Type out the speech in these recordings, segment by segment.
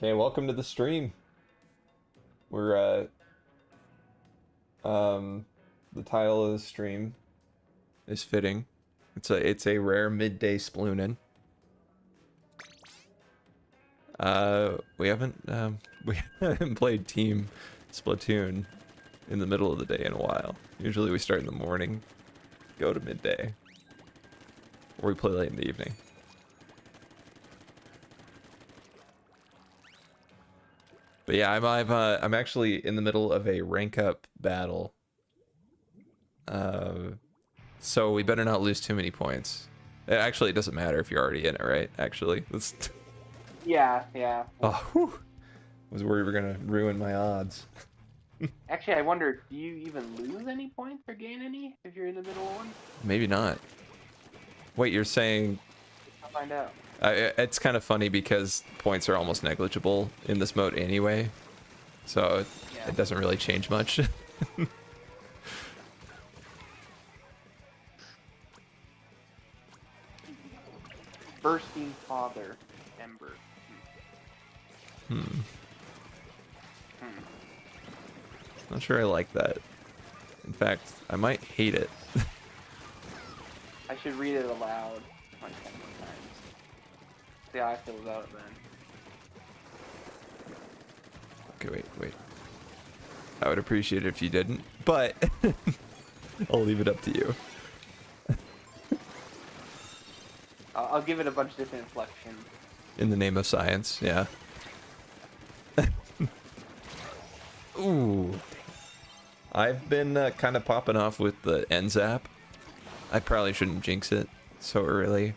Okay, welcome to the stream. We're the title of the stream is fitting. It's a rare midday sploonin. We haven't we haven't played Team Splatoon in the middle of the day in a while. Usually we start in the morning, go to midday, or we play late in the evening. But yeah, I'm actually in the middle of a rank up battle. So we better not lose too many points. Actually, it doesn't matter if you're already in it, right? Actually, let's. Yeah. Oh, whew. I was worried we were gonna ruin my odds. Actually, I wonder, do you even lose any points or gain any if you're in the middle one? Maybe not. Wait, you're saying? I'll find out. It's kind of funny because points are almost negligible in this mode anyway, so it doesn't really change much. Bursting Father, Ember. Not sure I like that. In fact, I might hate it. I should read it aloud like 10 more times. See how I feel about it then. Okay, wait. I would appreciate it if you didn't, but I'll leave it up to you. I'll give it a bunch of different inflections. In the name of science, yeah. Ooh. I've been kind of popping off with the end zap. I probably shouldn't jinx it so early,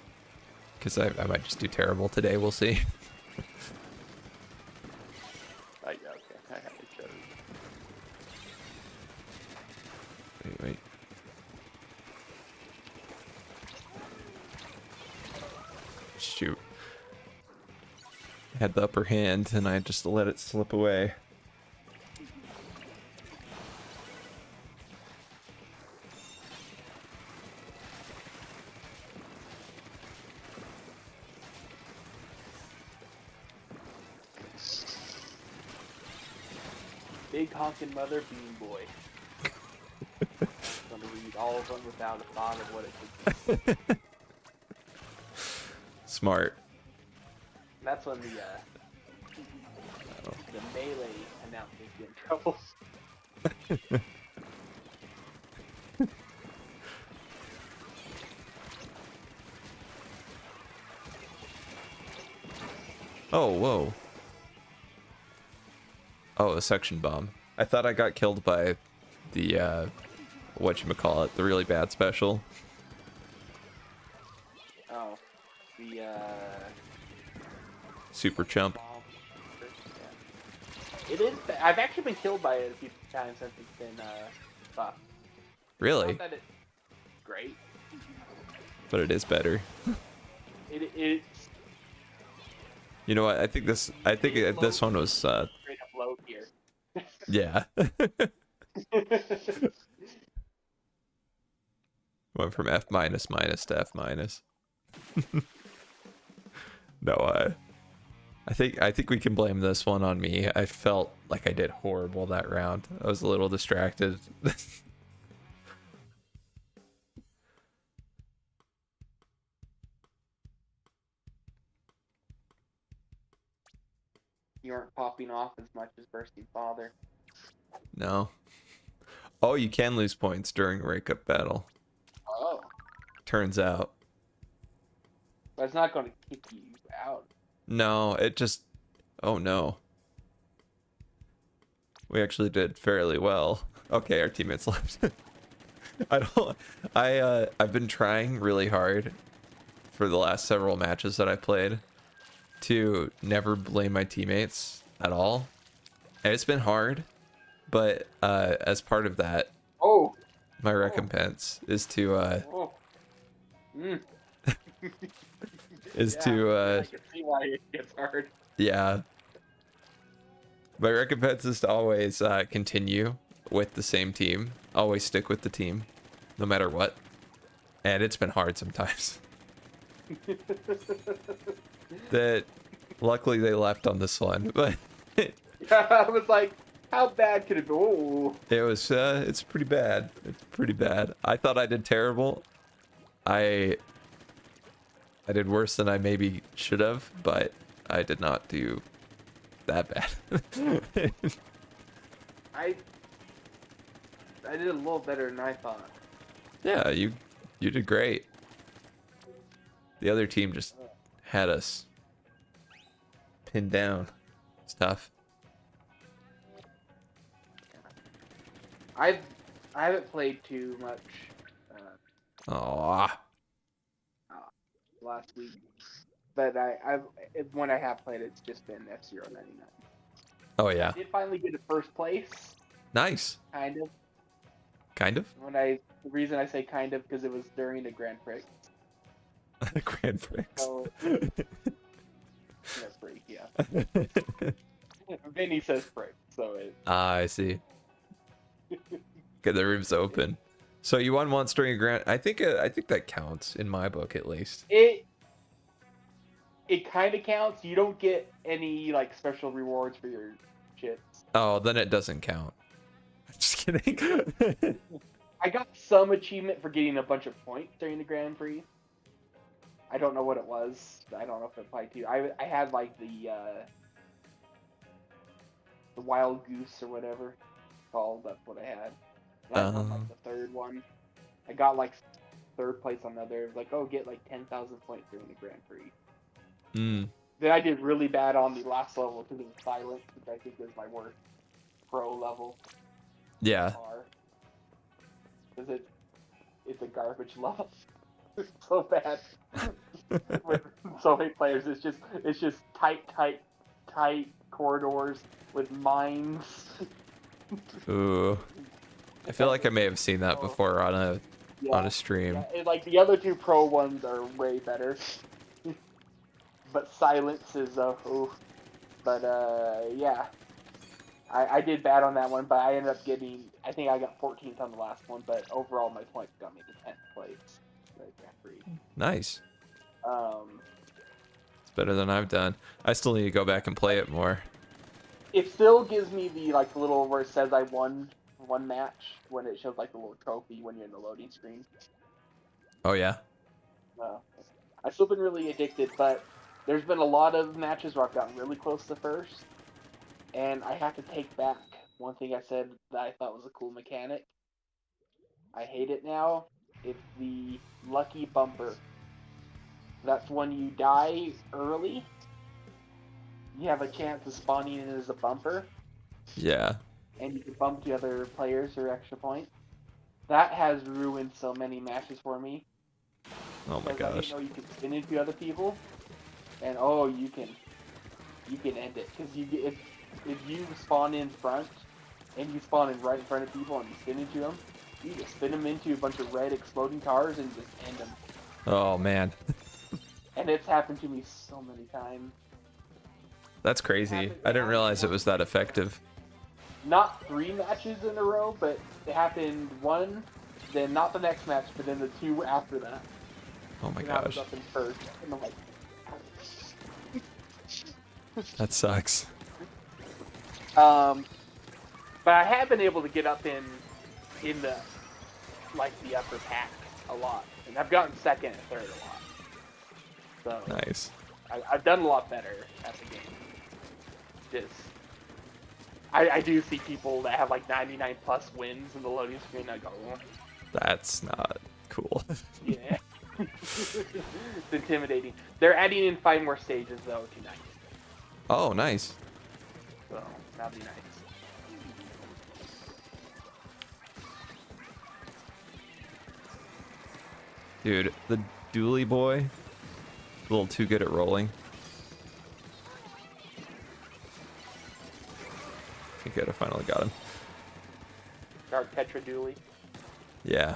because I might just do terrible today, we'll see. Okay, I have to show you. Wait. Shoot. I had the upper hand and I just let it slip away. Big honkin' mother bean boy. I'm gonna read all of them without a thought of what it could be. Smart. That's when the melee announcers get in trouble. Oh, whoa. Oh, a suction bomb. I thought I got killed by the, whatchamacallit, the really bad special. Oh, the Super chump. It is. I've actually been killed by it a few times since it's been buffed. Really? Not that it's great. But it is better. It's You know what? I think this one was straight up low here. yeah. Went from F minus to F minus. No, I think we can blame this one on me. I felt like I did horrible that round. I was a little distracted. You aren't popping off as much as Bursting Father. No. Oh, you can lose points during a rank up battle. Oh. Turns out. But it's not going to kick you out. No, it just... Oh no. We actually did fairly well. Okay, our teammates left. I've been trying really hard for the last several matches that I played to never blame my teammates at all. And it's been hard, but as part of that, my recompense is to I can see why it gets hard. Yeah. My recompense is to always continue with the same team. Always stick with the team, no matter what. And it's been hard sometimes. Luckily they left on this one, but I was like, how bad could it be? Ooh. it was it's pretty bad. It's pretty bad. I thought I did terrible. I did worse than I maybe should have, but I did not do that bad. I did a little better than I thought. Yeah, you did great. The other team just had us pinned down. It's tough. I haven't played too much Aw. last week, but when I have played, it's just been F-Zero 99. Oh yeah. I did finally get to first place, Nice. kind of. Kind of. The reason I say kind of because it was during the Grand Prix. Grand Prix. So, Grand Prix, yeah. Vinny says Prix, so it. Ah, I see. Okay, the room's open. So you won once during a grand. I think that counts in my book at least. It kind of counts. You don't get any like special rewards for your chips. Oh, then it doesn't count. Just kidding. I got some achievement for getting a bunch of points during the Grand Prix. I don't know what it was. I don't know if it applied to you. I had like the wild goose or whatever it's called. That's what I had. And I won like the third one. I got like third place on the other. Like, oh, get like 10,000 points during the Grand Prix. Mm. Then I did really bad on the last level because it was silent, which I think was my worst pro level. Yeah. Because it's a garbage level. It's so bad. With so many players, it's just tight corridors with mines. Ooh. I feel like I may have seen that before on a stream. Yeah, like the other two pro ones are way better. But silence is oof. But yeah. I did bad on that one, but I ended up getting, I think I got 14th on the last one, but overall my points got me to 10th place. Nice. It's better than I've done. I still need to go back and play it more. It still gives me the like little where it says I won one match when it shows like the little trophy when you're in the loading screen. Oh yeah. I've still been really addicted, but there's been a lot of matches where I've gotten really close to first, and I have to take back one thing I said that I thought was a cool mechanic. I hate it now. It's the lucky bumper. That's when you die early. You have a chance of spawning in as a bumper. Yeah. And you can bump the other players for extra points. That has ruined so many matches for me. Oh my gosh. I didn't know you could spin into other people. And oh, you can end it. Because if you spawn in front, and you spawn in right in front of people and you spin into them, you just spin them into a bunch of red exploding cars and just end them. Oh man. And it's happened to me so many times. That's crazy. I didn't realize it was that effective. Not 3 matches in a row, but it happened one, then not the next match, but then the 2 after that. Oh my and I was gosh. up in first, and I'm like, That sucks. but I have been able to get up in the like the upper pack a lot, and I've gotten second and third a lot. So Nice. I've done a lot better at the game. Just I do see people that have like 99 plus wins in the loading screen. I go, oh. That's not cool. Yeah. It's intimidating. They're adding in 5 more stages though tonight. Oh, nice. So that'll be nice. Dude, the dually boy, a little too good at rolling. I think I finally got him. Dark Tetra Dooley. Yeah.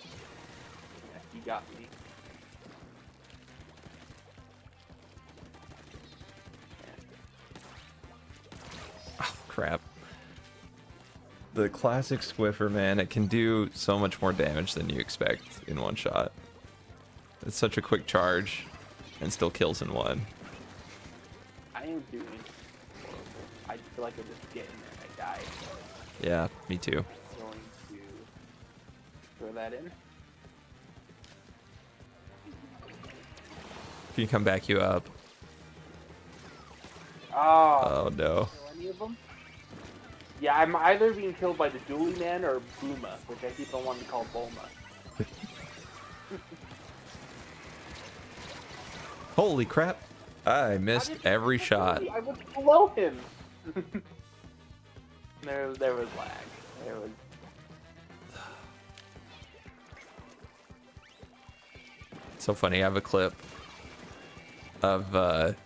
Yeah, you got me. Oh, crap. The classic Swiffer, man, it can do so much more damage than you expect in one shot. It's such a quick charge and still kills in one. I am doing horrible. I feel like I just get in there and I die. Yeah, me too. I'm going to throw that in. If you come back you up. Oh, Oh no. kill any of them? Yeah, I'm either being killed by the Dually Man or Booma, which I keep on wanting to call Bulma. Holy crap. I missed every shot. I was below him. there was lag. There was. So funny. I have a clip of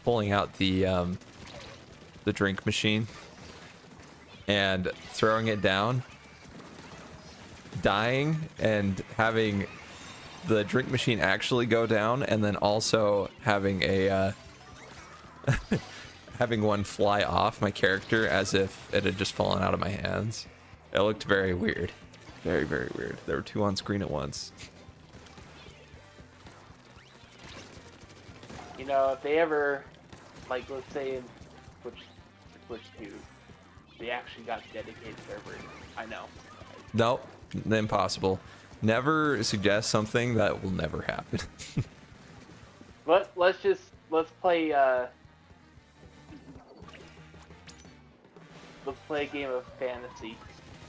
pulling out the drink machine and throwing it down, dying, and having the drink machine actually go down, and then also having a having one fly off my character as if it had just fallen out of my hands. It looked very weird. Very, very weird. There were two on screen at once. You know, if they ever, like, let's say in Switch 2, they actually got dedicated servers. I know. Nope, impossible. Never suggest something that will never happen. Let's play let's play a game of fantasy.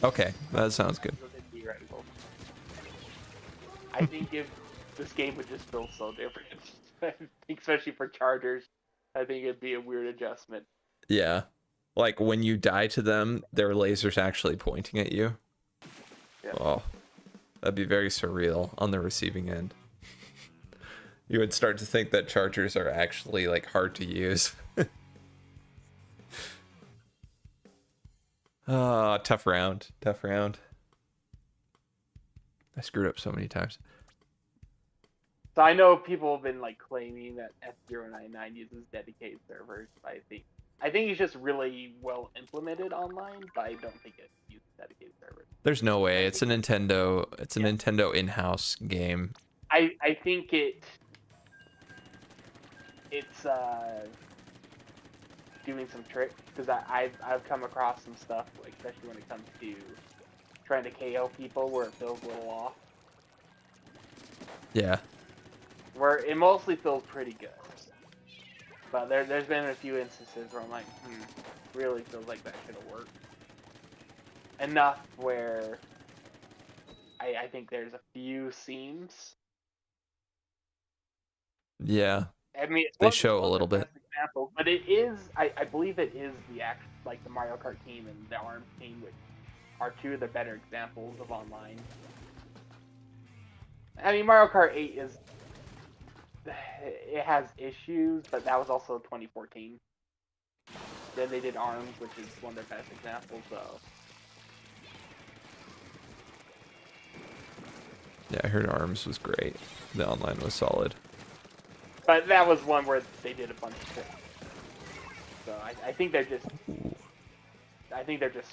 Okay, that sounds good. Theoretical. I think if this game would just feel so different, I think especially for chargers, I think it'd be a weird adjustment. Yeah, like when you die to them, their laser's actually pointing at you. Yeah. Oh, that'd be very surreal on the receiving end. You would start to think that chargers are actually like hard to use. Ah, tough round. Tough round. I screwed up so many times. So I know people have been like claiming that F099 uses dedicated servers, but I think it's just really well implemented online, but I don't think it uses dedicated servers. There's no way. It's a Nintendo. It's a Nintendo in-house game. I think it's doing some tricks, because I've come across some stuff, like, especially when it comes to trying to KO people, where it feels a little off. Yeah. Where it mostly feels pretty good, but there's been a few instances where I'm like, really feels like that should have worked enough where I think there's a few seams. Yeah. I mean, They show a little bit. Example, but it is, I believe it is the like the Mario Kart team and the ARMS team, which are two of the better examples of online. I mean, Mario Kart 8 it has issues, but that was also 2014. Then they did ARMS, which is one of their best examples, though. Yeah, I heard ARMS was great. The online was solid. But that was one where they did a bunch of tricks. So I think they're just,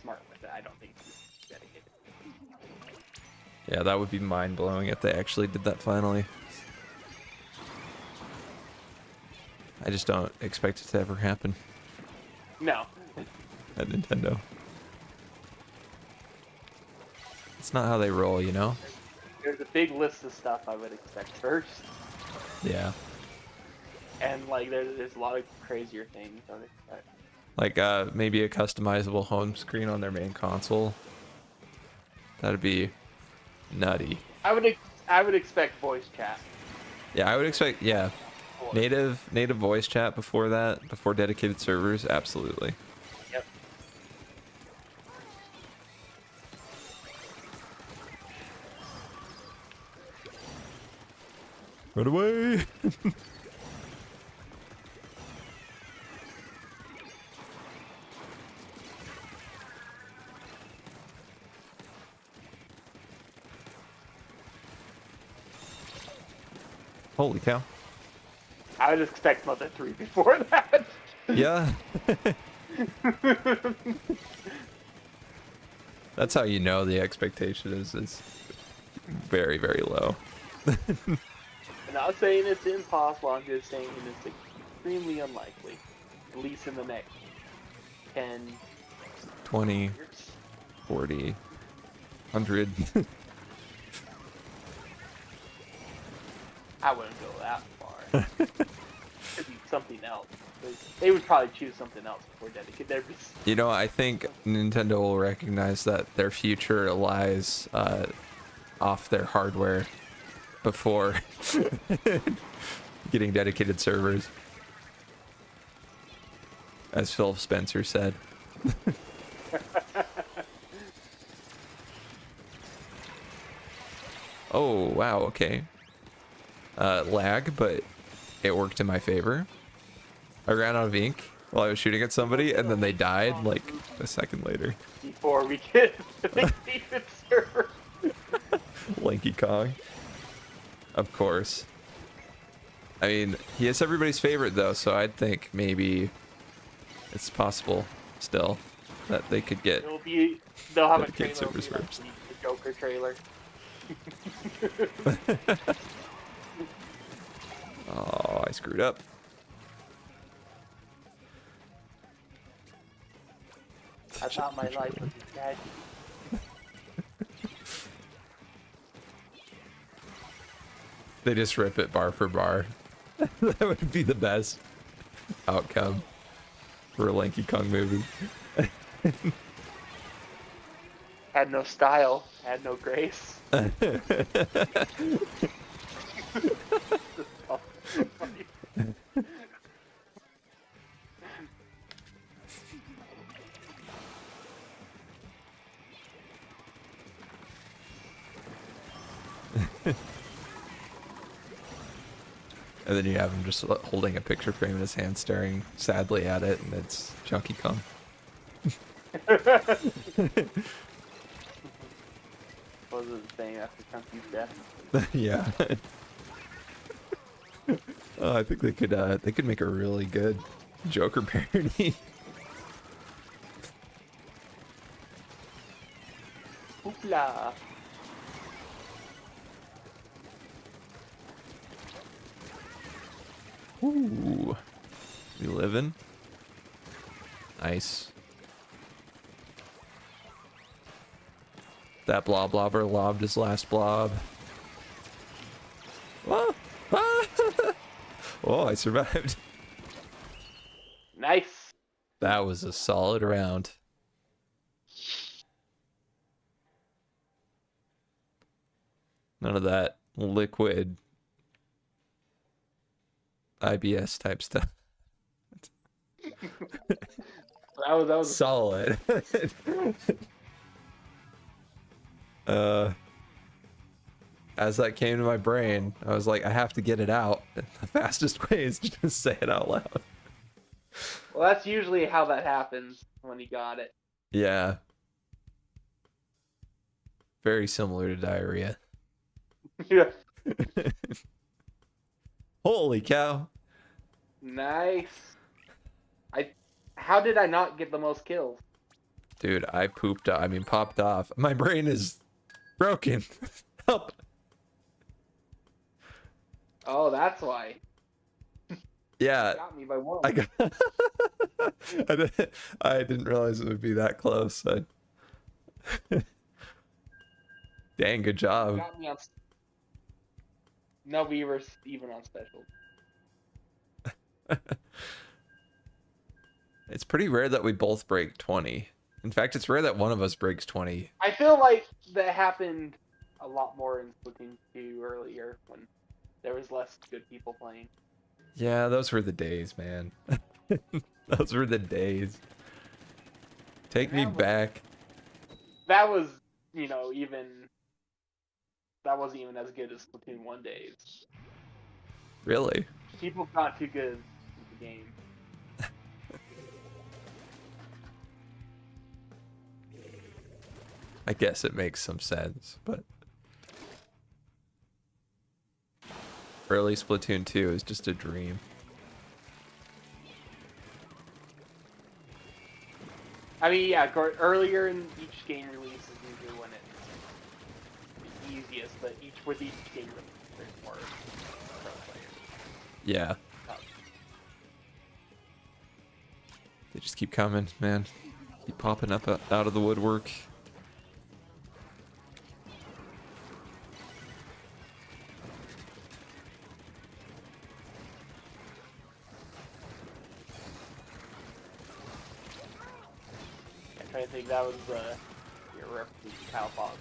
smart with it. I don't think it's dedicated. Yeah, that would be mind-blowing if they actually did that finally. I just don't expect it to ever happen. No. At Nintendo. It's not how they roll, you know? There's a big list of stuff I would expect first. Yeah. And, like, there's a lot of crazier things I would expect. Like, maybe a customizable home screen on their main console. That'd be nutty. I would expect voice chat. Yeah, I would expect, yeah. Native voice chat before that, before dedicated servers, absolutely. Yep. Run away! Holy cow. I would expect Mother 3 before that. Yeah. That's how you know the expectation is very, very low. I'm not saying it's impossible, I'm just saying extremely unlikely. At least in the next 10 20, years. 40, 100. I wouldn't go that far. Could be something else. They would probably choose something else before dedicated. They're just... You know, I think Nintendo will recognize that their future lies off their hardware before getting dedicated servers. As Phil Spencer said. Oh, wow, okay. Lag, but it worked in my favor. I ran out of ink while I was shooting at somebody, and then they died like a second later. Before we get the dedicated server. Lanky Kong. Of course. I mean, he is everybody's favorite though, so I'd think maybe it's possible still that they could get. They'll have a dedicated trailer. servers Like first. the Joker trailer. Oh, I screwed up. I thought my life was dead. They just rip it bar for bar. That would be the best outcome for a Lanky Kong movie. Had no style, had no grace. And then you have him just holding a picture frame in his hand, staring sadly at it, and it's Chunky Kong. What was it saying after Chunky's death? Yeah. Oh, I think they could make a really good Joker parody. Hoopla! Ooh. We living? Nice. That blob blobber lobbed his last blob. Ah! Ah! Oh, I survived. Nice! That was a solid round. None of that liquid IBS type stuff. That was Solid. As that came to my brain, I was like, I have to get it out. The fastest way is to just say it out loud. Well, that's usually how that happens when you got it. Yeah. Very similar to diarrhea. Yeah. Holy cow. Nice. How did I not get the most kills? Dude, I popped off. My brain is broken. Help. Oh, that's why. Yeah. You got me by one. I didn't realize it would be that close. Dang, good You job. got me on... No, we were even on special. It's pretty rare that we both break 20. In fact, it's rare that one of us breaks 20. I feel like that happened a lot more in Sploonin 2 earlier when there was less good people playing. Yeah, those were the days, man. Those were the days. Take me back. That was, that wasn't even as good as Splatoon 1 days. Really? People got too good at the game. I guess it makes some sense, but early Splatoon 2 is just a dream. I mean, yeah, earlier in each game release is usually when it's the easiest, but with each game release, there's more pro players. Yeah. They just keep coming, man. Keep popping up out of the woodwork. I think that was your reference to Kyle Bosman.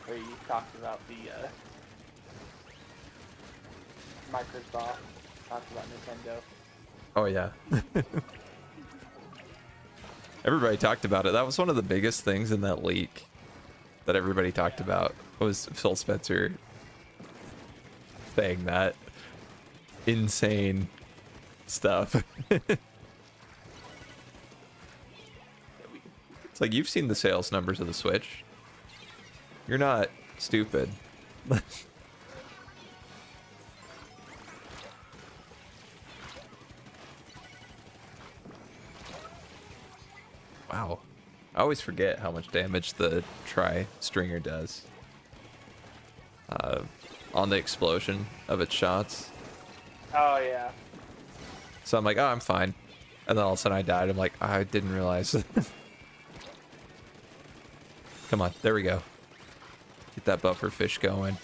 Where you talked about the Microsoft, talked about Nintendo. Oh yeah. Everybody talked about it. That was one of the biggest things in that leak that everybody talked about was Phil Spencer saying that insane stuff. It's like, you've seen the sales numbers of the Switch. You're not stupid. Wow. I always forget how much damage the tri-stringer does. On the explosion of its shots. Oh, yeah. So I'm like, oh, I'm fine. And then all of a sudden I died. I'm like, I didn't realize. Come on, there we go. Get that buffer fish going.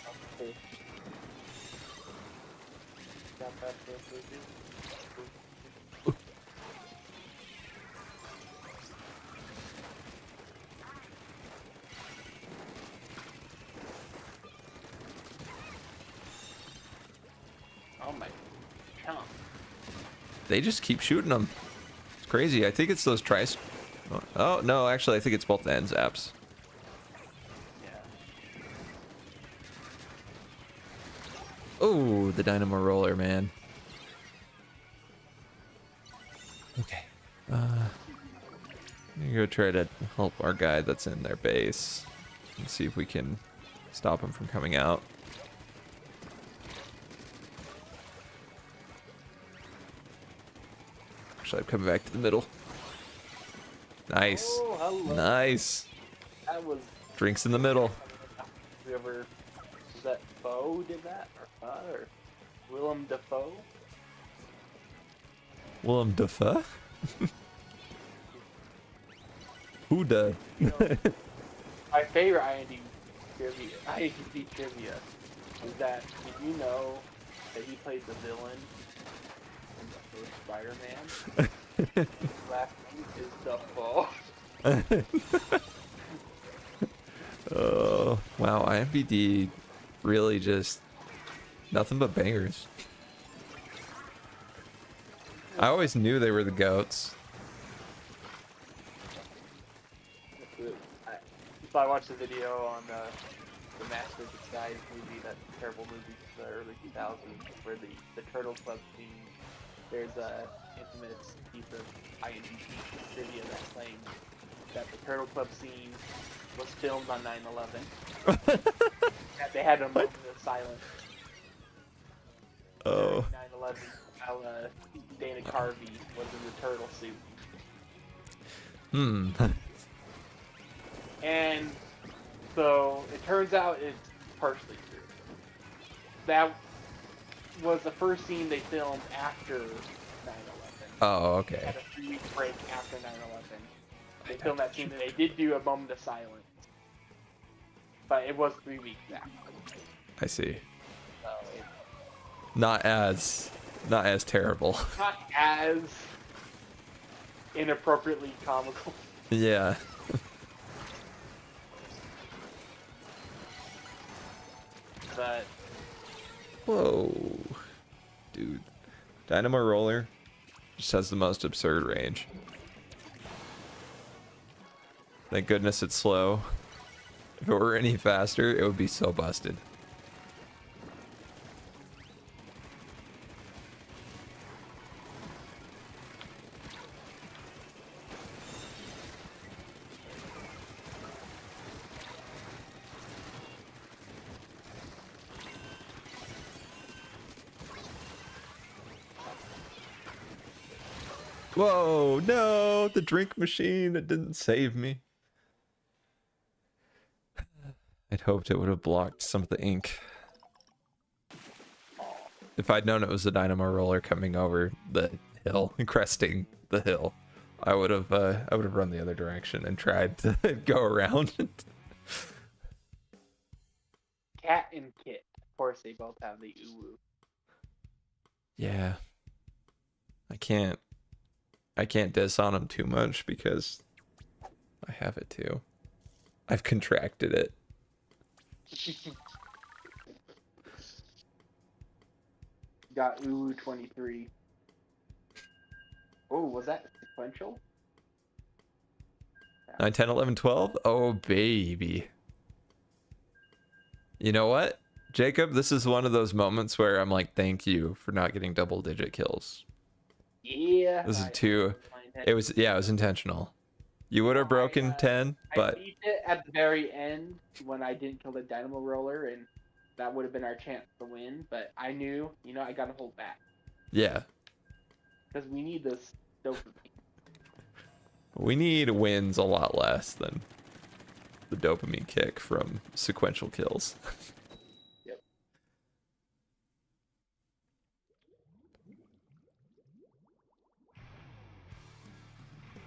Oh my chump. They just keep shooting them. It's crazy. I think it's those tries. Oh, no, actually, I think it's both the end zaps. Oh, the dynamo roller, man. Okay. I'm gonna go try to help our guy that's in their base and see if we can stop him from coming out. Actually, I'm coming back to the middle. Nice. Oh, hello. Nice. That was Drinks in the middle. whoever was that Foe did that or Willem Dafoe? Willem Dafoe? Who da? My favorite IMDb trivia is that, did you know that he played the villain in the first Spider-Man? His last name is Dafoe. Oh, wow, IMBD really just nothing but bangers. I always knew they were the GOATs. So I watched the video on the Master of Disguise movie, that terrible movie from the early 2000s, where the Turtle Club scene, there's a infamous piece of IMDb trivia that claims that the Turtle Club scene was filmed on 9/11. That they had a moment of silence. Oh. 9/11, while Dana Carvey was in the turtle suit. Hmm. And so it turns out it's partially true. That was the first scene they filmed after 9/11. Oh, They okay. had a 3-week break after 9/11. They filmed that scene and they did do a moment of silence. But it was 3 weeks after. I see. So it's Not as terrible. not as inappropriately comical. Yeah. But Whoa. Dude. Dynamo roller just has the most absurd range. Thank goodness it's slow. If it were any faster, it would be so busted. Whoa, no, the drink machine, it didn't save me. I'd hoped it would have blocked some of the ink. If I'd known it was the dynamo roller coming over, the hill, cresting the hill, I would have run the other direction and tried to go around. Cat and Kit. Of course, they both have the uwu. Yeah. I can't diss on them too much because I have it too. I've contracted it. Got uwu 23. Oh, was that sequential? 9, 10, 11, 12? Oh, baby. You know what, Jacob? This is one of those moments where I'm like, thank you for not getting double-digit kills. Yeah. This is too... It was intentional. You would have broken 10, but... I beat it at the very end when I didn't kill the Dynamo Roller, and that would have been our chance to win, but I knew, I got to hold back. Yeah. Because we need this dopamine. We need wins a lot less than the dopamine kick from sequential kills. Yep.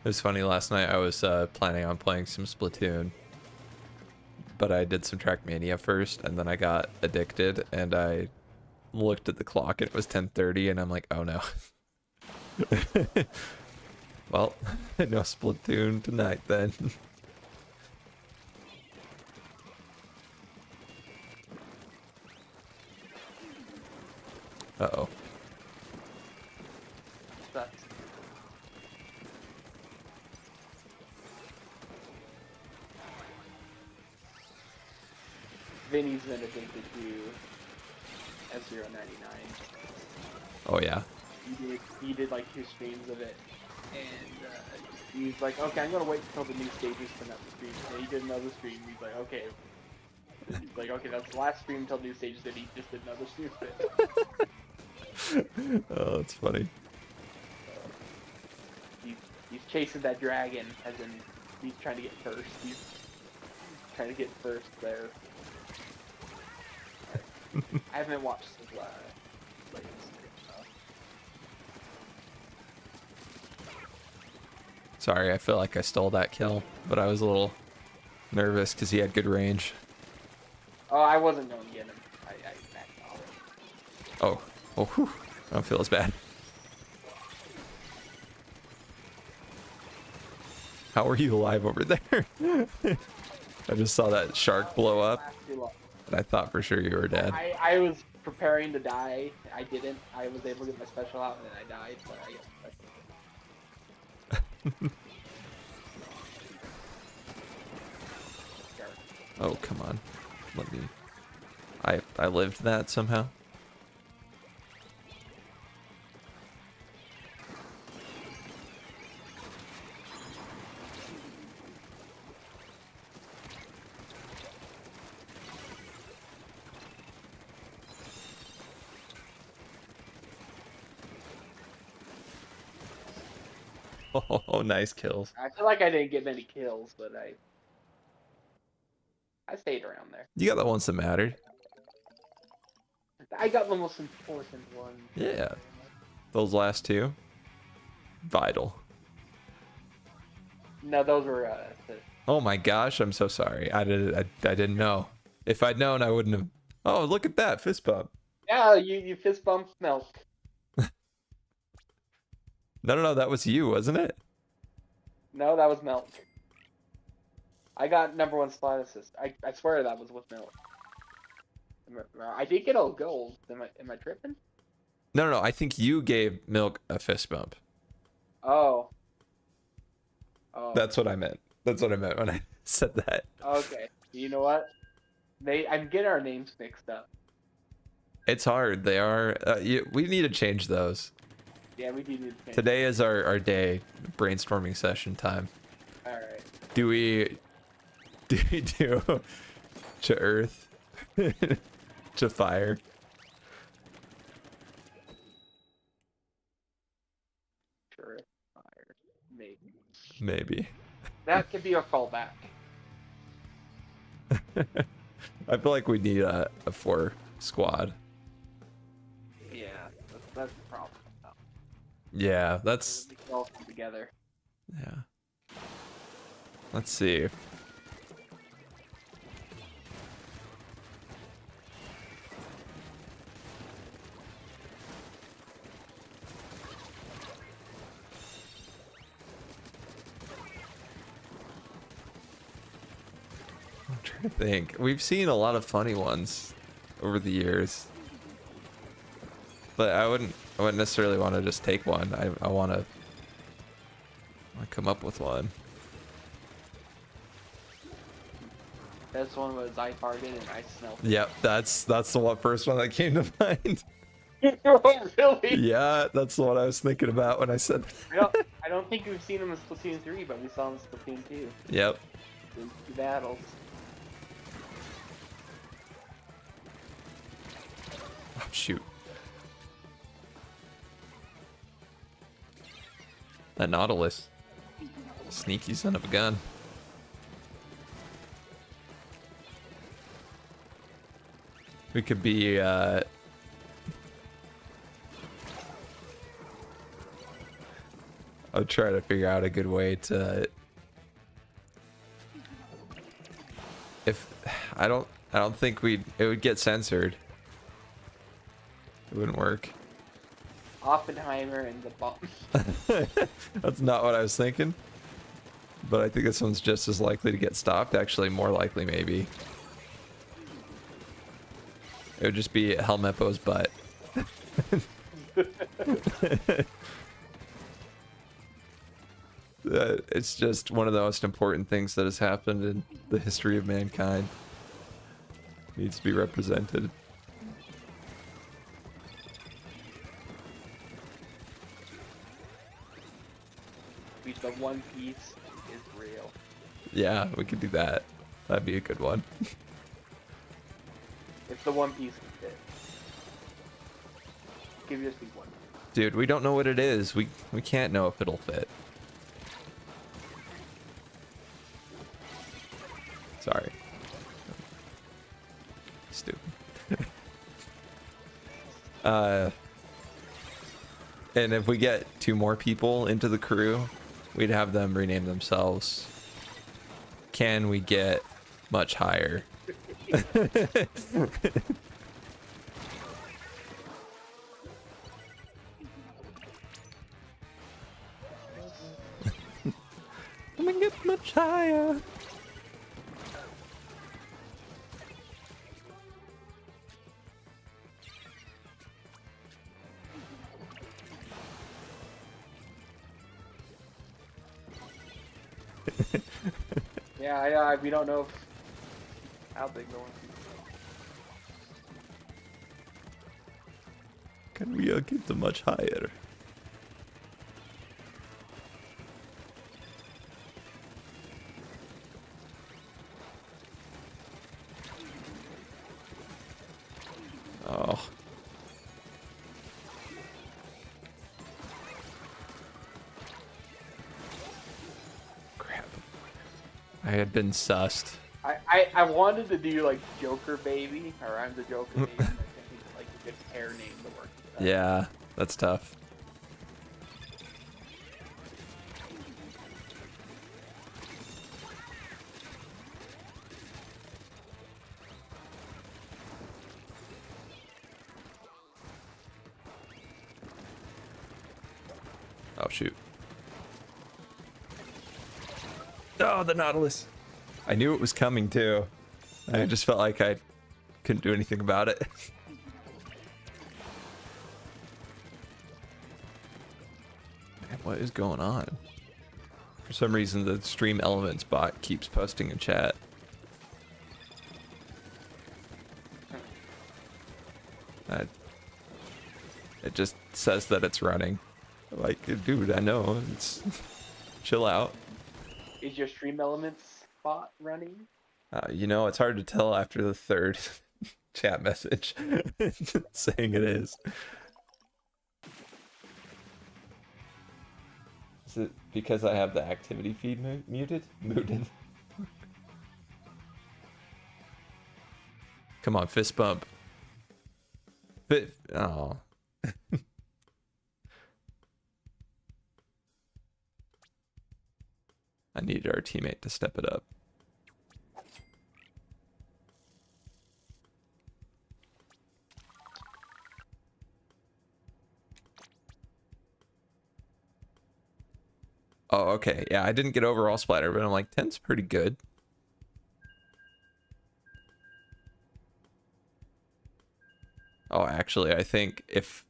It was funny, last night I was planning on playing some Splatoon, but I did some Trackmania first, and then I got addicted, and I looked at the clock and it was 10:30, and I'm like, oh no. Well, no Splatoon tonight then. Uh-oh. Sucks. Vinny's been addicted to F-099. Oh yeah. He did like 2 streams of it, and he's like, okay, I'm gonna wait until the new stages come out the stream. And he did another stream. He's like, okay. He's like, okay, that's the last stream until new stages. And he just did another stream. Oh, that's funny. He's chasing that dragon, as in he's trying to get first. He's trying to get first there. I haven't watched his latest. Sorry, I feel like I stole that kill, but I was a little nervous because he had good range. Oh, I wasn't going to get him. I backed off. Oh, whew. I don't feel as bad. How are you alive over there? I just saw that shark blow up, and I thought for sure you were dead. I was preparing to die. I didn't. I was able to get my special out, and then I died, but I got Oh, come on. Let me... I lived that somehow. Oh, nice kills. I feel like I didn't get many kills, but I stayed around there. You got the ones that mattered. I got the most important one. Yeah. Those last two. Vital. No, those were Oh my gosh, I'm so sorry. I didn't know. If I'd known, I wouldn't have... Oh, look at that. Fist bump. Yeah, you fist bumped Milk. No, that was you, wasn't it? No, that was Milk. I got #1 spot assist. I swear that was with Milk. I did get all gold. Am I tripping? No, I think you gave Milk a fist bump. Oh. That's what I meant. That's what I meant when I said that. Okay. You know what? I'm getting our names mixed up. It's hard. They are... we need to change those. Yeah, we do need to change. Today is our day. Brainstorming session time. Alright. Do we do to earth? To fire? Sure. Fire. Maybe. Maybe. That could be a callback. I feel like we need a 4 squad. Yeah, that's the problem. Yeah, that's We can all come together. yeah. Let's see. I'm trying to think. We've seen a lot of funny ones over the years. But I wouldn't necessarily want to just take one. I want to come up with one. This one was I farted and I smelled it. Yep, that's the first one that came to mind. Oh, really? Yeah, that's the one I was thinking about when I said I don't think we've seen him in Splatoon 3, but we saw him in Splatoon 2. Yep. In 2 battles. Oh, shoot. That Nautilus. Sneaky son of a gun. We could be, I'll try to figure out a good way to... I don't think it would get censored. It wouldn't work. Oppenheimer and the bomb. That's not what I was thinking. But I think this one's just as likely to get stopped. Actually, more likely, maybe. It would just be Helmeppo's butt. It's just one of the most important things that has happened in the history of mankind. Needs to be represented. The One Piece is real. Yeah, we could do that. That'd be a good one. If the One Piece can fit. Give you just be one. Dude, we don't know what it is. We can't know if it'll fit. Sorry. Stupid. And if we get 2 more people into the crew, we'd have them rename themselves. Can we get much higher? Can we get much higher? Yeah, we don't know how big the One Piece Can we get them much higher? Oh. Crap. I had been sussed. I wanted to do like Joker Baby, or I'm the Joker Baby. I think like a good pair name to work with that. Yeah, that's tough. Oh, shoot. Oh, the Nautilus. I knew it was coming, too. I just felt like I couldn't do anything about it. Man, what is going on? For some reason, the Stream Elements bot keeps posting in chat. It just says that it's running. Like, dude, I know. It's chill out. Is your Stream Elements bot running? You know, it's hard to tell after the 3rd chat message saying it is. Is it because I have the activity feed muted? Muted. Come on, fist bump. Oh. needed our teammate to step it up. Oh, okay. Yeah, I didn't get overall splatter, but I'm like, 10's pretty good. Oh, actually, I think if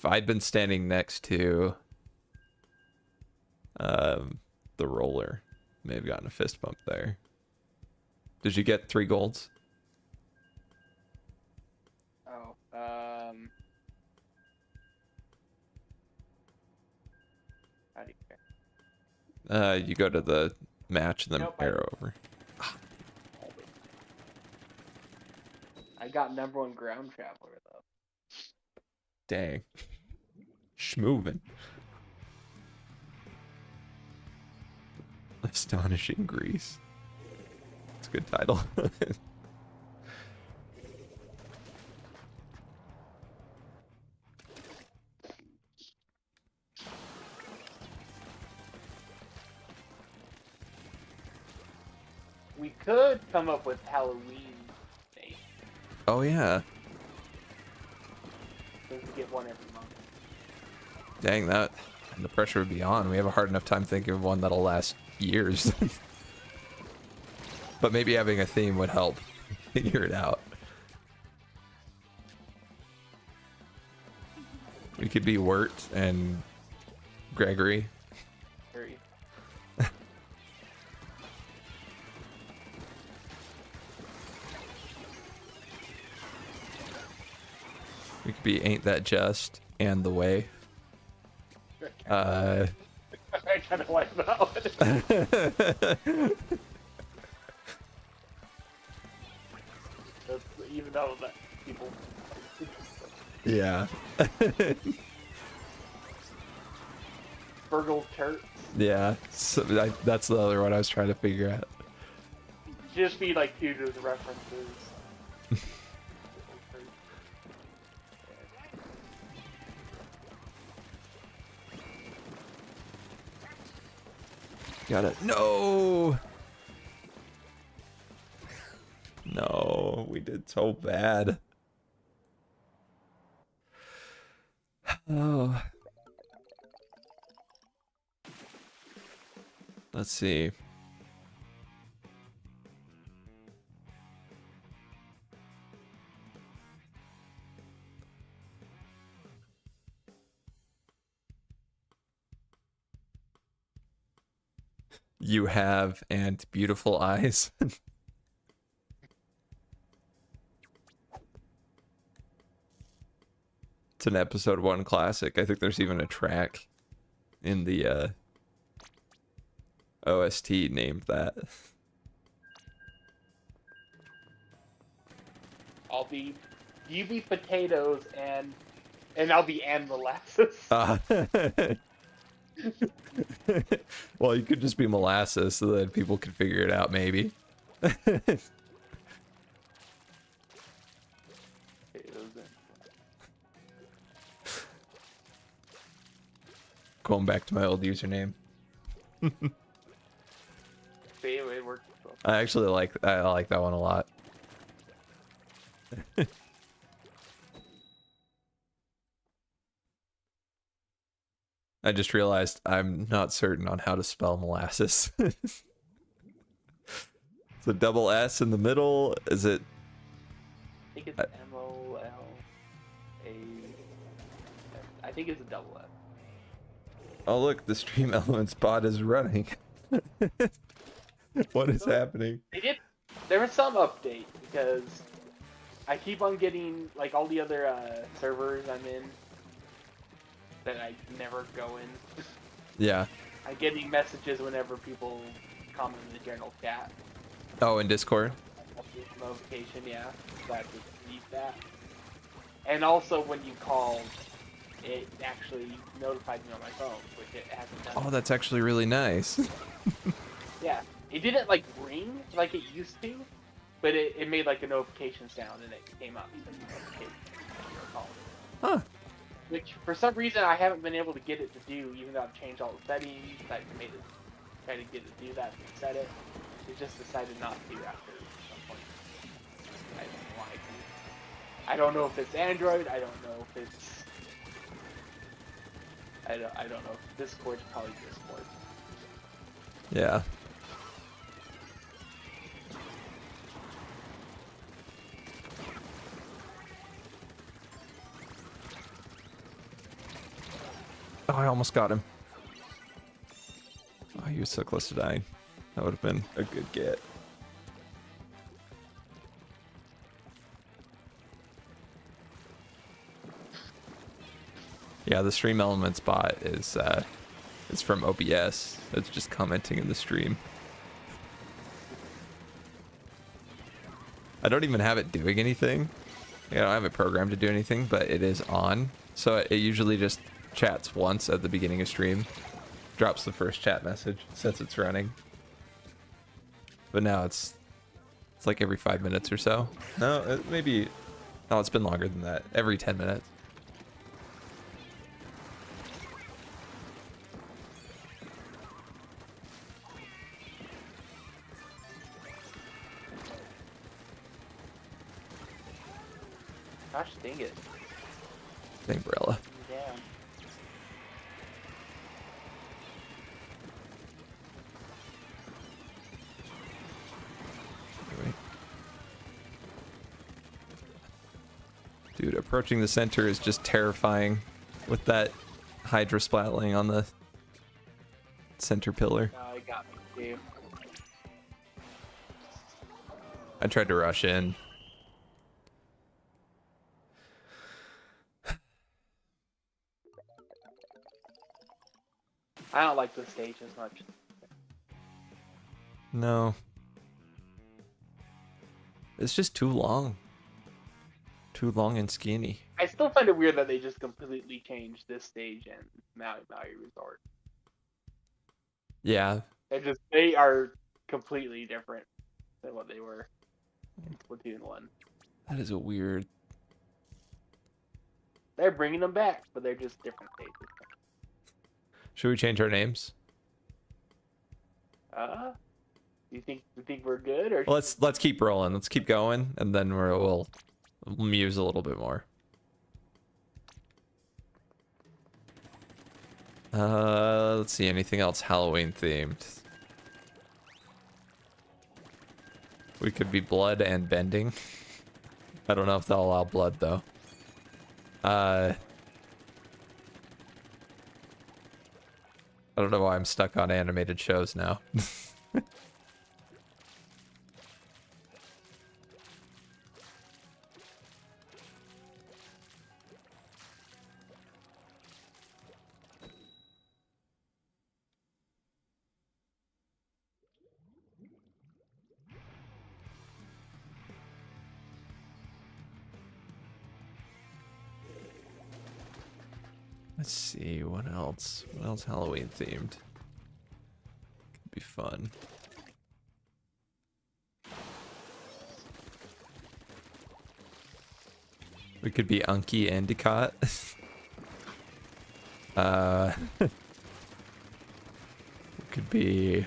I'd been standing next to the roller, may have gotten a fist bump there. Did you get 3 golds? Oh, how do you care? You go to the match and then Nope, arrow over. I got #1 ground traveler though. Dang. Schmoovin'. Astonishing Grease. It's a good title. We could come up with Halloween names. Oh, yeah. So we get one every month. Dang, that. The pressure would be on. We have a hard enough time thinking of one that'll last years. But maybe having a theme would help figure it out. We could be Wirt and Gregory. Hurry. We could be Ain't That Just and The Way. I kind of like that one. Even though that people. Yeah. Burgle Church. Yeah. So that's the other one I was trying to figure out. Just be like two to the references. Got it. No! No, we did so bad. Oh. Let's see. You have and beautiful eyes. It's an episode 1 classic. I think there's even a track in the OST named that. I'll be, you be potatoes and I'll be and molasses. Well, you could just be molasses so that people could figure it out, maybe. Going back to my old username. See, it worked. I actually like that one a lot. I just realized I'm not certain on how to spell molasses. It's a double S in the middle. Is it? I think it's M-O-L-A. I think it's a double S. Oh look, the Stream Elements bot is running. What is happening? There was some update because I keep on getting like all the other servers I'm in that I never go in. Yeah. I'm getting messages whenever people comment in the general chat. Oh, in Discord? Notification, yeah. So I have to leave that. And also when you called, it actually notified me on my phone, which it hasn't done. Oh, that's actually really nice. Yeah. It didn't like ring like it used to, but it made like a notification sound and it came up. So you were calling. Huh. Which for some reason I haven't been able to get it to do, even though I've changed all the settings. I've made it try to get it to do that and set it. It just decided not to after some point. I don't know why. I don't know if it's Android. I don't know if it's. I don't know if Discord's probably Discord. Yeah. Oh, I almost got him. Oh, he was so close to dying. That would have been a good get. Yeah, the Stream Elements bot is it's from OBS. It's just commenting in the stream. I don't even have it doing anything. I don't have it programmed to do anything, but it is on. So it usually just chats once at the beginning of stream. Drops the first chat message since it's running. But now it's like every 5 minutes or so. No, maybe... Oh, it's been longer than that. Every 10 minutes. Gosh dang it. Dang, Brella. Damn. Dude, approaching the center is just terrifying with that Hydra splatling on the center pillar. No, it got me too. I tried to rush in. I don't like this stage as much. No. It's just too long. Too long and skinny. I still find it weird that they just completely changed this stage and Maui Maui Resort. Yeah. They are completely different than what they were in Splatoon 1. That is a weird... They're bringing them back, but they're just different stages. Should we change our names? You think we're good or Let's keep rolling. Let's keep going, and then we'll muse a little bit more. Let's see, anything else Halloween themed? We could be blood and bending. I don't know if they'll allow blood though. I don't know why I'm stuck on animated shows now. Let's see, what else? What else Halloween themed? Could be fun. We could be Unky Endicott. We could be...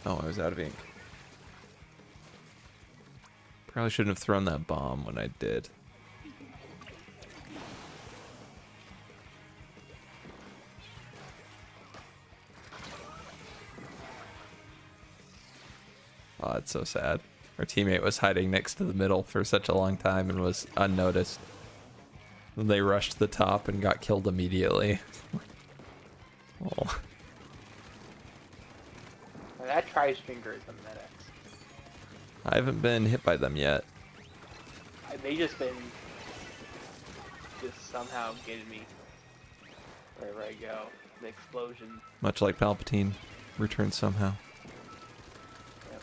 Oh, I was out of ink. Probably shouldn't have thrown that bomb when I did. Oh, that's so sad. Our teammate was hiding next to the middle for such a long time and was unnoticed. They rushed the top and got killed immediately. Oh. that Tri-Stringer is a menace. I haven't been hit by them yet. They just been somehow getting me wherever I go. The explosion. Much like Palpatine returns somehow. Yep.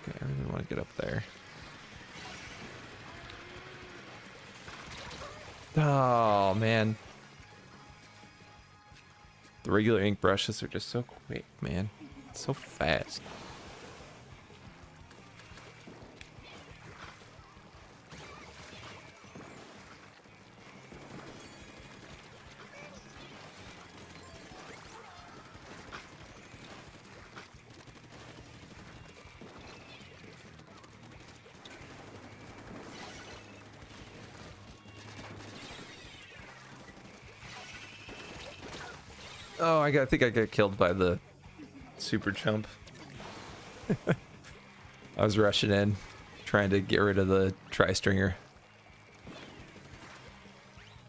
Okay, I really want to get up there. Oh, man. The regular ink brushes are just so quick, man. So fast. Oh, I think I got killed by the super chump. I was rushing in, trying to get rid of the tri-stringer.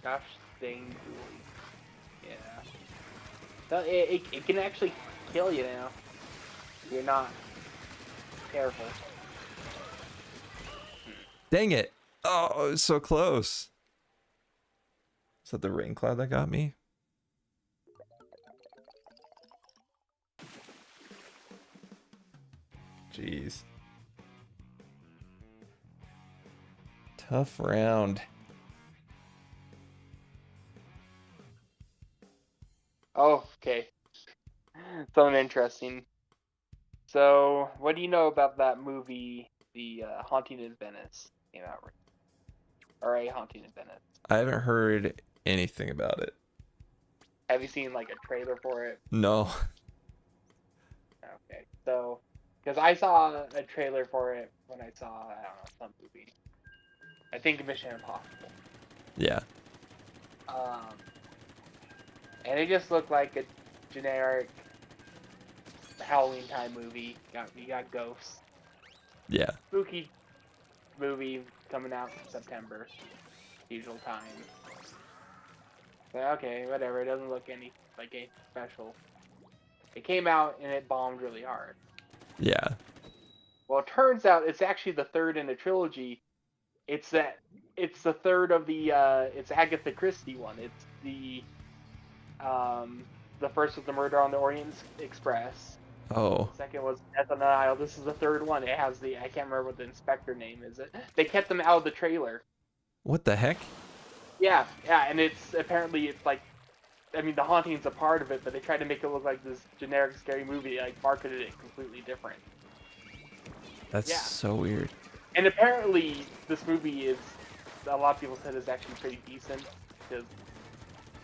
Gosh dang buoy. Yeah. So it can actually kill you now. If you're not careful. Dang it! Oh, it was so close. Is that the rain cloud that got me? Jeez. Tough round. Oh, okay. Something interesting. So, what do you know about that movie, The Haunting in Venice? Came out, or A Haunting in Venice. I haven't heard anything about it. Have you seen like a trailer for it? No. Okay, so because I saw a trailer for it when I saw I don't know some movie. I think Mission Impossible. Yeah. Um, and it just looked like a generic Halloween time movie. You got ghosts. Yeah. Spooky movie coming out in September, usual time. But okay, whatever. It doesn't look any special. It came out and it bombed really hard. Yeah. Well, it turns out it's actually the third in a trilogy. It's the third of the it's Agatha Christie one. It's the first was the Murder on the Orient Express. Oh. The second was Death on the Nile. This is the third one. It has I can't remember what the inspector name is. They kept them out of the trailer. What the heck? Yeah, and it's like, I mean, The Haunting's a part of it, but they tried to make it look like this generic scary movie. Like marketed it completely different. That's so weird. And apparently, this movie is, a lot of people said is actually pretty decent, because,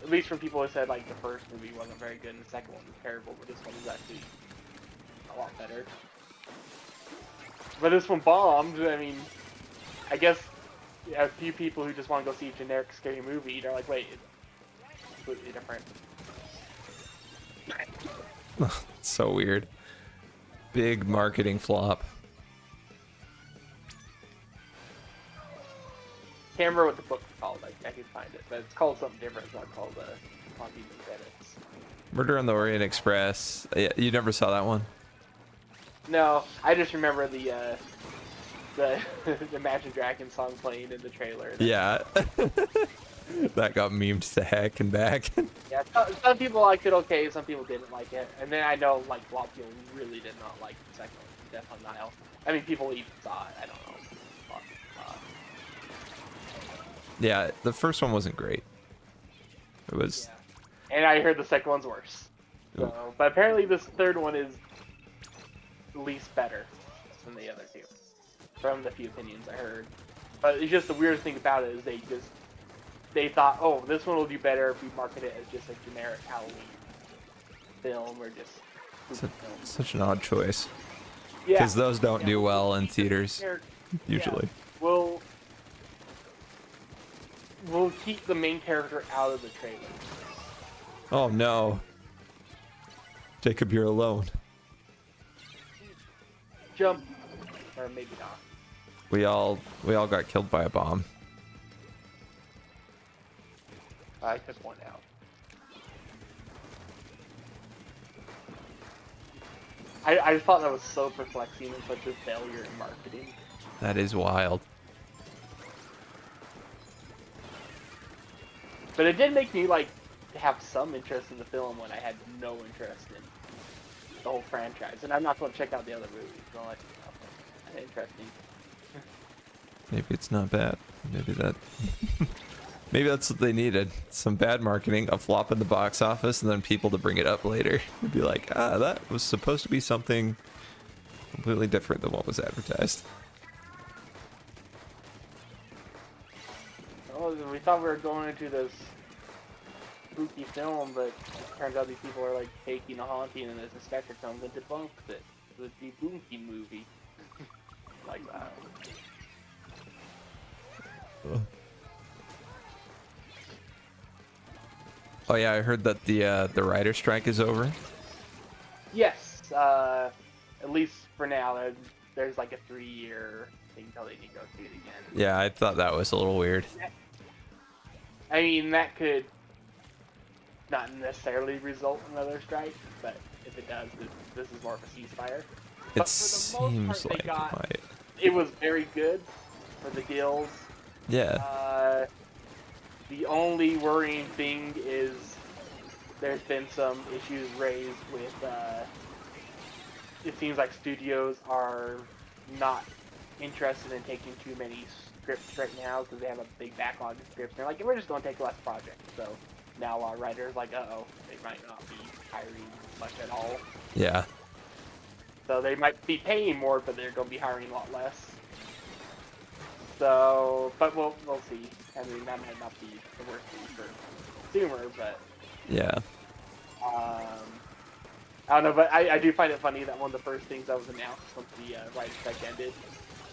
at least from people who said, like, the first movie wasn't very good and the second one was terrible, but this one is actually a lot better. But this one bombed. I mean, I guess a few people who just want to go see a generic scary movie, they're like, wait, it's completely different. So weird. Big marketing flop. Can't remember what the book's called. I can find it, but it's called something different. It's not called Haunting in Venice. Murder on the Orient Express. Yeah, you never saw that one? No, I just remember the Imagine Dragons song playing in the trailer. Yeah. That got memed to heck and back. Yeah, some people liked it okay, some people didn't like it, and then I know like a lot of people really did not like the second one, Death on the Nile. I mean, people even saw it. I don't know. Yeah, the first one wasn't great. It was. Yeah. And I heard the second one's worse. So, but apparently this third one is at least better than the other two, from the few opinions I heard. But it's just the weird thing about it is they thought, oh, this one will do better if we market it as just a generic Halloween film or just Such an odd choice. yeah, Because those don't do well in theaters, usually. Yeah. We'll keep the main character out of the trailer. Oh no. Jacob, you're alone. Jump, or maybe not. We all got killed by a bomb. I took one out. I just thought that was so perplexing and such a failure in marketing. That is wild. But it did make me like have some interest in the film when I had no interest in the whole franchise. And I'm not going to check out the other movies. So like, oh, interesting. Maybe it's not bad. Maybe that's what they needed. Some bad marketing, a flop in the box office, and then people to bring it up later. It'd be like, that was supposed to be something completely different than what was advertised. Oh, we thought we were going into this spooky film, but it turns out these people are like faking a haunting, and this inspector comes and debunks it. The debunking movie. Like that. Oh yeah, I heard that the writer strike is over. Yes, at least for now. There's like a 3-year thing until they negotiate again. Yeah, I thought that was a little weird. I mean, that could not necessarily result in another strike, but if it does, this is more of a ceasefire. It But for the most seems part, like it might. it was very good for the guilds. Yeah. The only worrying thing is there's been some issues raised with. It seems like studios are not interested in taking too many scripts right now because they have a big backlog of scripts. They're like, we're just going to take less projects. So now a lot of writers like, uh-oh, they might not be hiring much at all. Yeah. So they might be paying more, but they're going to be hiring a lot less. So, but we'll see. I mean, that might not be the worst thing for the consumer, but Yeah. I don't know, but I do find it funny that one of the first things that was announced once the writer's strike ended,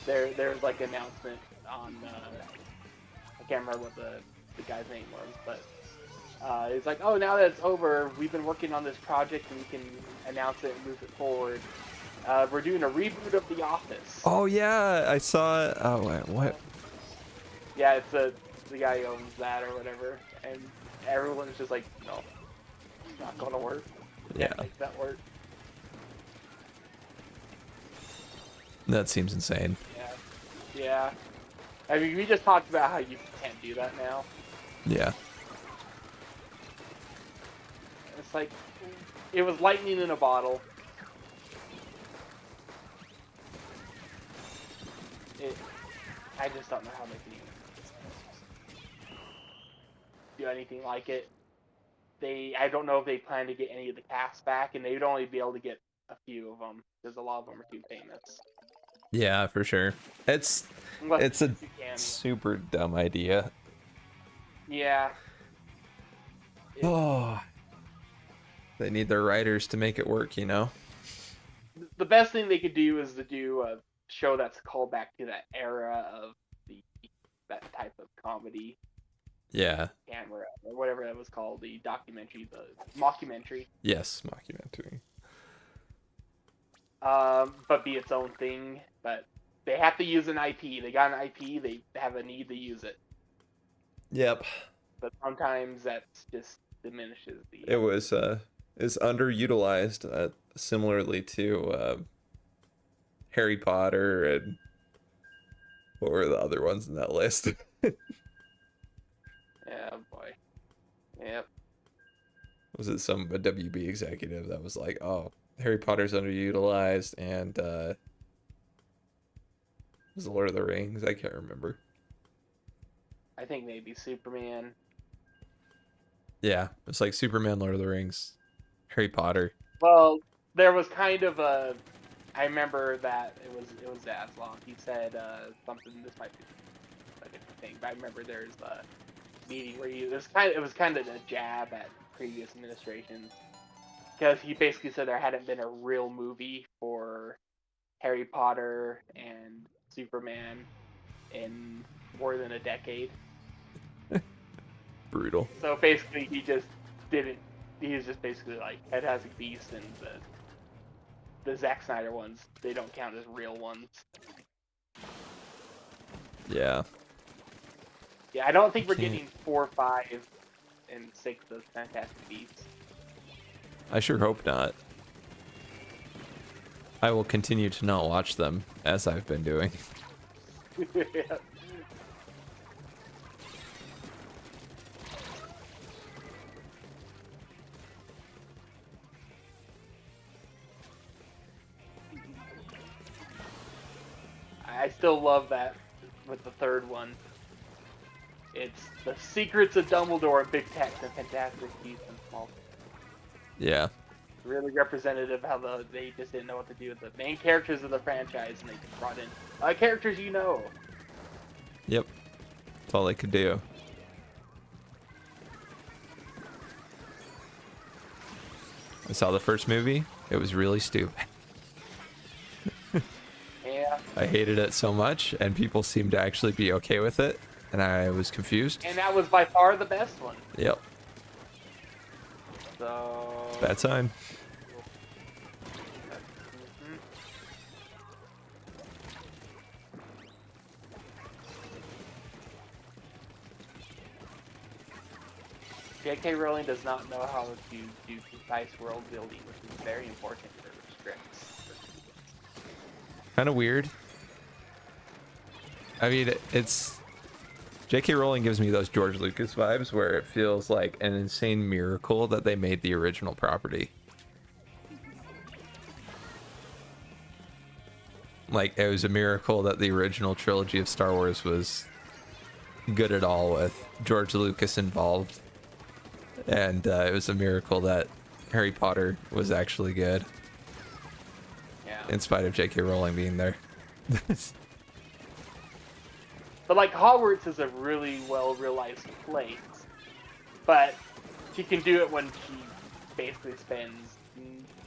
there was like an announcement on, I can't remember what the guy's name was, but it's like, oh, now that it's over, we've been working on this project and we can announce it and move it forward. We're doing a reboot of The Office. Oh yeah, I saw. Oh wait, what? Yeah, it's the guy who owns that or whatever, and everyone's just like, no, it's not gonna work. Yeah. Can't make that work. That seems insane. Yeah. I mean, we just talked about how you can't do that now. Yeah. It's like, it was lightning in a bottle. I just don't know how they can even do anything like it. I don't know if they plan to get any of the cast back, and they would only be able to get a few of them because a lot of them are too famous. Yeah, for sure. It's a super dumb idea. Yeah. Oh. They need their writers to make it work, you know? The best thing they could do is to do a show that's called back to that era of that type of comedy. Yeah. Camera or whatever that was called, the documentary, the mockumentary. Yes, mockumentary. But be its own thing. But they have to use an IP. They got an IP. They have a need to use it. Yep. But sometimes that just diminishes the. It was is underutilized, similarly to Harry Potter and what were the other ones in that list? Yeah, boy. Yep. Was it a WB executive that was like, oh, Harry Potter's underutilized and was the Lord of the Rings? I can't remember. I think maybe Superman. Yeah, it's like Superman, Lord of the Rings, Harry Potter. Well, there was kind of a. I remember that it was Zaslav. He said something. This might be like a thing, but I remember there's a meeting where it was kind of a jab at previous administrations because he basically said there hadn't been a real movie for Harry Potter and Superman in more than a decade. Brutal. So basically, he just didn't. He was just basically like Fantastic Beasts and the Zack Snyder ones. They don't count as real ones. Yeah. Yeah, I don't think we're getting 4, 5, and 6 of Fantastic Beasts. I sure hope not. I will continue to not watch them as I've been doing. Yeah. I still love that with the third one. It's the secrets of Dumbledore and big text and Fantastic Beasts and small. Yeah. Really representative how they just didn't know what to do with the main characters of the franchise, and they just brought in characters you know. Yep. That's all they could do. I saw the first movie. It was really stupid. Yeah. I hated it so much, and people seemed to actually be okay with it, and I was confused. And that was by far the best one. Yep. So. It's a bad sign. Mhm. J.K. Rowling does not know how to do concise world building, which is very important for scripts. Kind of weird. I mean, it's J.K. Rowling gives me those George Lucas vibes where it feels like an insane miracle that they made the original property. Like, it was a miracle that the original trilogy of Star Wars was good at all with George Lucas involved. And it was a miracle that Harry Potter was actually good. Yeah. In spite of J.K. Rowling being there. But like Hogwarts is a really well realized place, but she can do it when she basically spends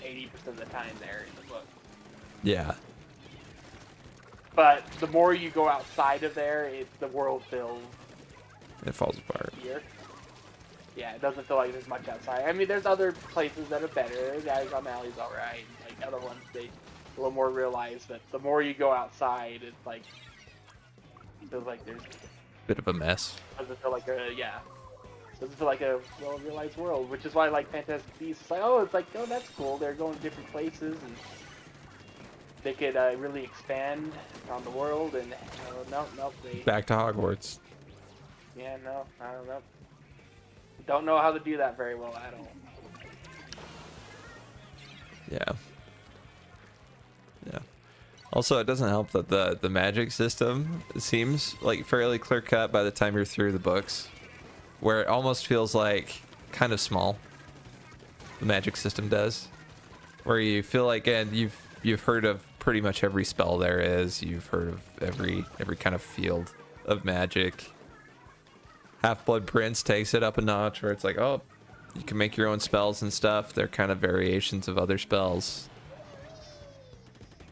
80% of the time there in the book. Yeah. But the more you go outside of there, the world feels It falls apart. here. Yeah, it doesn't feel like there's much outside. I mean, there's other places that are better. Diagon Alley's alright. Like other ones, they a little more realized. But the more you go outside, it's like it feels like there's Bit of a mess. doesn't feel like a doesn't feel like a well realized world. Which is why like Fantastic Beasts, it's like oh that's cool. They're going to different places and they could really expand on the world. And no, they Back to Hogwarts. yeah no I don't know. Don't know how to do that very well at all. Yeah. Yeah. Also, it doesn't help that the magic system seems like fairly clear cut by the time you're through the books, where it almost feels like kind of small. The magic system does, where you feel like, and you've heard of pretty much every spell there is. You've heard of every kind of field of magic. Half-Blood Prince takes it up a notch, where it's like, oh, you can make your own spells and stuff. They're kind of variations of other spells.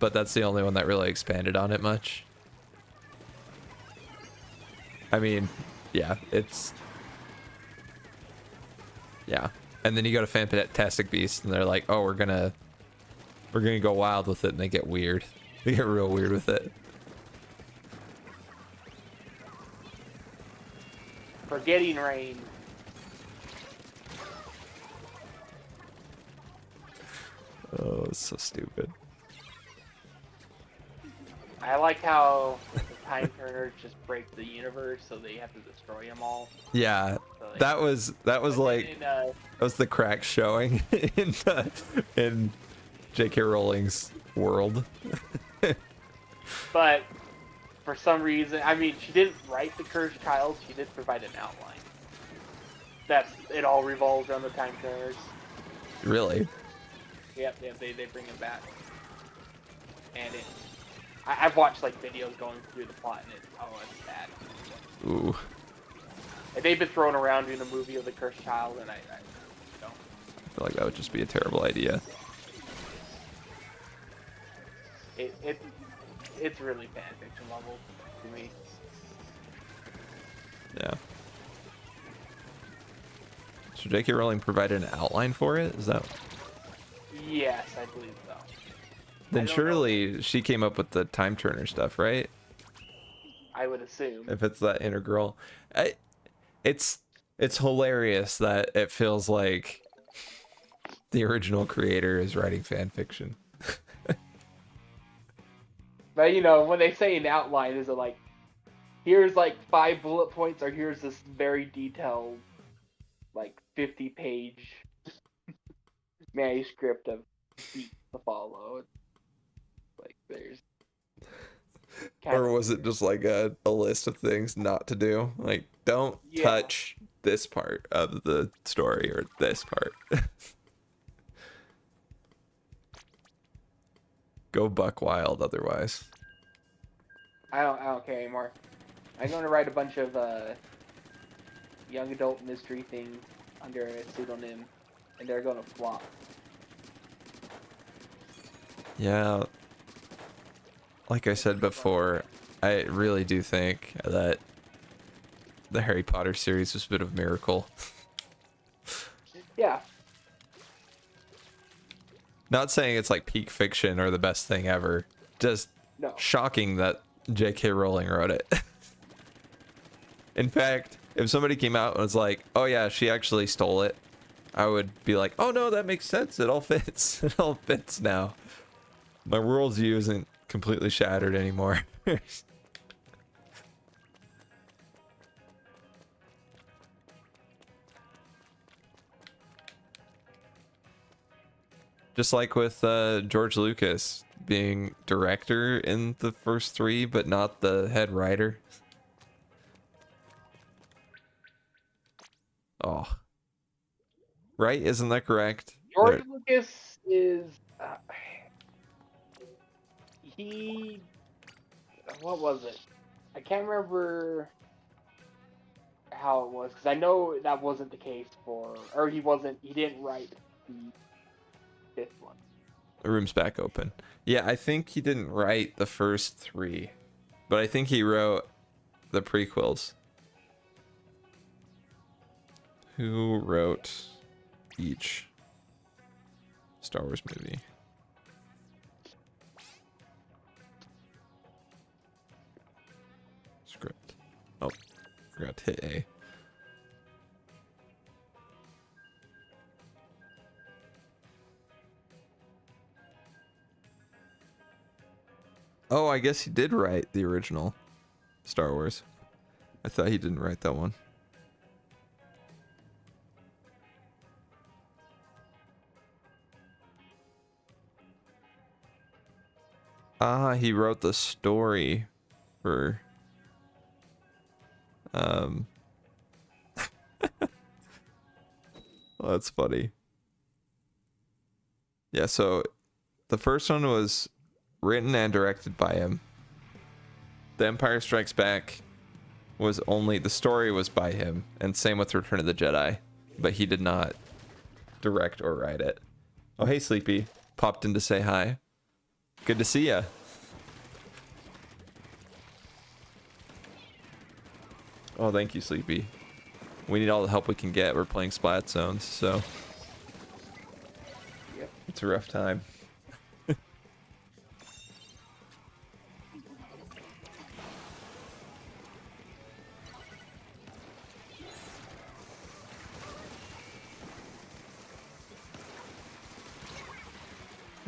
But that's the only one that really expanded on it much. I mean, yeah, it's... Yeah. And then you go to Fantastic Beasts, and they're like, oh, we're gonna go wild with it, and they get weird. They get real weird with it. Forgetting Rain. Oh, it's so stupid. I like how the Time Turners just break the universe, so they have to destroy them all. Yeah, So that was like that was the crack showing in J.K. Rowling's world. But for some reason, I mean, she didn't write the Cursed Child. She did provide an outline. It all revolves around the Time Turners. Really? Yep, they bring it back. And I've watched like videos going through the plot, and it's bad. Ooh. And they've been thrown around doing a movie of the Cursed Child, and I don't. I feel like that would just be a terrible idea. It's really fan fiction level to me. Yeah. So J.K. Rowling provided an outline for it? Is that... Yes, I believe so. Then surely she came up with the Time Turner stuff, right? I would assume. If it's that integral. It's hilarious that it feels like the original creator is writing fan fiction. But when they say an outline, is it like, here's like 5 bullet points, or here's this very detailed, like 50-page manuscript of beats to follow? Like there's. Or was it just like a list of things not to do? Like, don't touch this part of the story or this part. Go buck wild otherwise. I don't care anymore. I'm going to write a bunch of young adult mystery things under a pseudonym, and they're going to flop. Yeah. Like I said before, I really do think that the Harry Potter series was a bit of a miracle. Yeah. Not saying it's like peak fiction or the best thing ever. Just No. shocking that J.K. Rowling wrote it. In fact, if somebody came out and was like, oh yeah, she actually stole it, I would be like, oh no, that makes sense. It all fits. It all fits now. My worldview isn't completely shattered anymore. Just like with George Lucas being director in the first 3, but not the head writer. Oh. Right? Isn't that correct? George Lucas is he. What was it? I can't remember how it was because I know that wasn't the case for, or he wasn't. He didn't write the 5th one. The room's back open. Yeah, I think he didn't write the first 3, but I think he wrote the prequels. Who wrote each Star Wars movie? Script. Oh, forgot to hit A. Oh, I guess he did write the original Star Wars. I thought he didn't write that one. Ah, he wrote the story for oh, that's funny. Yeah, so the first one was written and directed by him. The Empire Strikes Back was only, the story was by him, and same with Return of the Jedi, but he did not direct or write it. Oh, hey Sleepy, popped in to say hi. Good to see ya. Oh, thank you, Sleepy. We need all the help we can get. We're playing Splat Zones, so Yep. it's a rough time.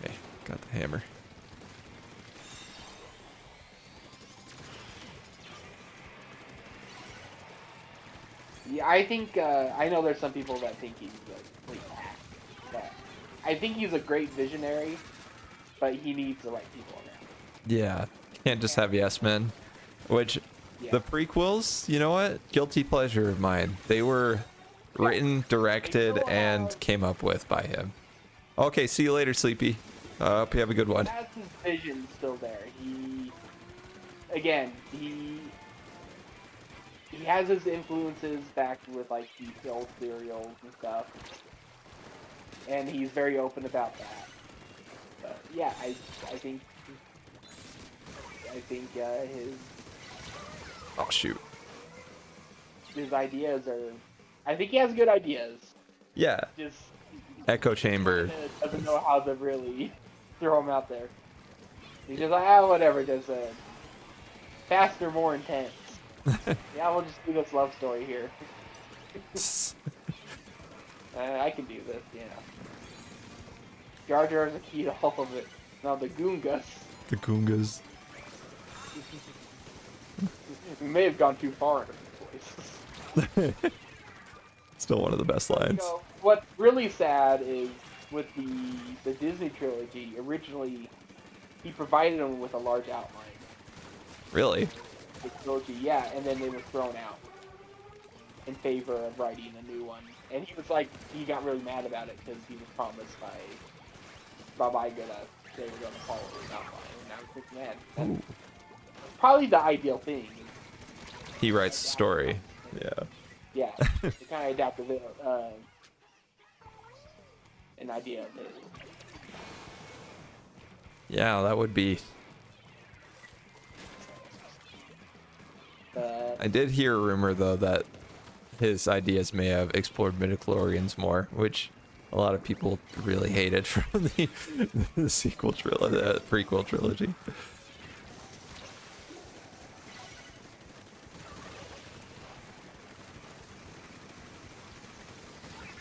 Okay, got the hammer. Yeah, I think I know there's some people that think he's a complete hack, but I think he's a great visionary, but he needs the right people around. Yeah, can't just have yes men. Which, Yeah. the prequels, you know what? Guilty pleasure of mine. They were written, directed, and came up with by him. Okay, see you later, Sleepy. Hope you have a good one. Has his vision still there. He has his influences back with like the old serials and stuff, and he's very open about that. But yeah, I think his Oh shoot. ideas are. I think he has good ideas. Yeah, Just echo chamber. doesn't know how to really throw them out there. He's just like, whatever, just faster, more intense. Yeah, we'll just do this love story here. I can do this, you know. Jar Jar's the key to all of it. Now the Goongas. The Goongas. We may have gone too far in a few places. Still one of the best lines. You know, what's really sad is with the Disney trilogy, originally he provided them with a large outline. Really? The trilogy, yeah, and then they were thrown out in favor of writing a new one. And he was like, he got really mad about it because he was promised by Bob Iger that they were going to follow his outline. And I was thinking, man, that's probably the ideal thing. He writes the story. Yeah. Yeah, they kind of adapted an idea of it. Yeah, that would be. I did hear a rumor though that his ideas may have explored midichlorians more, which a lot of people really hated from the sequel trilogy, the prequel trilogy.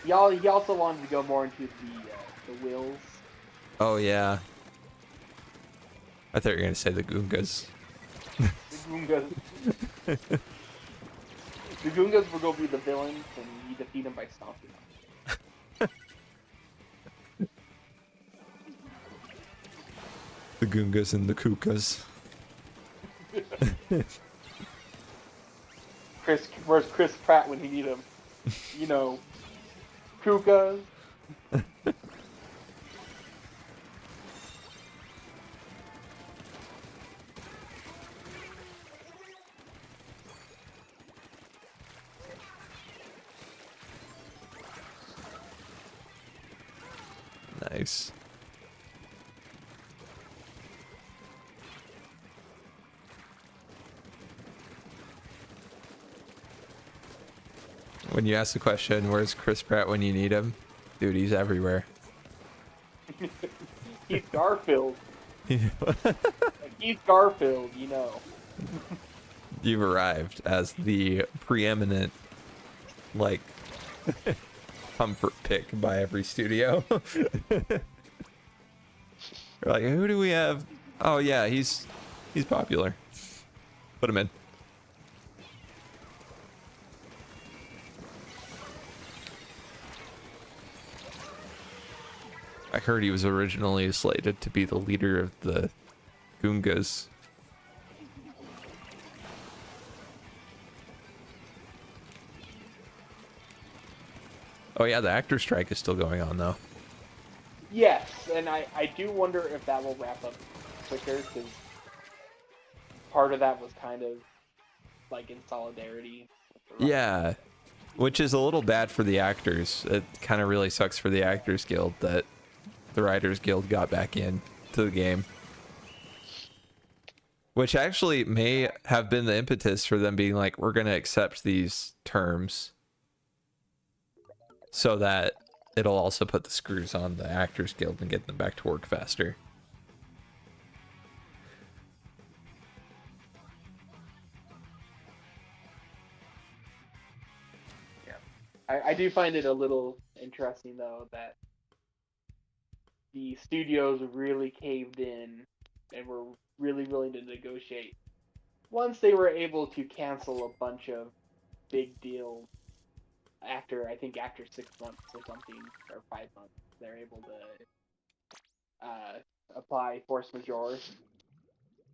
He also wanted to go more into the wills. Oh yeah. I thought you were gonna say the Goongas. The Goongas. The Goongas were gonna be the villains, and you defeat them by stomping them. The Goongas and the Kukas. Where's Chris Pratt when you need him? You know, Kukas. Nice. When you ask the question, where's Chris Pratt when you need him? Dude, he's everywhere. He's Garfield. He's Garfield, you know. You've arrived as the preeminent, like, comfort pick by every studio. You're like, who do we have? Oh yeah, he's popular. Put him in. I heard he was originally slated to be the leader of the Goongas. Oh yeah, the actor strike is still going on though. Yes, and I do wonder if that will wrap up quicker, because part of that was kind of like in solidarity. Yeah, which is a little bad for the actors. It kind of really sucks for the Actors Guild that the Writers Guild got back in to the game. Which actually may have been the impetus for them being like, we're going to accept these terms so that it'll also put the screws on the Actors Guild and get them back to work faster. Yeah, I do find it a little interesting though that the studios really caved in and were really willing to negotiate once they were able to cancel a bunch of big deals after 6 months or something, or 5 months. They're able to apply force majeure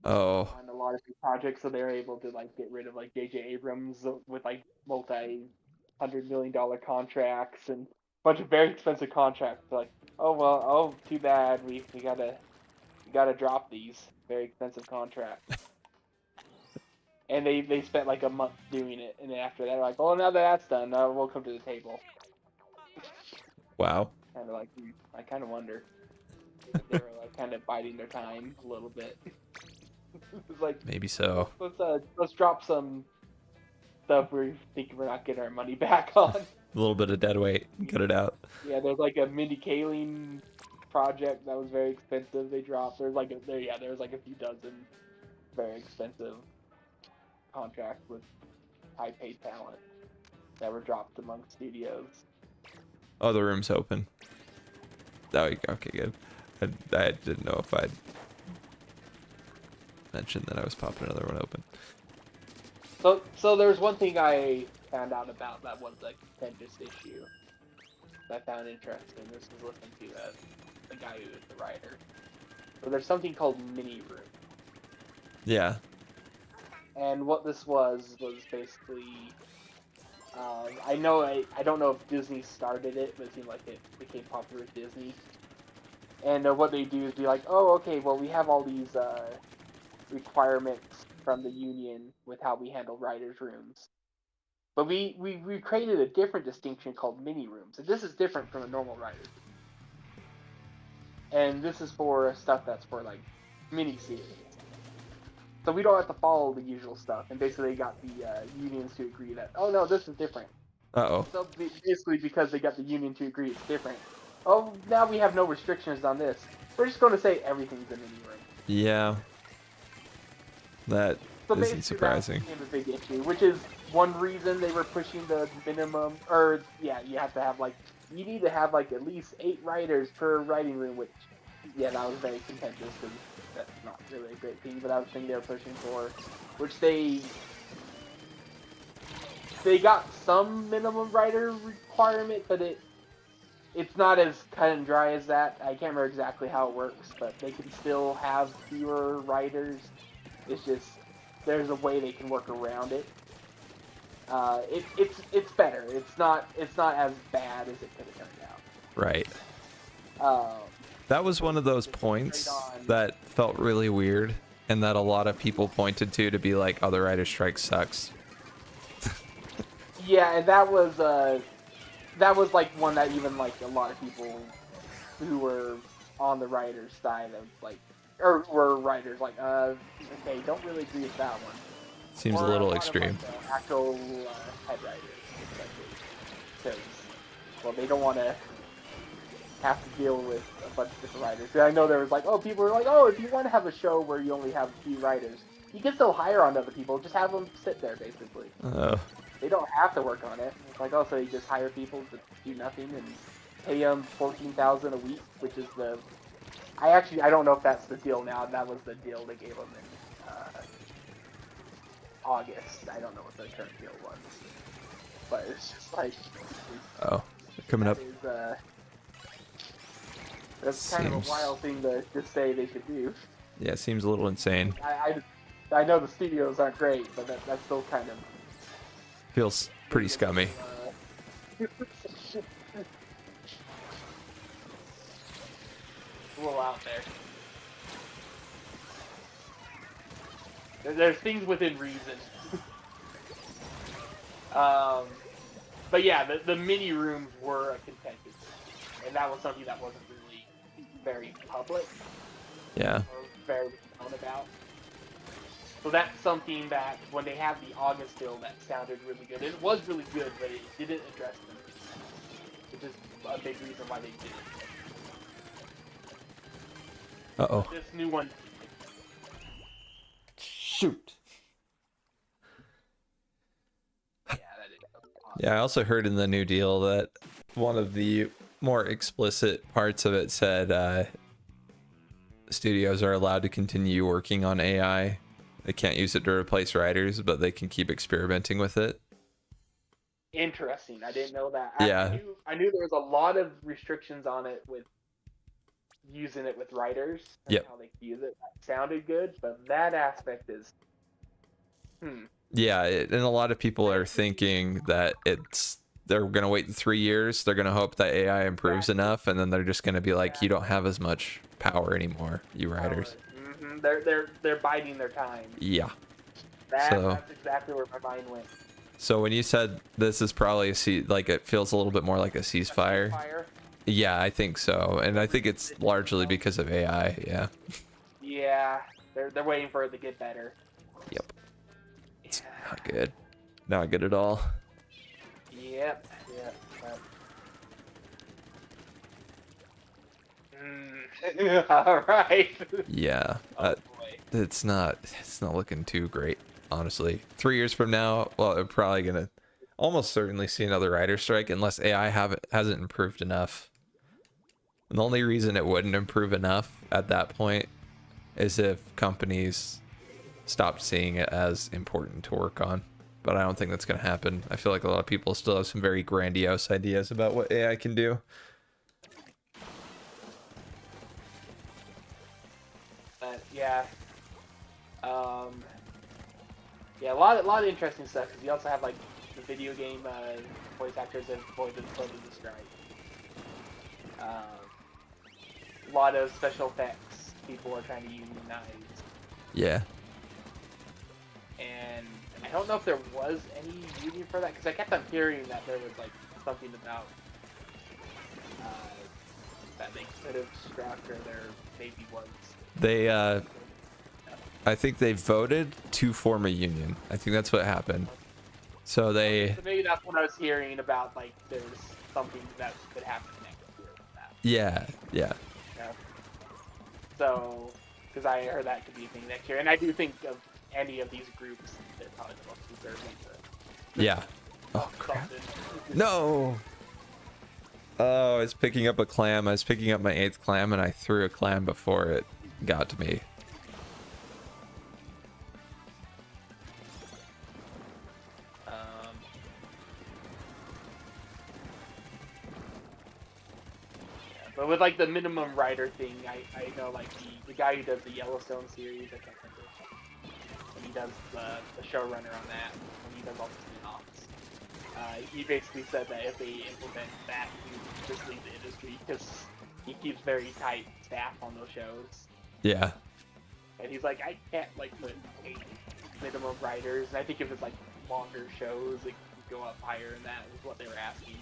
Oh, on a lot of these projects, so they're able to like get rid of like J.J. Abrams with like multi-$100 million contracts and a bunch of very expensive contracts. Like, oh too bad, we gotta drop these very expensive contracts. And they spent like a month doing it, and then after that, they're like, "Oh, now that that's done, we'll come to the table." wow. Kind of like, I kind of wonder if they were like kind of biding their time a little bit. It's like, Maybe so. let's drop some stuff we think we're not getting our money back on. A little bit of dead weight. Get it out. Yeah, there's like a Mindy Kaling project that was very expensive. They dropped. There's like a few dozen very expensive contracts with high-paid talent that were dropped among studios. Oh, the room's open. Oh, okay, good. I didn't know if I'd mentioned that I was popping another one open. So there's one thing I found out about that was a contentious issue that I found interesting. This is listening to the guy who is the writer. So there's something called mini room. Yeah. And what this was basically, I don't know if Disney started it, but it seemed like it became popular with Disney. And what they do is be like, oh, okay, well, we have all these requirements from the union with how we handle writers' rooms. But we created a different distinction called mini rooms. And this is different from a normal writer's room. And this is for stuff that's for, like, mini-series. So we don't have to follow the usual stuff. And basically they got the unions to agree that, oh no, this is different. Uh-oh. So basically because they got the union to agree it's different, oh, now we have no restrictions on this. We're just going to say everything's a mini room. Yeah, that So isn't basically, that surprising. became a big issue, which is one reason they were pushing the minimum, or yeah, you have to have like, you need to have like at least 8 writers per writing room, which, yeah, that was very contentious because that's not really a great thing, but that was the thing they were pushing for, which they got some minimum writer requirement, but it's not as cut and dry as that. I can't remember exactly how it works, but they can still have fewer writers. It's just there's a way they can work around it. It's better. It's not as bad as it could have turned out. Right. Um, That was one of those Straight points on. that felt really weird, and that a lot of people pointed to be like, "Oh, the writer's strike sucks." Yeah, and that was like one that even like a lot of people who were on the writers side of like, or were writers like, okay, don't really agree with that one. Seems a Or little lot extreme. of, like, the actual head writers, especially, because well, they don't want to have to deal with a bunch of different writers. And I know there was like, oh, people were like, oh, if you want to have a show where you only have a few writers, you can still hire on other people. Just have them sit there, basically. Oh, They don't have to work on it. It's like, oh, so you just hire people to do nothing and pay them $14,000 a week, which is the. I don't know if that's the deal now. That was the deal they gave them in August. I don't know what the current deal was, but it's just like. oh, coming up. That's kind of Seems- a wild thing to just say they should do. Yeah, seems a little insane. I know the studios aren't great, but that's still kind of Feels pretty scummy. a little out there. There's things within reason. But yeah, the mini rooms were a contentious, and that was something that wasn't really very public Yeah. or very known about. So that's something that when they have the August bill, that sounded really good. It was really good, but it didn't address them, which is a big reason why they did it. Uh-oh. This new one. Shoot. Yeah, that is. Yeah, I also heard in the new deal that one of the more explicit parts of it said studios are allowed to continue working on AI. They can't use it to replace writers, but they can keep experimenting with it. Interesting. I didn't know that. Yeah. I knew there was a lot of restrictions on it with using it with writers and Yep. how they could use it. That sounded good, but that aspect is Yeah, and a lot of people are thinking that they're going to wait 3 years. They're going to hope that AI improves enough, and then they're just going to be like, you don't have as much power anymore, you writers. Mm-hmm. They're biding their time. Yeah. That's So- exactly where my mind went. So when you said this is probably like it feels a little bit more like a ceasefire. Fire. Yeah, I think so. And I think it's largely because of AI. Yeah. Yeah, they're waiting for it to get better. Yep. Yeah. Not good. Not good at all. Yep. All right. Yeah. Oh boy. It's not looking too great, honestly. 3 years from now, well, we're probably gonna almost certainly see another writer strike unless AI hasn't improved enough. And the only reason it wouldn't improve enough at that point is if companies stopped seeing it as important to work on. But I don't think that's gonna happen. I feel like a lot of people still have some very grandiose ideas about what AI can do. Yeah. Yeah, a lot of interesting stuff. Because you also have like the video game voice actors that voiced the strike. A lot of special effects people are trying to unionize, Yeah. and I don't know if there was any union for that because I kept on hearing that there was like something about that they could have struck or there maybe was. They I think they voted to form a union. I think that's what happened. So they So maybe that's what I was hearing about. Like, there's something that could happen next year with that. Yeah, yeah. Yeah. So, because I heard that could be a thing next year, and I do think of any of these groups, they're probably the most deserving to Yeah. Oh, crap. something. No! Oh, I was picking up a clam. I was picking up my 8th clam, and I threw a clam before it got to me. But with like the minimum rider thing, I know like the guy who does the Yellowstone series, I can't remember, and he does the showrunner on that, and he does all the spin-offs. He basically said that if they implement that, he would just leave the industry because he keeps very tight staff on those shows. Yeah. And he's like, I can't like put 8 minimum riders, and I think if it's like longer shows, it can go up higher, and that was what they were asking.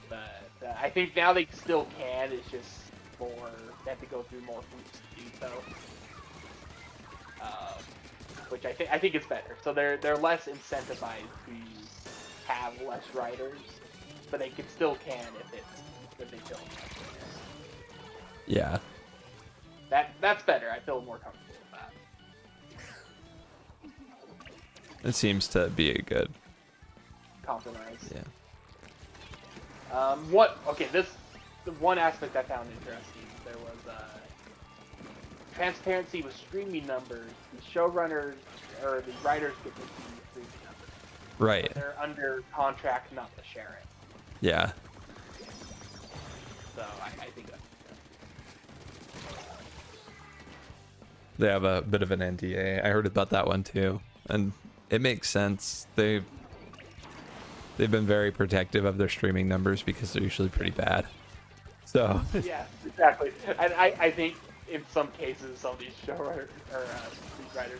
But I think now they still can. It's just more they have to go through more hoops to do so, which I think it's better. So they're less incentivized to have less riders, but they still can if they don't. Yeah. That's better. I feel more comfortable with that. It seems to be a good Compromise. Yeah. The one aspect I found interesting, there was transparency with streaming numbers. The showrunners or the writers get to see the streaming numbers. Right. They're under contract not to share it. Yeah. So I think that's They have a bit of an NDA. I heard about that one too, and it makes sense. They've been very protective of their streaming numbers because they're usually pretty bad. So yeah, exactly. And I think in some cases some of these showrunners or these writers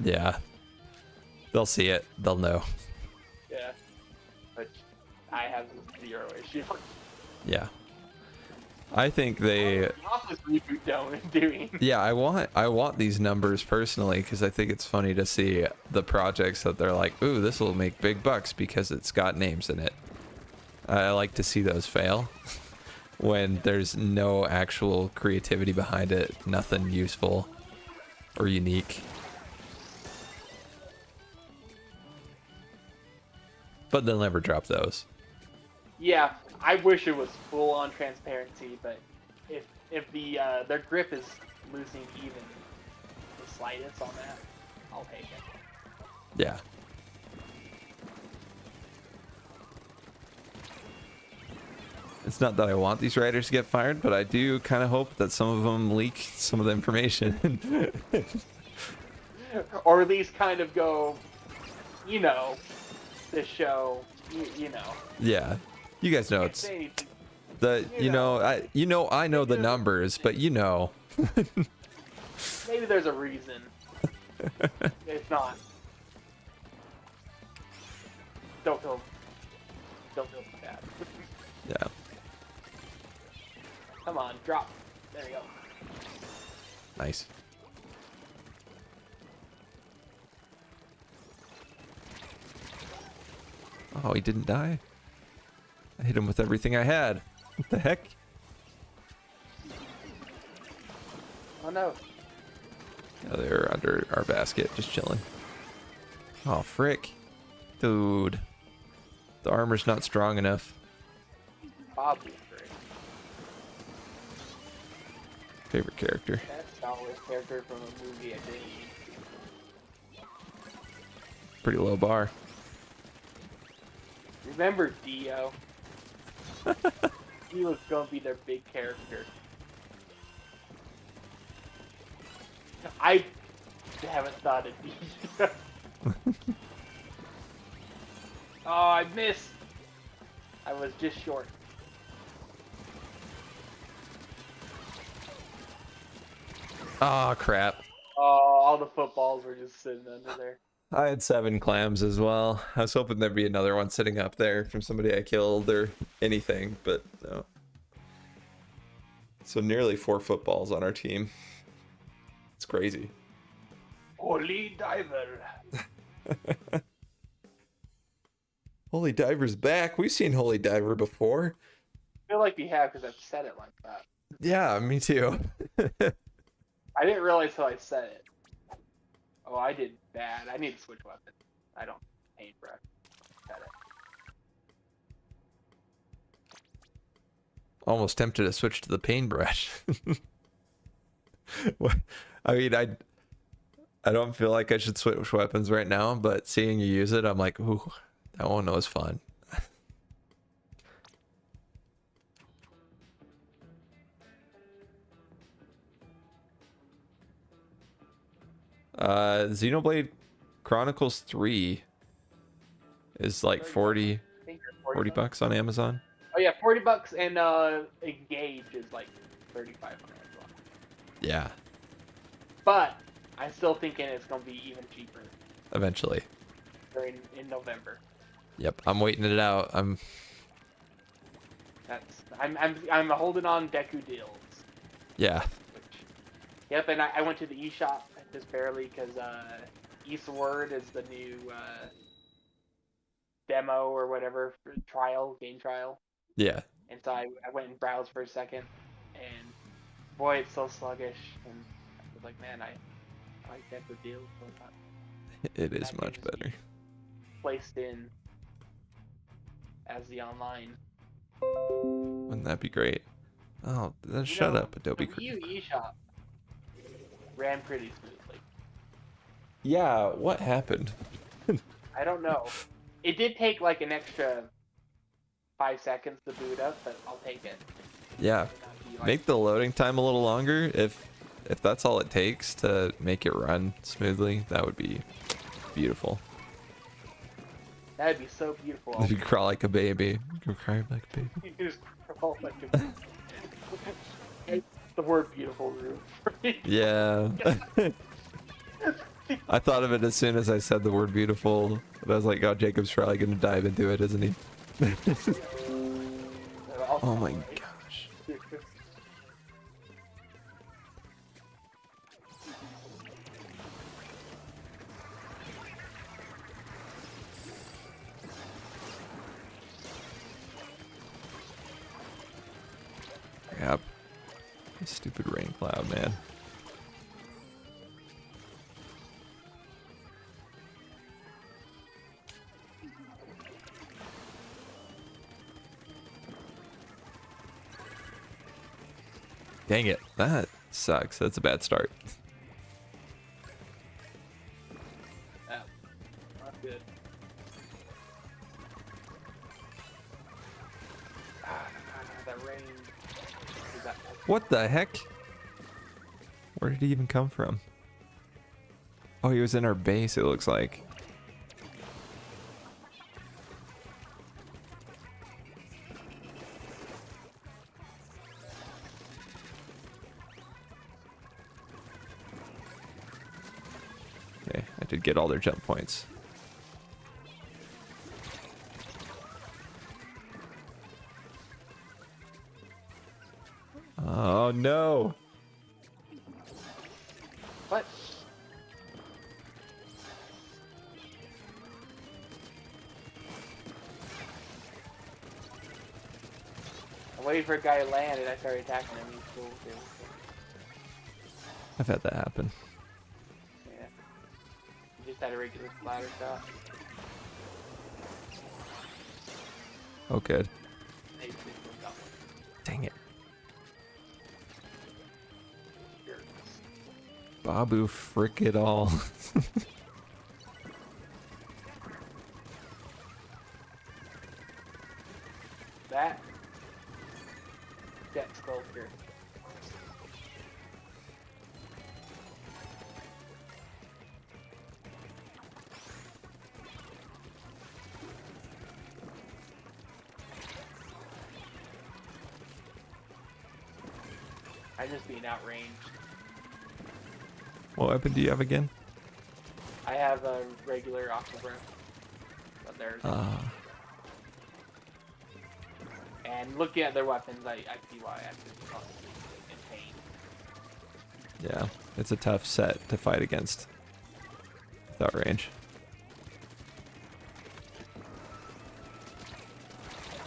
yeah, they'll see it. They'll know. yeah, which I have zero issue. Yeah. I think they. Office reboot doing. Yeah, I want these numbers personally because I think it's funny to see the projects that they're like, ooh, this will make big bucks because it's got names in it. I like to see those fail when there's no actual creativity behind it, nothing useful or unique. But they'll never drop those. Yeah, I wish it was full on transparency, but if their grip is losing even the slightest on that, I'll take it. Yeah. It's not that I want these writers to get fired, but I do kind of hope that some of them leak some of the information. Or at least kind of go, this show, you know. Yeah. You guys know it's I know the numbers, but maybe there's a reason. If not, don't feel bad. Yeah. Come on, drop. There we go. Nice. Oh, he didn't die. I hit him with everything I had. What the heck? Oh no. Oh, they're under our basket, just chilling. Oh, frick. Dude. The armor's not strong enough. Bobby. Favorite character. That's Star Wars character from a movie I didn't. Pretty low bar. Remember Dio? He was gonna be their big character. I haven't thought of Dio. Oh, I missed. I was just short. Oh, crap. Oh, all the footballs were just sitting under there. I had 7 clams as well. I was hoping there'd be another one sitting up there from somebody I killed or anything, but no. So nearly 4 footballs on our team. It's crazy. Holy Diver. Holy Diver's back. We've seen Holy Diver before. feel like you have because I've said it like that. Yeah, me too. I didn't realize till I said it. Oh, I did bad. I need to switch weapons. I don't paintbrush. Said it. Almost tempted to switch to the paintbrush. I mean, I don't feel like I should switch weapons right now, but seeing you use it, I'm like, ooh, that one was fun. Xenoblade Chronicles 3 is like 40 bucks on Amazon. Oh yeah, $40 and Engage is like 3,500. Yeah, But I'm still thinking it's gonna be even cheaper eventually. in November. Yep, I'm waiting it out. I'm holding on Deku deals. Yeah. Which, yep, and I went to the eShop just barely because Eastward is the new demo or whatever for game trial. Yeah. And so I went and browsed for a second, and boy, it's so sluggish. And I was like, man, I like Deku deals. So It is much better. Placed in as the online. Wouldn't that be great? Oh, then shut up, Adobe Creative. The eShop ran pretty smoothly. Yeah, what happened? I don't know. It did take like an extra 5 seconds to boot up, but I'll take it. Yeah, make the loading time a little longer. If that's all it takes to make it run smoothly, that would be beautiful. That'd be so beautiful. You crawl like a baby. You cry like a baby. You just crawl like a baby. The word beautiful, Rube. Yeah. I thought of it as soon as I said the word beautiful. But I was like, oh, Jacob's probably going to dive into it, isn't he? Oh my gosh. Crap. This stupid rain cloud, man. Dang it, that sucks. That's a bad start. Yeah, not good. That rain. What the heck? Where did he even come from? Oh, he was in our base, it looks like. Okay, I did get all their jump points. Oh no! What? I'm waiting for a guy to land and I started attacking him. He's cool too. I've had that happen. Yeah. You just had a regular splatter shot. Oh, good. Dang it. Babu, frick it all. That jet sculpture. I'm just being outranged. What weapon do you have again? I have a regular Octobreath, but there's and looking at their weapons, I see why I'm in pain. Yeah, it's a tough set to fight against without range.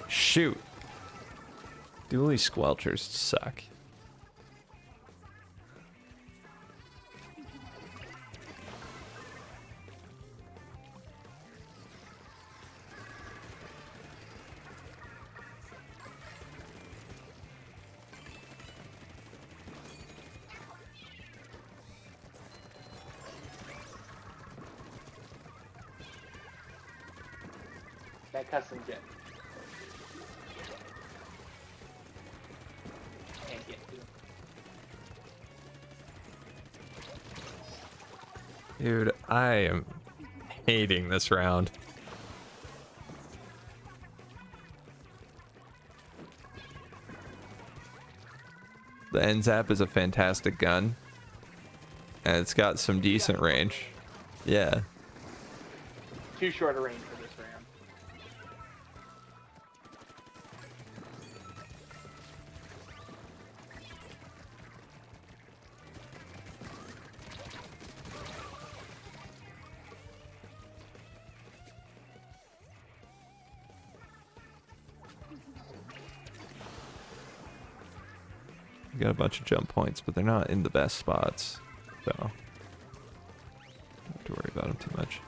Shoot! Dually squelchers suck. That custom jet. Can't get to. Dude, I am hating this round. The NZAP is a fantastic gun. And it's got some decent range. Yeah. Too short a range for this round. We got a bunch of jump points, but they're not in the best spots. So, don't have to worry about them too much.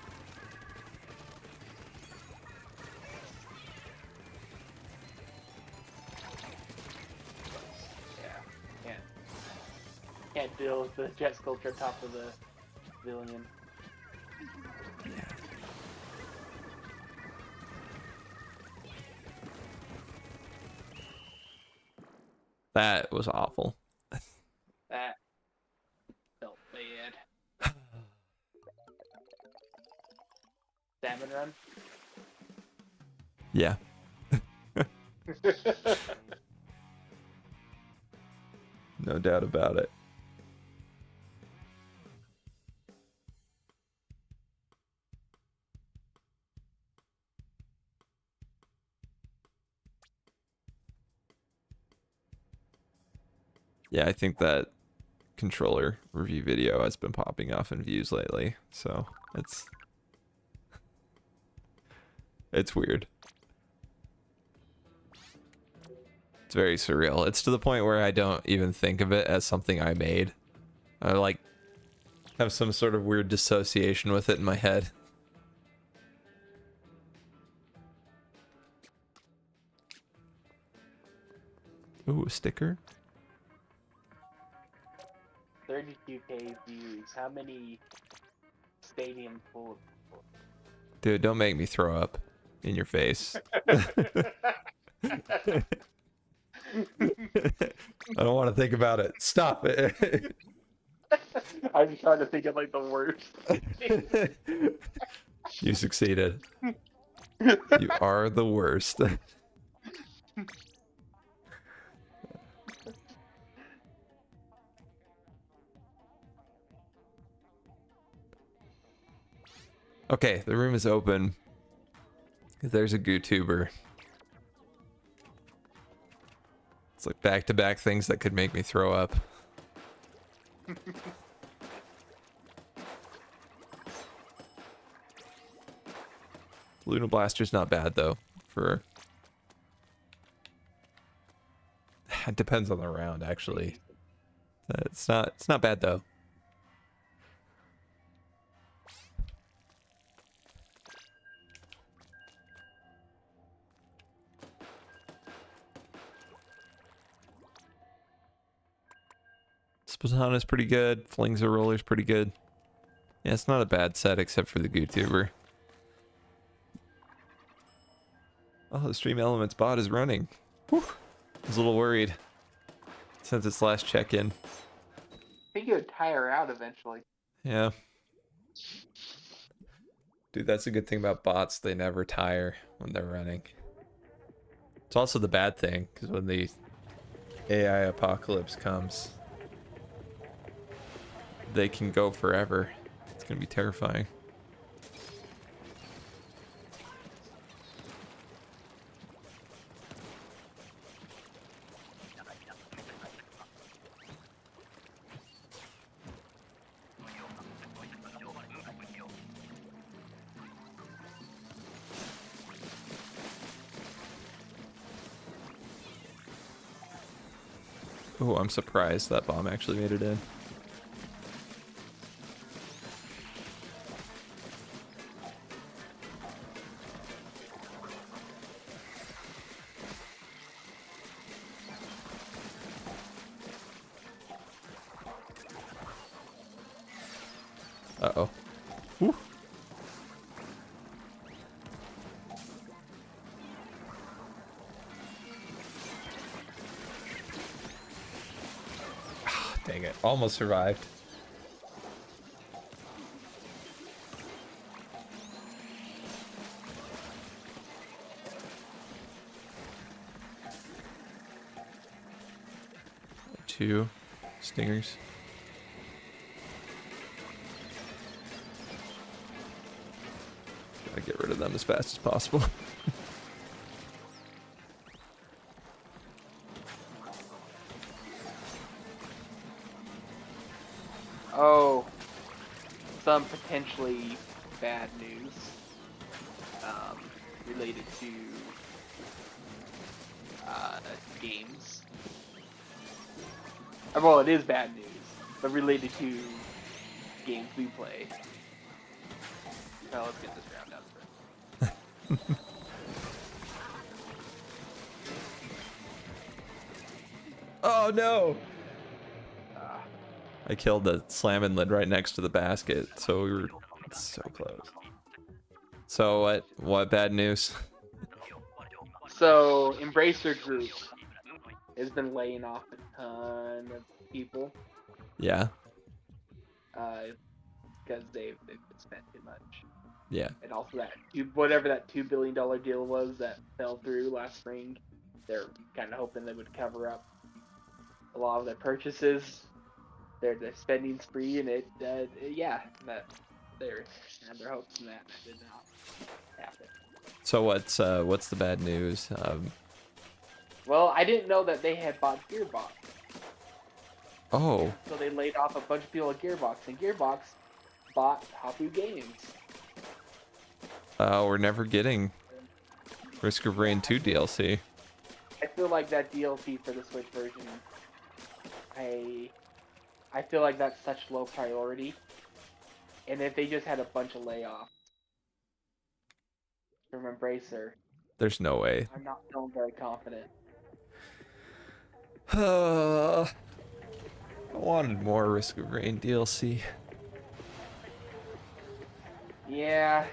Yeah, can't deal with the jet sculpture top of the pavilion. Yeah. That was awful. That felt bad. Salmon run. Yeah. No doubt about it. Yeah, I think that controller review video has been popping off in views lately, so it's weird. It's very surreal. It's to the point where I don't even think of it as something I made. I like have some sort of weird dissociation with it in my head. Ooh, a sticker? 32K views. How many stadiums full of people? Dude, don't make me throw up in your face. I don't want to think about it. Stop it. I'm just trying to think of like the worst. You succeeded. You are the worst. Okay, the room is open. There's a GooTuber. It's like back-to-back things that could make me throw up. Luna Blaster's not bad though. For it depends on the round, actually. It's not bad though. Sploonin is pretty good. Flings a Roller's pretty good. Yeah, it's not a bad set except for the GooTuber. Oh, the Stream Elements bot is running. Whew. I was a little worried since its last check-in. I think it would tire out eventually. Yeah. Dude, that's a good thing about bots. They never tire when they're running. It's also the bad thing, because when the AI apocalypse comes, they can go forever. It's going to be terrifying. Oh, I'm surprised that bomb actually made it in. Uh-oh. Whew. Dang it. Almost survived. Two stingers. Gotta get rid of them as fast as possible. Oh, some potentially bad news related to games. Well, it is bad news, but related to games we play. Now let's get this round out first. Oh no! I killed the slamming lid right next to the basket, so we were so close. So what bad news? So, Embracer Group has been laying off a ton of people. Yeah. Because they've spent too much. Yeah. And also whatever that $2 billion deal was that fell through last spring, they're kind of hoping they would cover up a lot of their purchases. Their spending spree, and they're had their hopes in that did not happen. So what's the bad news? Well, I didn't know that they had bought Gearbox. Oh. So they laid off a bunch of people at Gearbox, and Gearbox bought Hapu Games. We're never getting Risk of Rain 2 DLC. I feel like that DLC for the Switch version, I feel like that's such low priority. And if they just had a bunch of layoffs from Embracer, There's no way. I'm not feeling very confident. I wanted more Risk of Rain DLC. Yeah,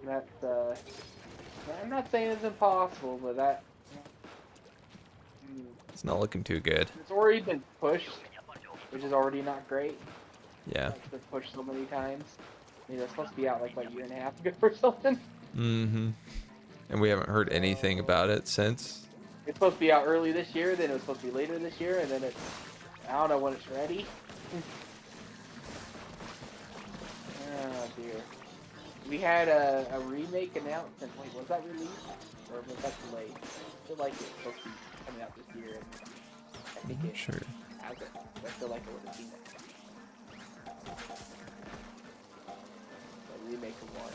that's I'm not saying it's impossible, but that It's not looking too good. it's already been pushed, which is already not great. Yeah. It's been pushed so many times. I mean, it's supposed to be out like what, a year and a half ago or something. Mm-hmm. And we haven't heard anything about it since. It's supposed to be out early this year, then it was supposed to be later this year, and then it's I don't know when it's ready. Oh dear. We had a remake announcement. Wait, was that released? Or was that delayed? I feel like it's supposed to be coming out this year, and I think I'm not it sure. hasn't. I feel like I would have seen it. A remake of one.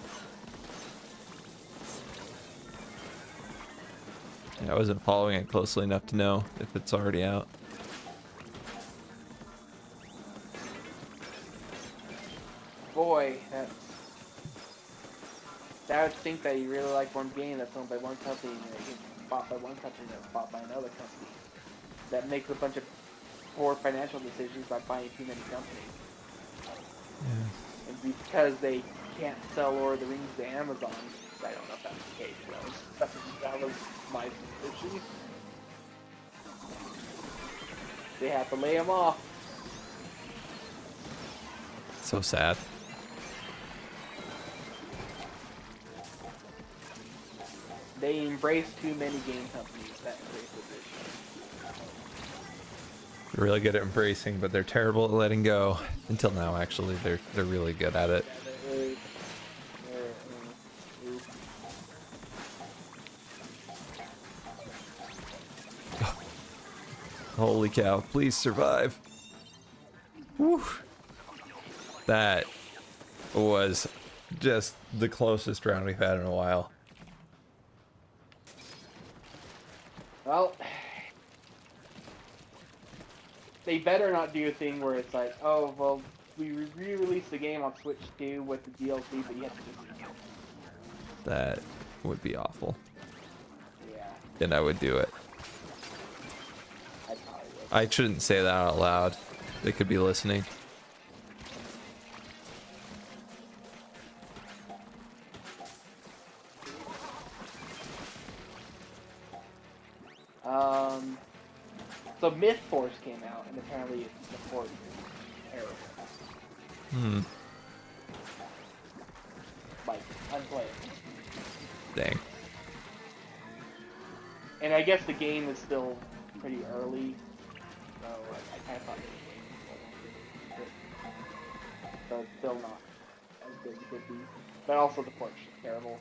Yeah, I wasn't following it closely enough to know if it's already out. Boy, that would think that you really like one game that's owned by one company and that gets bought by one company that's bought by another company. That makes a bunch of poor financial decisions by buying too many companies. Yeah. And because they can't sell Lord of the Rings to Amazon, I don't know if that's the case, though. That was my suspicion. They have to lay them off. So sad. They embrace too many game companies that embrace this. They're really good at embracing, but they're terrible at letting go. Until now, actually, they're really good at it. Holy cow, please survive. Whew. That was just the closest round we've had in a while. Well, they better not do a thing where it's like, oh well, we re-released the game on Switch 2 with the DLC, but you have to just That would be awful. yeah. And I would do it. I probably would. I shouldn't say that out loud. They could be listening. So Myth Force came out, and apparently the port is terrible. Like, unplayable. Dang. And I guess the game is still pretty early, so I kind of thought it was so it's still not as good as it could be. But also the port's terrible,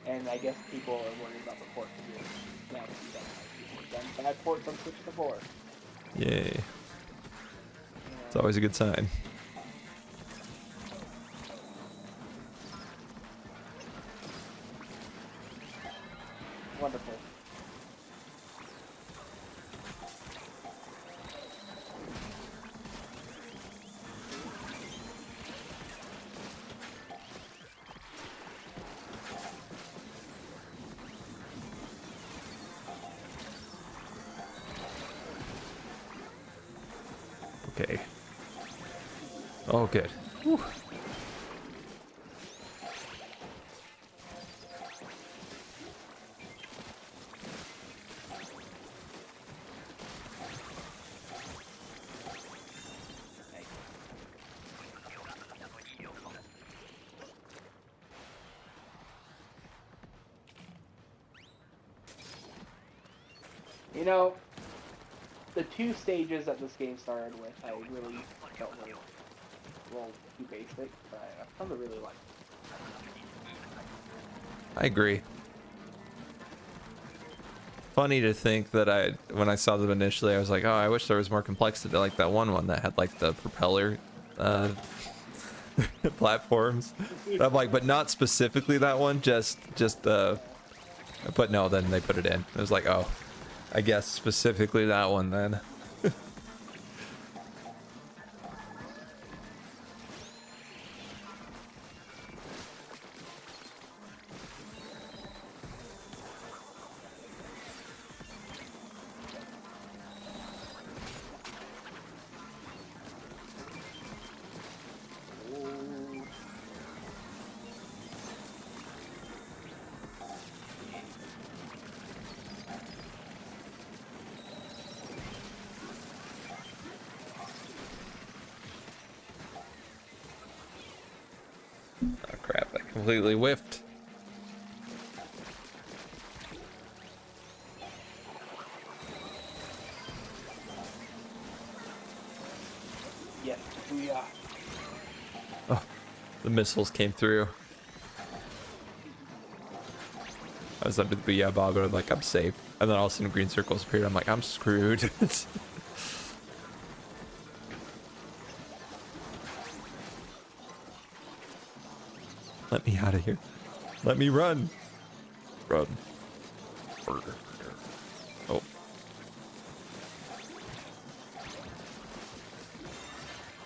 and I guess people are worried about the port because now it's done bad ports on Switch before. Yay. It's always a good sign. Wonderful. Okay. Oh, good. Whew. You know, the two stages that this game started with, I really felt were a little too basic, but I've come to really like. I agree. Funny to think that when I saw them initially, I was like, oh, I wish there was more complexity, like that one that had like the propeller platforms. I'm like, but not specifically that one, just but no, then they put it in. It was like, oh, I guess specifically that one then. Oh crap, I completely whiffed. Yes, we are. Oh, the missiles came through. I was under the booyah bob, but I'm like, I'm safe. And then all of a sudden green circles appeared. I'm like, I'm screwed. Let me out of here. Let me run. Run. Oh.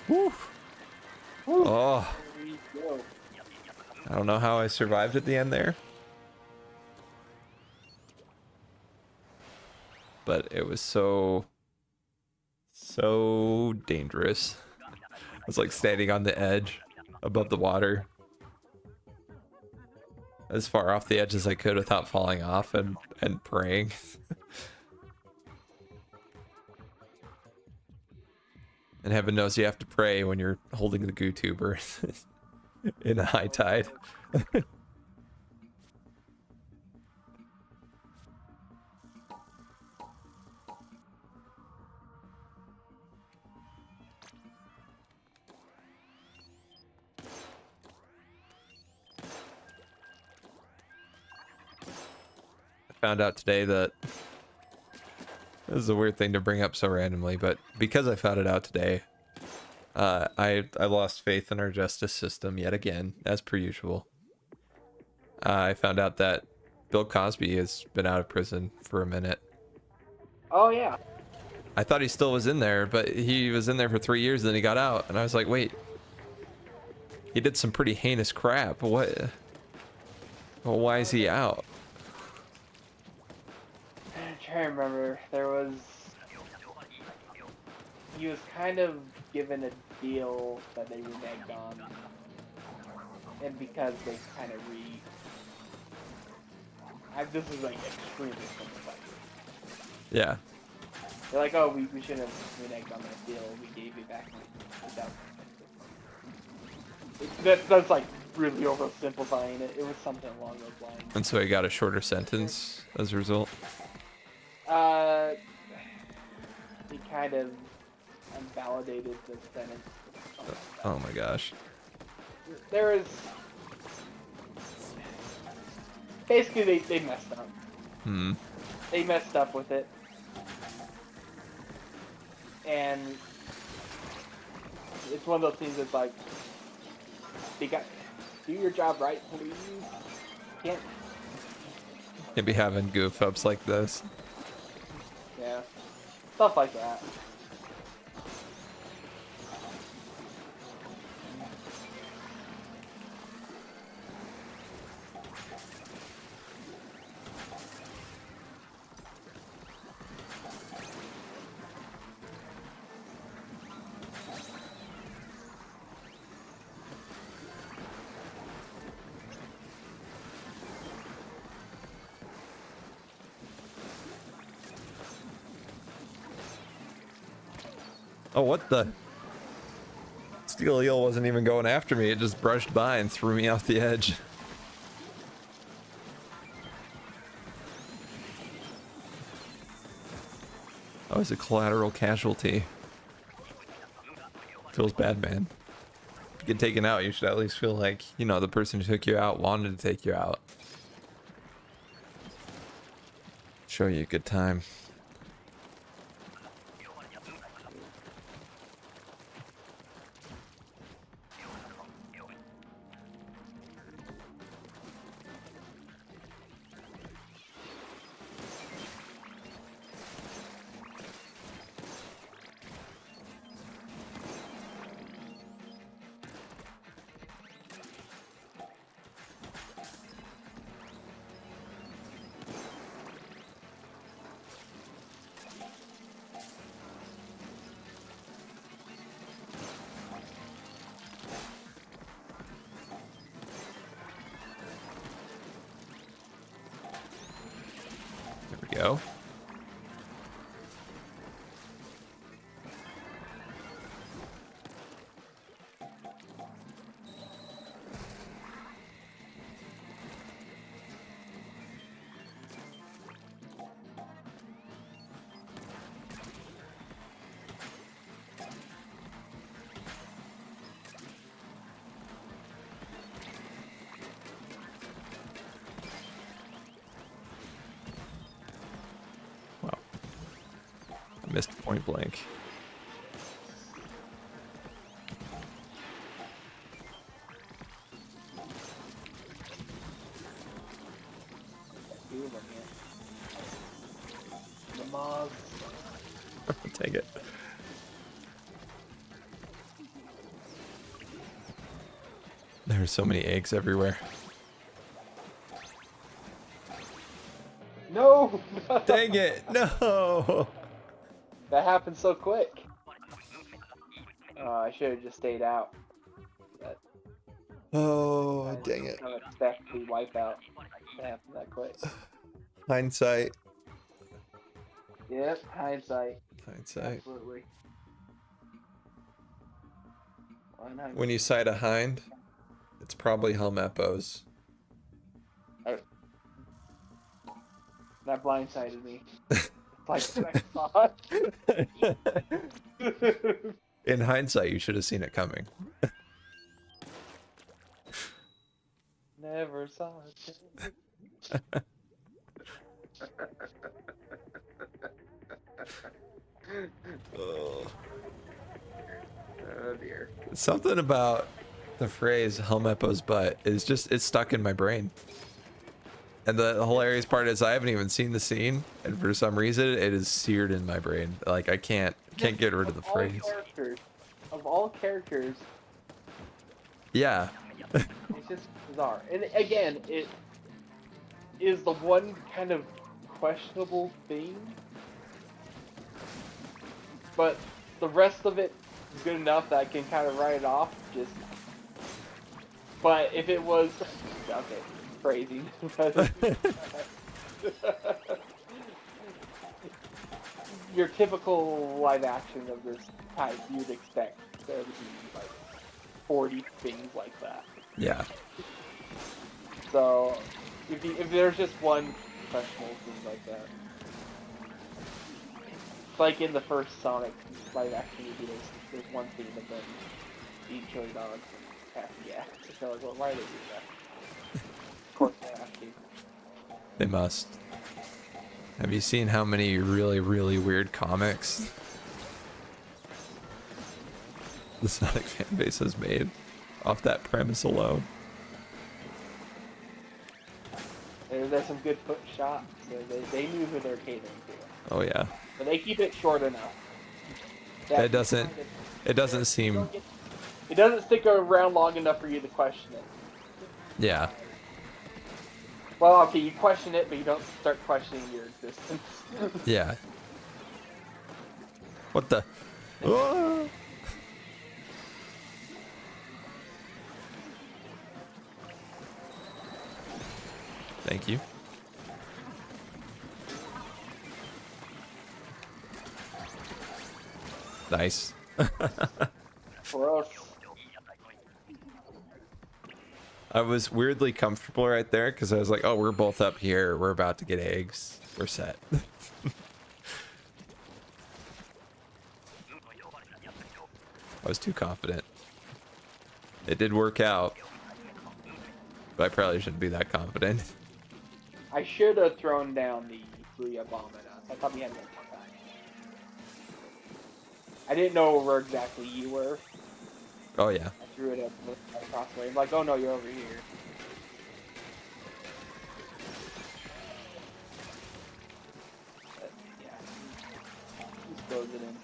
Woo. Oh. I don't know how I survived at the end there. But it was so dangerous. I was like standing on the edge above the water, as far off the edge as I could without falling off and praying. And heaven knows you have to pray when you're holding the goo tuber in a high tide. Found out today that this is a weird thing to bring up so randomly, but because I found it out today, I lost faith in our justice system yet again, as per usual. I found out that Bill Cosby has been out of prison for a minute. Oh yeah. I thought he still was in there, but he was in there for 3 years, then he got out, and I was like, wait, he did some pretty heinous crap. What? Well, why is he out? I'm trying to remember. He was kind of given a deal that they reneged on, and because they kind of this is like extremely simplified. Yeah. They're like, oh, we should have reneged on that deal. We gave you back without. That's like really oversimplifying it. It was something along those lines. And so he got a shorter sentence as a result. He kind of invalidated the sentence. Oh my gosh. There is basically they messed up. They messed up with it, and it's one of those things that's like, they got do your job right, please. Can't be having goof ups like this. Yeah, stuff like that. Oh, what the? Steel eel wasn't even going after me. It just brushed by and threw me off the edge. I was a collateral casualty. Feels bad, man. If you get taken out, you should at least feel like, you know, the person who took you out wanted to take you out. Show you a good time. Go. Missed point blank. The moths. Take it. There's so many eggs everywhere. No! Dang it! No! That happened so quick. Oh, I should have just stayed out. But Oh, dang it. I don't expect the wipeout to happen that quick. Hindsight. Yep, hindsight. Hindsight. Absolutely. When you sight a hind, it's probably Helmepo's. That blindsided me. Like I thought. In hindsight, you should have seen it coming. Never saw it. Oh. Oh dear. Something about the phrase Helmepo's butt is just, it's stuck in my brain. And the hilarious part is I haven't even seen the scene, and for some reason it is seared in my brain. Like I can't get rid of the phrase. Of all characters, Yeah. it's just bizarre. And again, it is the one kind of questionable thing, but the rest of it is good enough that I can kind of write it off. But if it was okay, phrasing. Your typical live action of this type, you'd expect there to be like 40 things like that. Yeah. So if there's just one questionable thing like that, it's like in the first Sonic live action movie, there's one thing, but then eat chili dogs and yeah. So like, well, why do they do that? Of course they have to. They must. Have you seen how many really, really weird comics the Sonic fan base has made off that premise alone? There's some good foot shots. So they knew who they're catering to. Oh yeah. But they keep it short enough. It doesn't seem. It doesn't stick around long enough for you to question it. Yeah. Well, okay, you question it, but you don't start questioning your existence. Yeah. What the? Ah! Thank you. Nice. Gross. I was weirdly comfortable right there because I was like, oh, we're both up here. We're about to get eggs. We're set. I was too confident. It did work out. But I probably shouldn't be that confident. I should have thrown down the Booyah bomb at us. I thought we had one more time. I didn't know where exactly you were. Oh, yeah. I threw it up across the way. I'm like, oh no, you're over here. But, yeah. Just throws it in.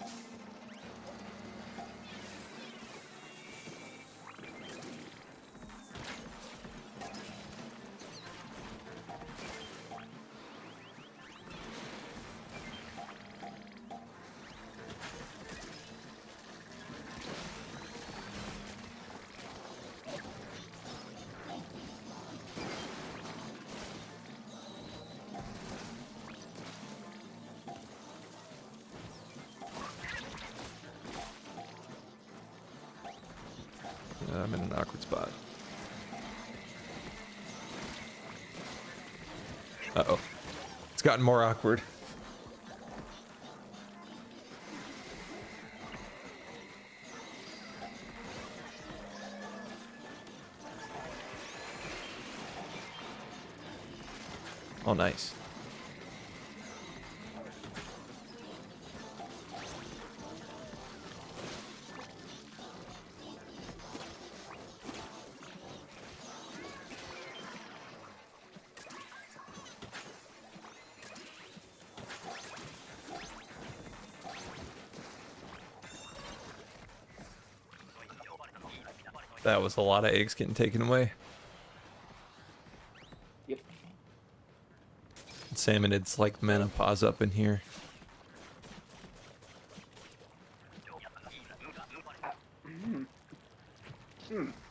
I'm in an awkward spot. Uh-oh. It's gotten more awkward. Oh, nice. That was a lot of eggs getting taken away. Yep. Salmon, it's like menopause up in here.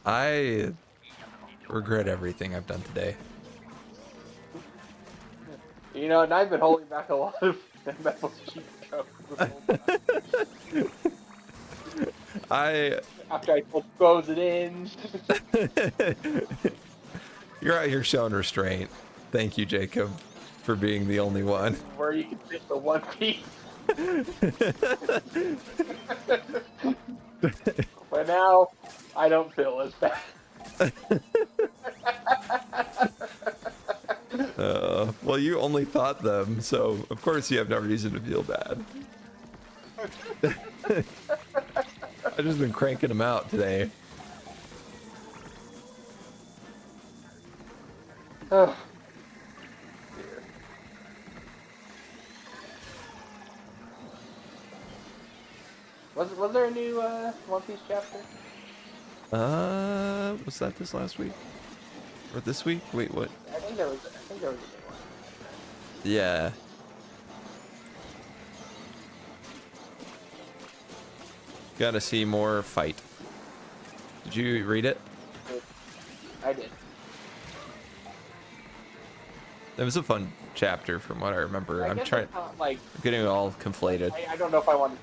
I regret everything I've done today. You know, and I've been holding back a lot of metal sheet jokes this whole time. After I told you close it in. You're out here showing restraint. Thank you, Jacob, for being the only one. Where you can fit the one piece. But now, I don't feel as bad. Well, you only thought them, so of course you have no reason to feel bad. I've just been cranking them out today. Was there a new One Piece chapter? Was that this last week? Or this week? Wait, what? I think there was. I think there was a new one. Yeah. Gotta see more fight. Did you read it? I did. It was a fun chapter from what I remember. I I'm guess trying. it's not, like, I'm getting it all conflated. I don't know if I want to.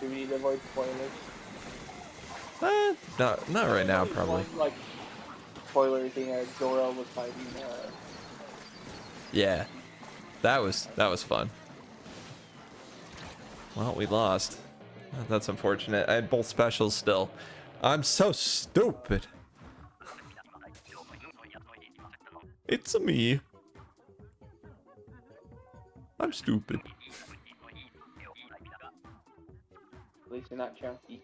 Do we need to avoid spoilers? Not right now, There's probably. One, like, spoiler thing. Zoro was fighting. Yeah, that was fun. Well, we lost. That's unfortunate. I had both specials still. I'm so stupid. It's a me. I'm stupid. At least you're not chunky.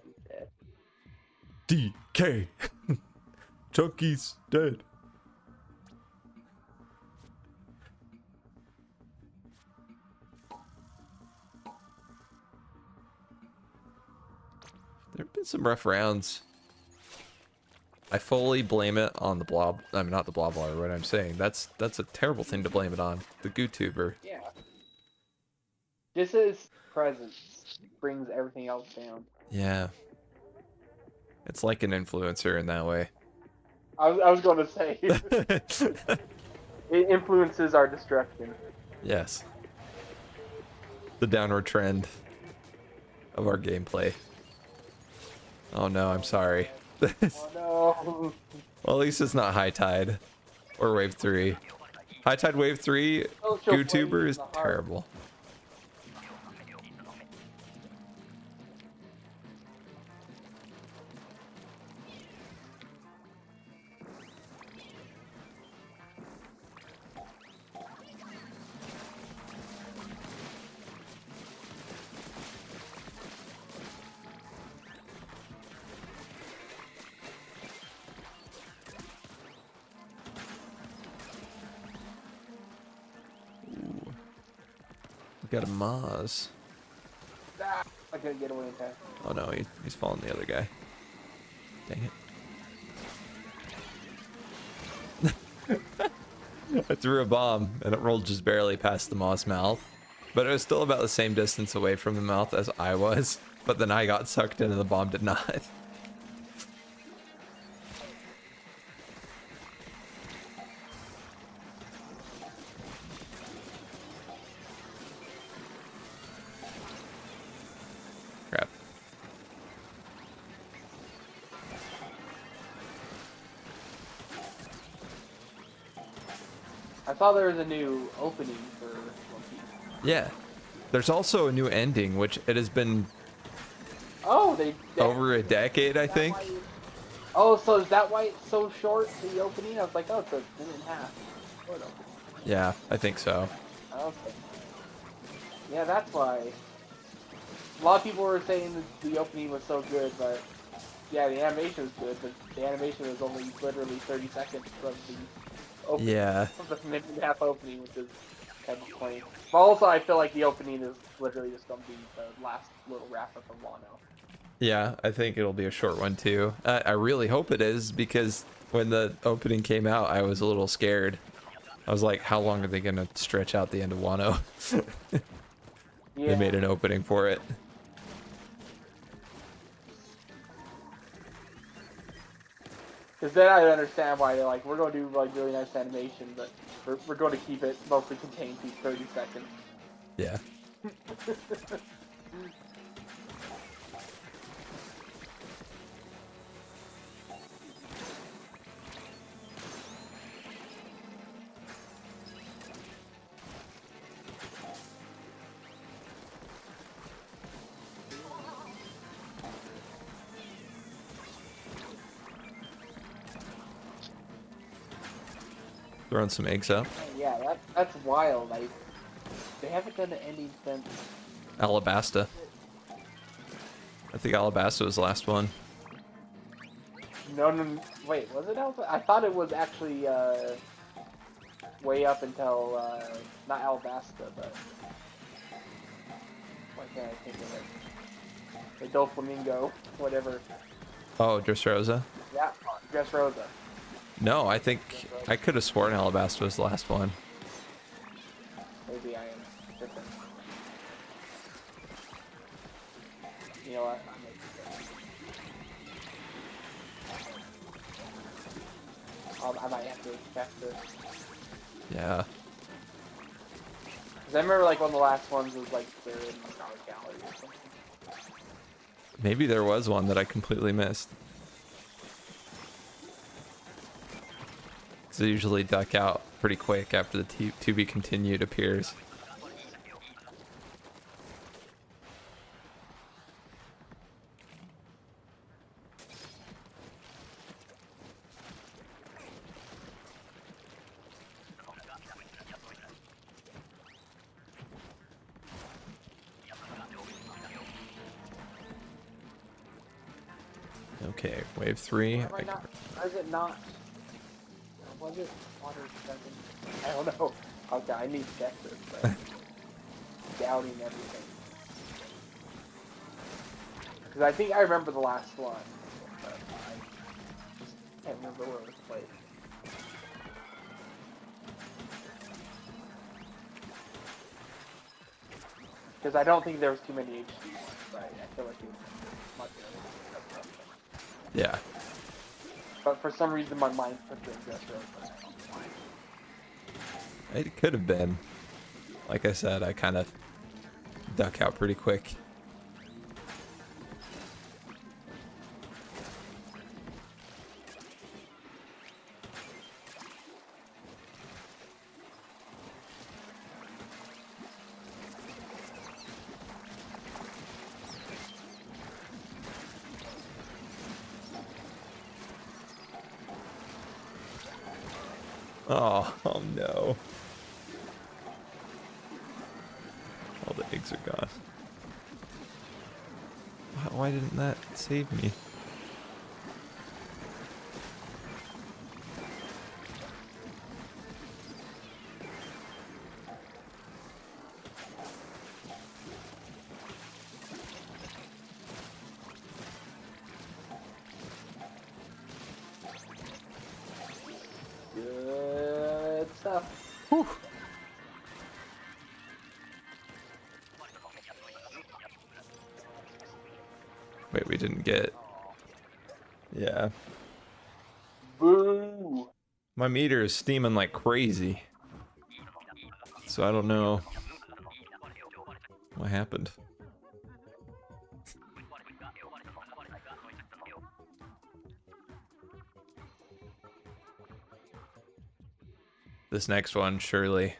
He's dead. DK. Chunky's dead. There have been some rough rounds. I fully blame it on the blob. I'm not the blob water. What I'm saying. That's a terrible thing to blame it on. The GooTuber. Yeah. Just his presence brings everything else down. Yeah. It's like an influencer in that way. I was going to say. It influences our destruction. Yes. The downward trend of our gameplay. Oh no, I'm sorry. Oh no. Well, at least it's not High Tide or Wave 3. High Tide Wave 3 GooTuber is terrible. We got a Maz. Ah, I couldn't get away in time. Oh no, he's following the other guy. Dang it. I threw a bomb and it rolled just barely past the Maz mouth. But it was still about the same distance away from the mouth as I was. But then I got sucked in and the bomb did not. Crap. I saw there was a new opening for One Piece. Yeah. There's also a new ending, which it has been Oh, over a decade, I that think. why oh, so is that why it's so short, the opening? I was like, oh, it's a minute and a half. Short opening. Yeah, I think so. Okay. Yeah, that's why. A lot of people were saying that the opening was so good, but yeah, the animation was good, but the animation was only literally 30 seconds from the opening. Yeah. From the minute and a half opening, which is kind of plain. But also, I feel like the opening is literally just going to be the last little wrap up of Wano. Yeah, I think it'll be a short one too. I really hope it is, because when the opening came out, I was a little scared. I was like, how long are they going to stretch out the end of Wano? Yeah. They made an opening for it. Because then I understand why they're like, we're going to do like really nice animation, but we're going to keep it mostly contained to 30 seconds. Yeah. Throwing some eggs up. Yeah, that's wild. Like, they haven't done an ending since. Alabasta. I think Alabasta was the last one. No, wait, was it Alabasta? I thought it was actually way up until not Alabasta, but can't think of it. The Doflamingo, whatever. Oh, Dressrosa? Yeah, Dressrosa. No, I think I could have sworn Alabasta was the last one. Maybe I am different. You know what? I'm I might have to check this. Yeah. Cause I remember like one of the last ones was like they're in the art gallery or something. Maybe there was one that I completely missed. So they usually duck out pretty quick after the to be continued appears. Okay, wave 3. Why is it not? Was it water 7? I don't know. Okay, I need to check this, but doubting everything. Because I think I remember the last one, but I just can't remember where it was played. Because I don't think there was too many HD ones, but I feel like it was much earlier. Yeah. But for some reason my mind put the Dressrosa. It could have been. Like I said, I kind of duck out pretty quick. Oh no. All the eggs are gone. Why didn't that save me? Good stuff. Whew. Wait, we didn't get... Yeah. Boo! My meter is steaming like crazy. So I don't know what happened. This next one, surely.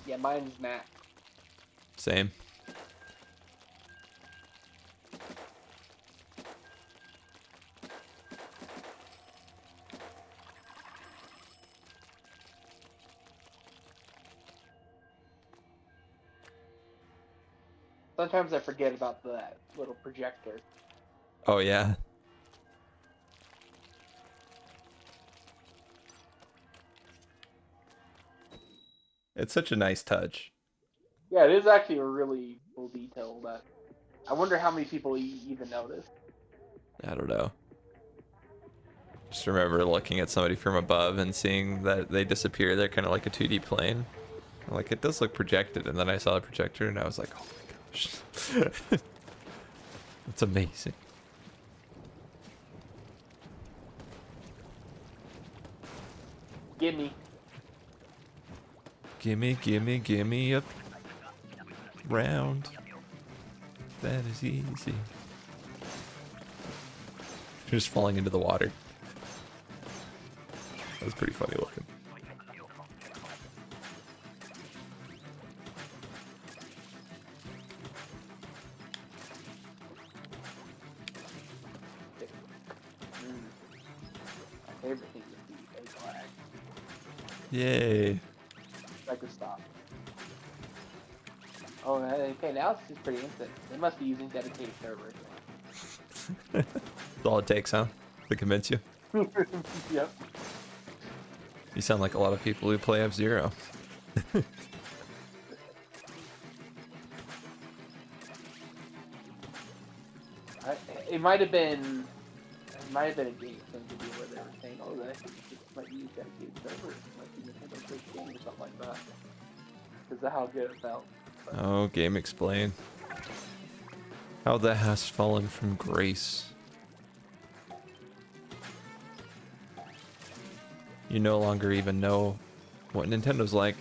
Yeah, mine's Matt. Same. Sometimes I forget about that little projector. Oh yeah. It's such a nice touch. Yeah, it is actually a really cool detail that I wonder how many people even notice. I don't know. Just remember looking at somebody from above and seeing that they disappear. They're kind of like a 2D plane. Like, it does look projected, and then I saw the projector and I was like, oh my gosh. It's amazing. Gimme. Gimme, gimme, gimme a round. That is easy. Just falling into the water. That was pretty funny looking. My favorite thing would be a flag. Yay. I could stop. Oh, okay, now it's just pretty instant. They must be using dedicated servers. That's all it takes, huh? To convince you? Yep. You sound like a lot of people who play F-Zero. It might have been. It might have been a game some video where they were saying, "Oh, that it might use dedicated servers, it might be Nintendo Switch game or something like that." Because of how good it felt. But, Oh, game explain. How thou hast fallen from grace. You no longer even know what Nintendo's like.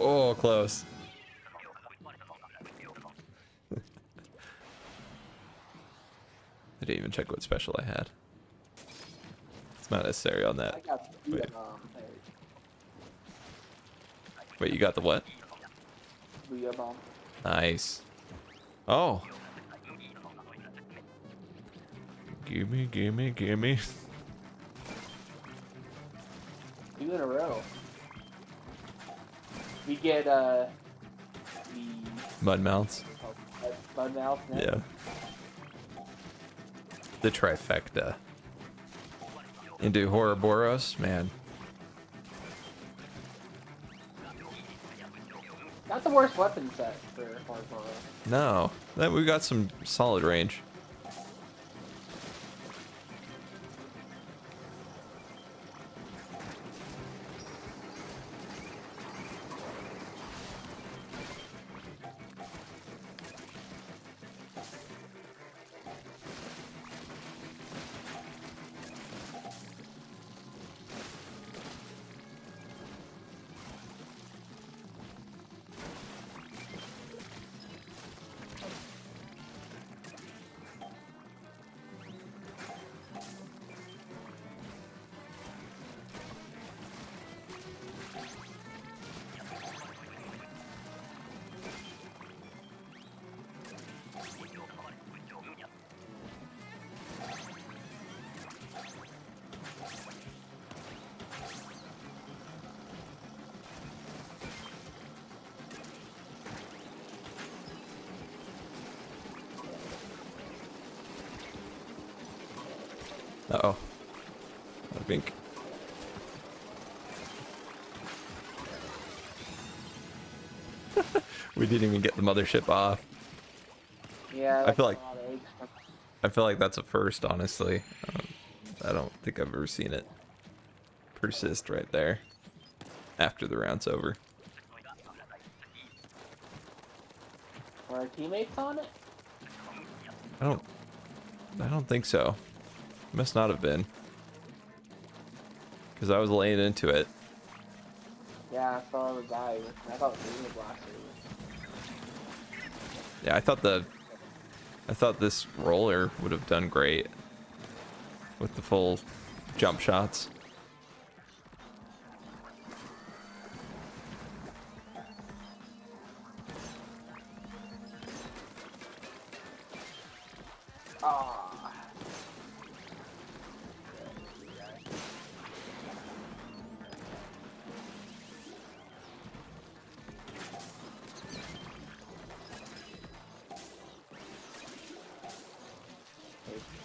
Oh, close. I didn't even check what special I had. It's not necessary on I that. got Wait, hey, wait, you got the what? Booyah Bomb. Nice. Oh. Gimme, gimme, gimme. 2 in a row. We get the Mud mounts. Bud Mouse next. Yeah. The trifecta. Into Ouroboros, man. Not the worst weapon set for Hardcore. No, that we got some solid range. Uh-oh. I think. We didn't even get the mothership off. Yeah, I feel that's like a lot of eggs. I feel like that's a first, honestly. I don't think I've ever seen it persist right there after the round's over. Were our teammates on it? I don't think so. Must not have been. Because I was laying into it. Yeah, I saw the guy. I thought it was the blaster. Yeah, I thought this roller would have done great with the full jump shots. Ah.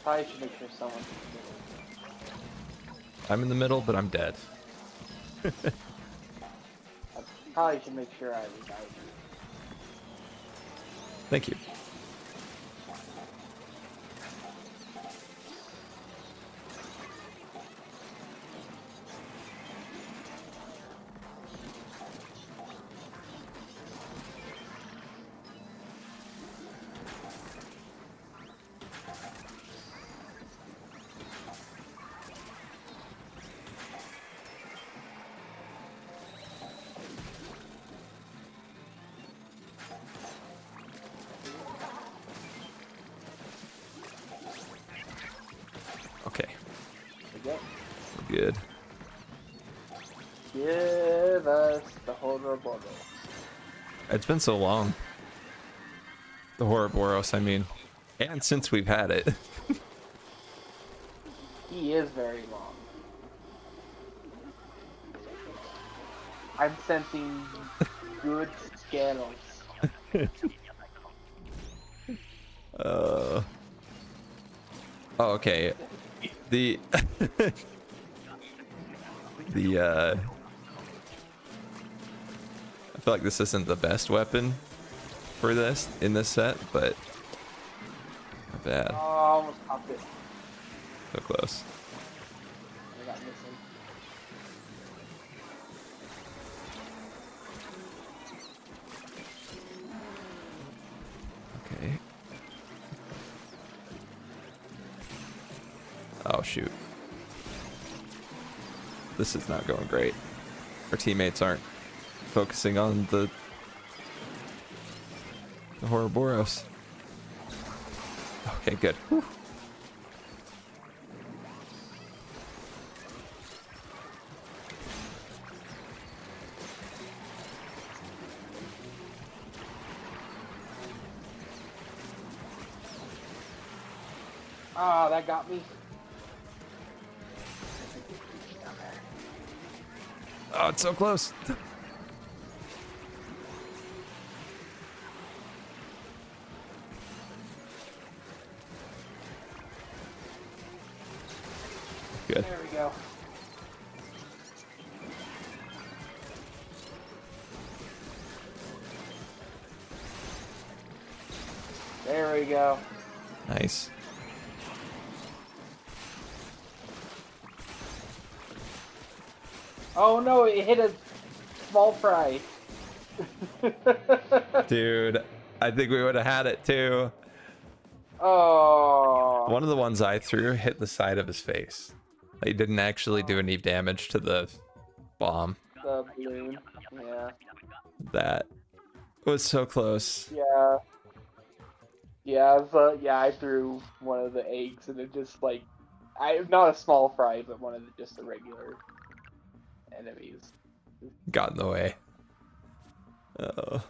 Probably should make sure someone. I'm in the middle, but I'm dead. I probably should make sure I revive you. Thank you. good. Give us the horrible. It's been so long. The Ouroboros, I mean. And since we've had it. He is very long. I'm sensing good scandals. Oh, okay. The I feel like this isn't the best weapon for this in this set, but not bad. Oh, I almost popped it. So close. I got missing. Okay. Oh shoot. This is not going great. Our teammates aren't focusing on the Ouroboros. Okay, good. Whew. Ah, that got me. Oh, it's so close. Good. There we go. There we go. Nice. Oh no, it hit a small fry. Dude, I think we would have had it too. Oh. One of the ones I threw hit the side of his face. He didn't actually do any damage to the bomb. The balloon. Yeah. That was so close. Yeah. Yeah, so, yeah, I threw one of the eggs and it just like, not a small fry, but one of just the regular enemies. Got in the way. Oh.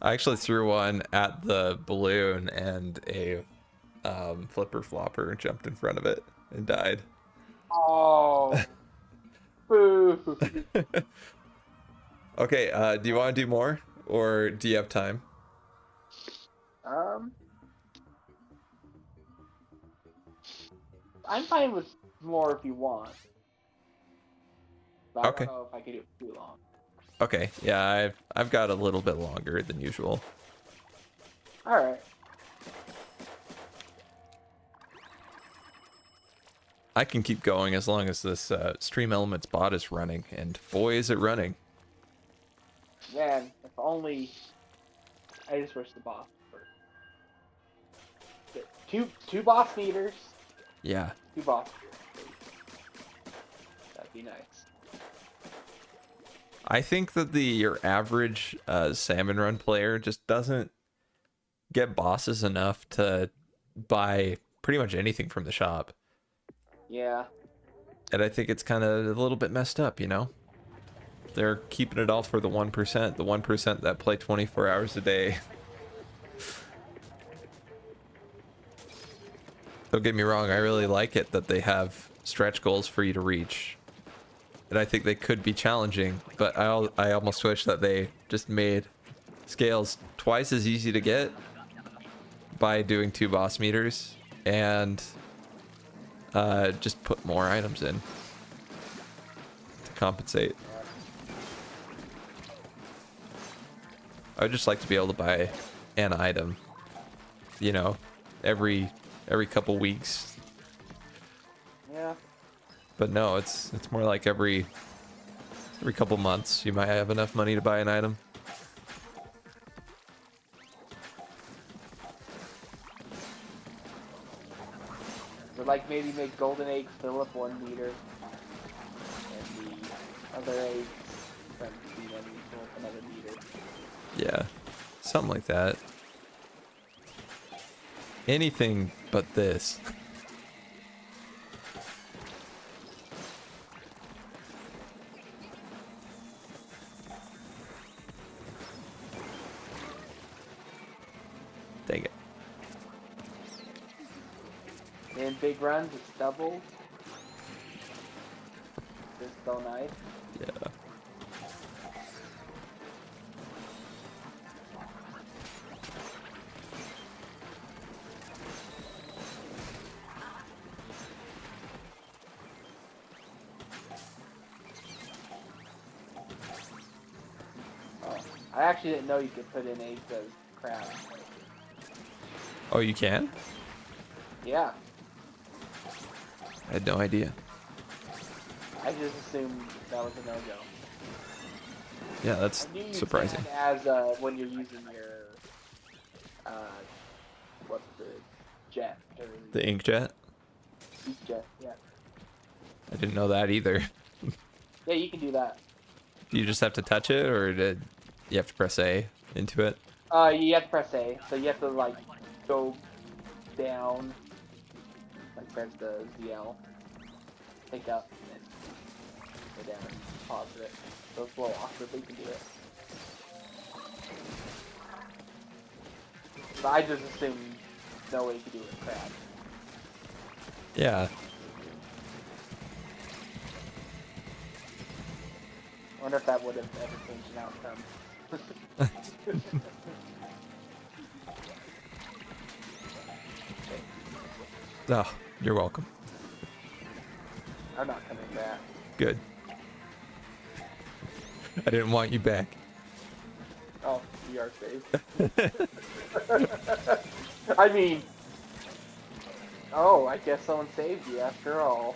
I actually threw one at the balloon and a flipper flopper jumped in front of it and died. Oh. Boo. Okay, do you want to do more or do you have time? I'm fine with more if you want. But Okay. I don't know if I could do it too long. Okay, yeah, I've got a little bit longer than usual. Alright. I can keep going as long as this Stream Elements bot is running, and boy is it running. Man, if only I just wish the boss were. Two boss meters. Yeah. 2 boss meters, please. That'd be nice. I think that your average Salmon Run player just doesn't get bosses enough to buy pretty much anything from the shop. Yeah. And I think it's kind of a little bit messed up, you know? They're keeping it all for the 1% that play 24 hours a day. Don't get me wrong, I really like it that they have stretch goals for you to reach. And I think they could be challenging, but I almost wish that they just made scales twice as easy to get by doing 2 boss meters and just put more items in to compensate. I would just like to be able to buy an item, you know, every couple weeks. Yeah. But no, it's more like every couple months you might have enough money to buy an item. But like maybe make golden eggs fill up 1 meter, and the other eggs from the enemy fill up another meter. Yeah, something like that. Anything but this. In big runs, it's double. This is so nice. Yeah. Oh, I actually didn't know you could put in eggs as crabs. Oh, you can? Yeah, I had no idea. I just assumed that was a no-go. Yeah, that's I knew you surprising. can as when you're using your what's the jet or The inkjet? heat jet? Yeah, I didn't know that either. yeah, you can do that. Do you just have to touch it, or did you have to press A into it? You have to press A, so you have to like go down, like press the ZL, pick up, and go down and pause it. So it's a little awkward, but you can do it. But I just assumed no way you could do it with crab. Yeah. I wonder if that would have ever changed an outcome. Oh, you're welcome. I'm not coming back. Good. I didn't want you back. Oh, we are safe. I mean, oh, I guess someone saved you after all.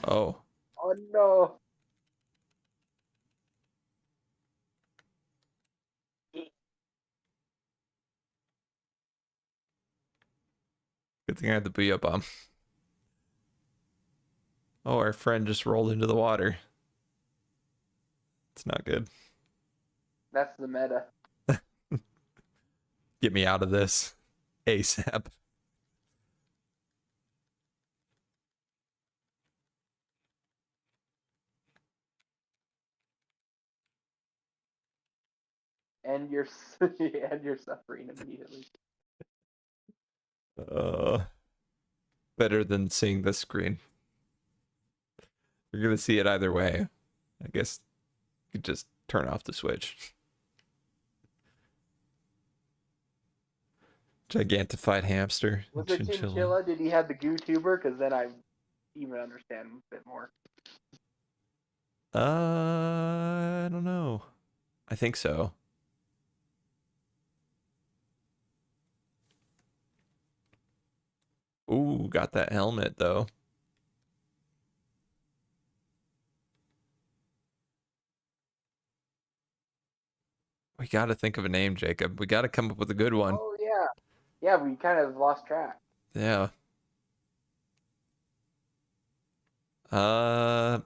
Oh. Oh no. Good thing I had the Booyah Bomb. Oh, our friend just rolled into the water. It's not good. That's the meta. Get me out of this. ASAP. And you're and you're suffering immediately. Better than seeing this screen. You're gonna see it either way. I guess you could just turn off the switch. Gigantified hamster. Was it Chinchilla. Chinchilla? Did he have the goo tuber? Because then I even understand a bit more. I don't know. I think so. Ooh, got that helmet though. We got to think of a name, Jacob. We got to come up with a good one. Oh yeah, yeah. We kind of lost track. Yeah. Trying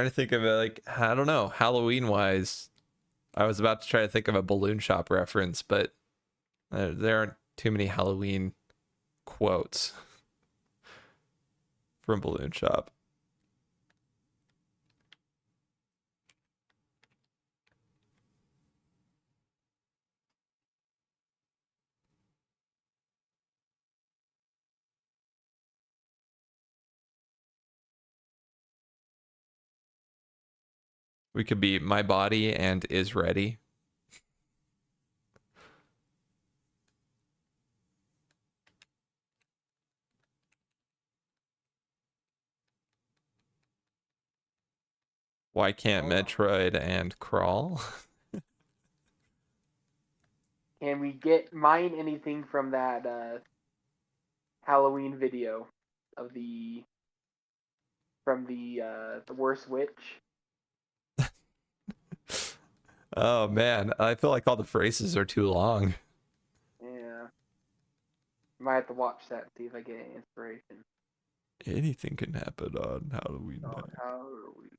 to think of it, like, I don't know, Halloween wise. I was about to try to think of a Balloon Shop reference, but there aren't too many Halloween quotes from Balloon Shop. We could be My Body and Is Ready. Why can't Metroid and Crawl? Can we get mine anything from that Halloween video of the the worst witch? Oh man, I feel like all the phrases are too long. Yeah. Might have to watch that and see if I get any inspiration. Anything can happen on Halloween Oh, night. Halloween.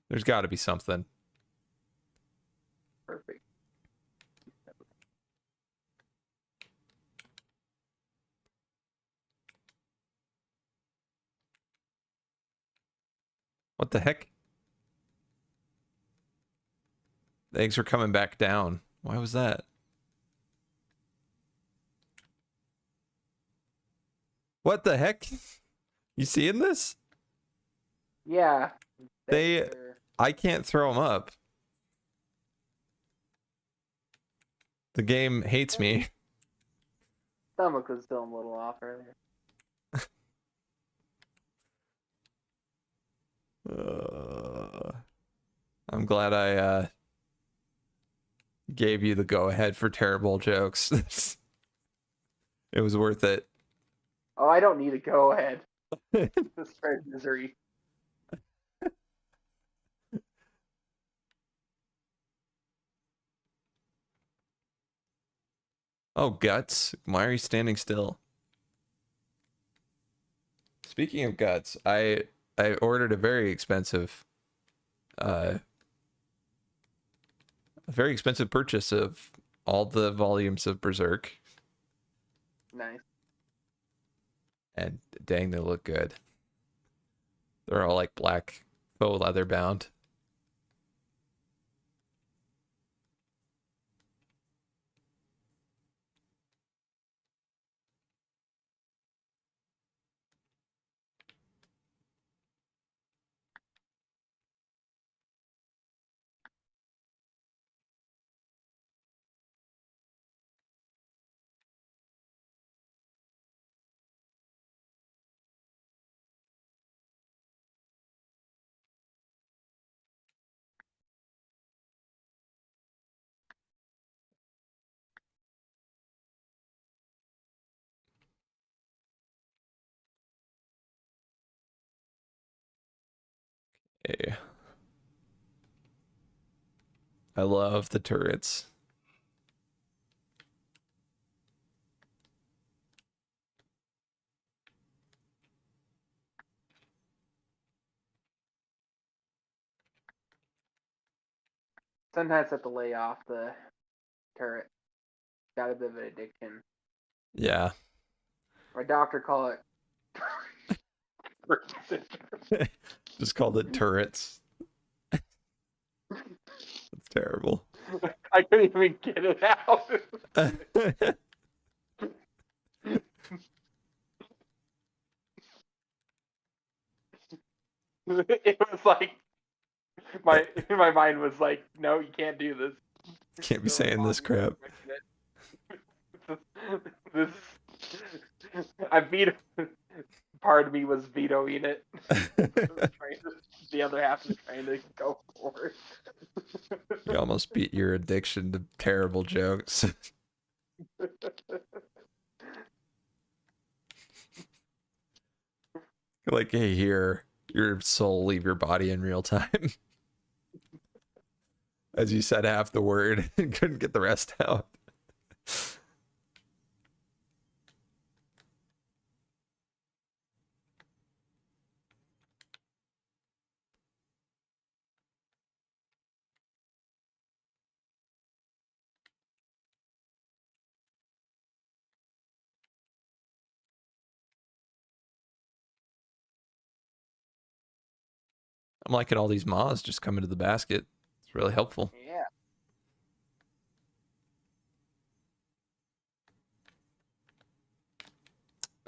There's got to be something. Perfect. What the heck? The eggs were coming back down. Why was that? What the heck? You seeing this? Yeah. They, They're- I can't throw them up. The game hates me. Stomach was still a little off earlier. I'm glad I gave you the go ahead for terrible jokes. It was worth it. Oh, I don't need to go ahead to spread misery. Oh, guts. Why are you standing still? Speaking of guts, I ordered a very expensive purchase of all the volumes of Berserk, Nice. and dang, they look good. They're all like black faux leather bound. Eh, I love the turrets. Sometimes I have to lay off the turret. Got a bit of an addiction. Yeah. My doctor called it. Just called it turrets. That's terrible. I couldn't even get it out. It was like my mind was like, no, you can't do this. Can't be saying this crap. This I veto. Part of me was vetoing it. The other half is trying to go for it. You almost beat your addiction to terrible jokes. Like, hey, here, your soul leave your body in real time. As you said half the word and couldn't get the rest out. I'm liking all these moths just coming to the basket. It's really helpful. Yeah.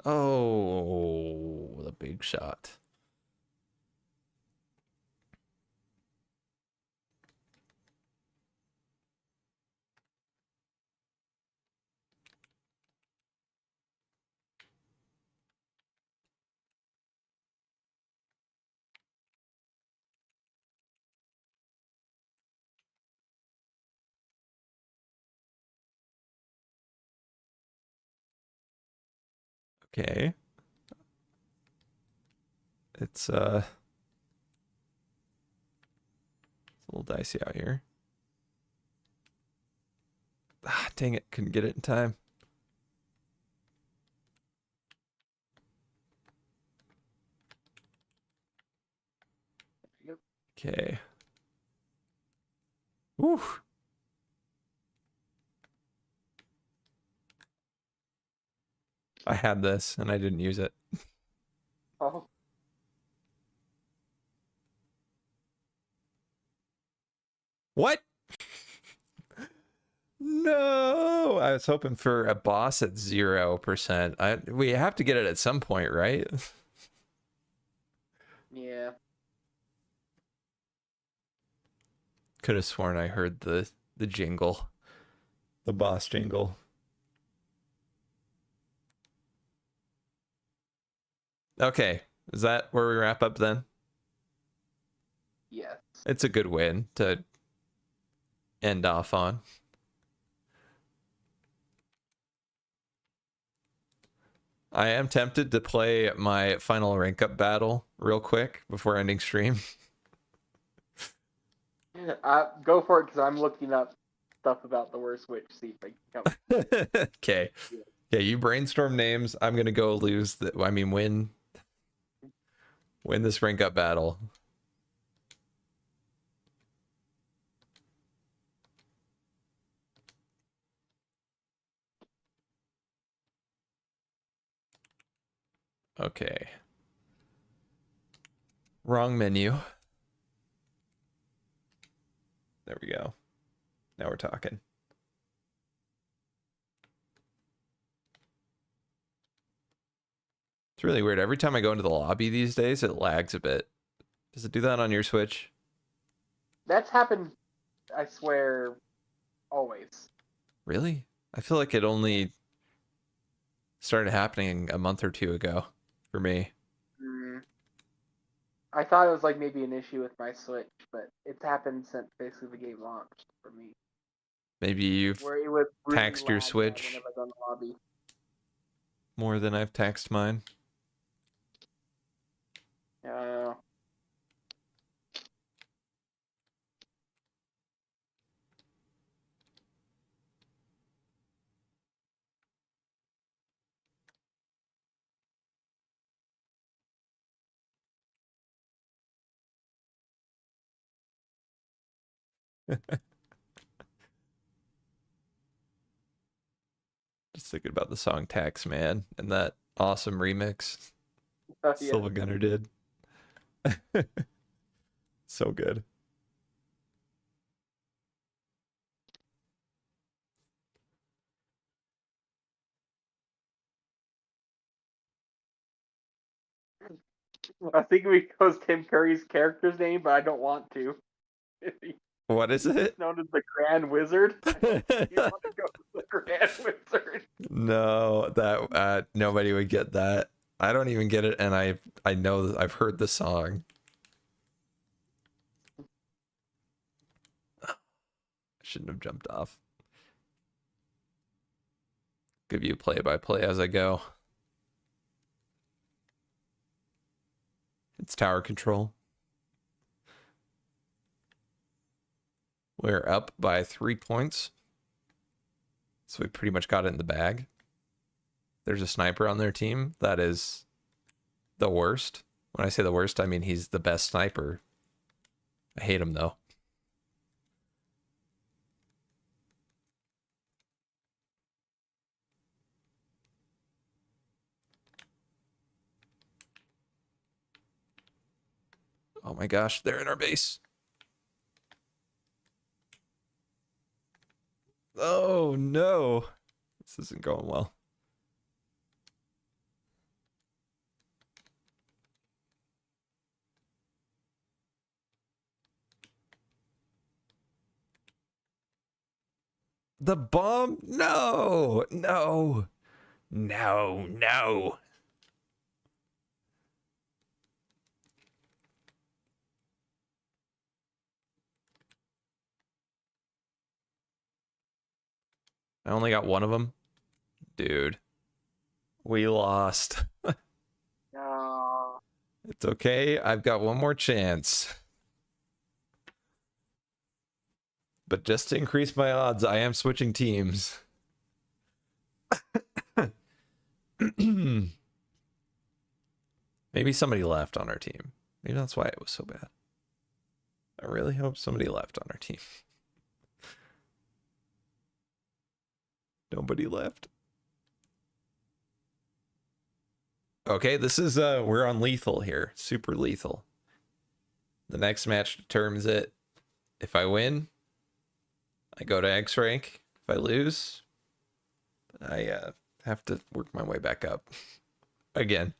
Oh, the big shot. Okay. It's a little dicey out here. Ah, dang it, couldn't get it in time. Yep. Okay. Woo. I had this and I didn't use it. Oh. What? No, I was hoping for a boss at 0%. We have to get it at some point, right? Yeah. Could have sworn I heard the jingle, the boss jingle. Okay, is that where we wrap up then? Yes. It's a good win to end off on. I am tempted to play my final rank up battle real quick before ending stream. Go for it, because I'm looking up stuff about the worst witch. See if I can come. Okay. Yeah, you brainstorm names. I'm gonna go win this rank up battle. Okay. Wrong menu. There we go. Now we're talking. It's really weird. Every time I go into the lobby these days, it lags a bit. Does it do that on your Switch? That's happened, I swear, always. Really? I feel like it only started happening a month or two ago for me. I thought it was like maybe an issue with my Switch, but it's happened since basically the game launched for me. Maybe you've Where it would really taxed your lag Switch whenever I go in the lobby. more than I've taxed mine. Just thinking about the song Tax Man and that awesome remix Yeah. Silva Gunner did. So good. I think we chose Tim Curry's character's name, but I don't want to. What is it? He's known as the Grand Wizard. I don't think you want to go as the Grand Wizard. No, that nobody would get that. I don't even get it, and I know that I've heard the song. I shouldn't have jumped off. Give you play-by-play as I go. It's tower control. We're up by 3 points. So we pretty much got it in the bag. There's a sniper on their team that is the worst. When I say the worst, I mean he's the best sniper. I hate him though. Oh my gosh, they're in our base. Oh no. This isn't going well. The bomb? No, no, no, no. I only got one of them. Dude, we lost. No. It's okay. I've got one more chance. But just to increase my odds, I am switching teams. Maybe somebody left on our team. Maybe that's why it was so bad. I really hope somebody left on our team. Nobody left. Okay, this is we're on lethal here. Super lethal. The next match determines it. If I win, I go to X rank. If I lose, I have to work my way back up again.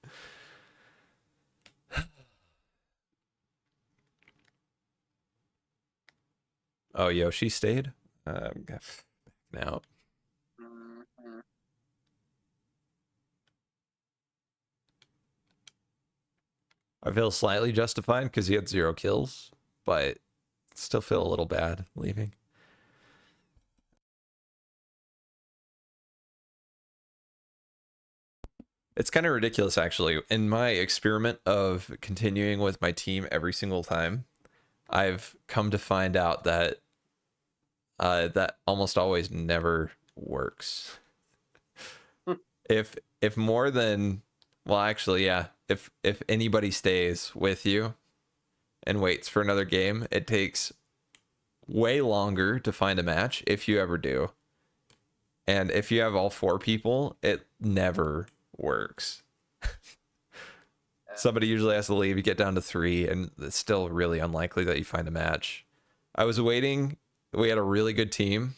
Oh, Yoshi stayed. Now Mhm. I feel slightly justified because he had 0 kills, but still feel a little bad leaving. It's kind of ridiculous, actually. In my experiment of continuing with my team every single time, I've come to find out that that almost always never works. If more than, well, actually, yeah, if anybody stays with you and waits for another game, it takes way longer to find a match if you ever do. And if you have all 4 people, it never works. Somebody usually has to leave. You get down to 3, and it's still really unlikely that you find a match. I was waiting. We had a really good team,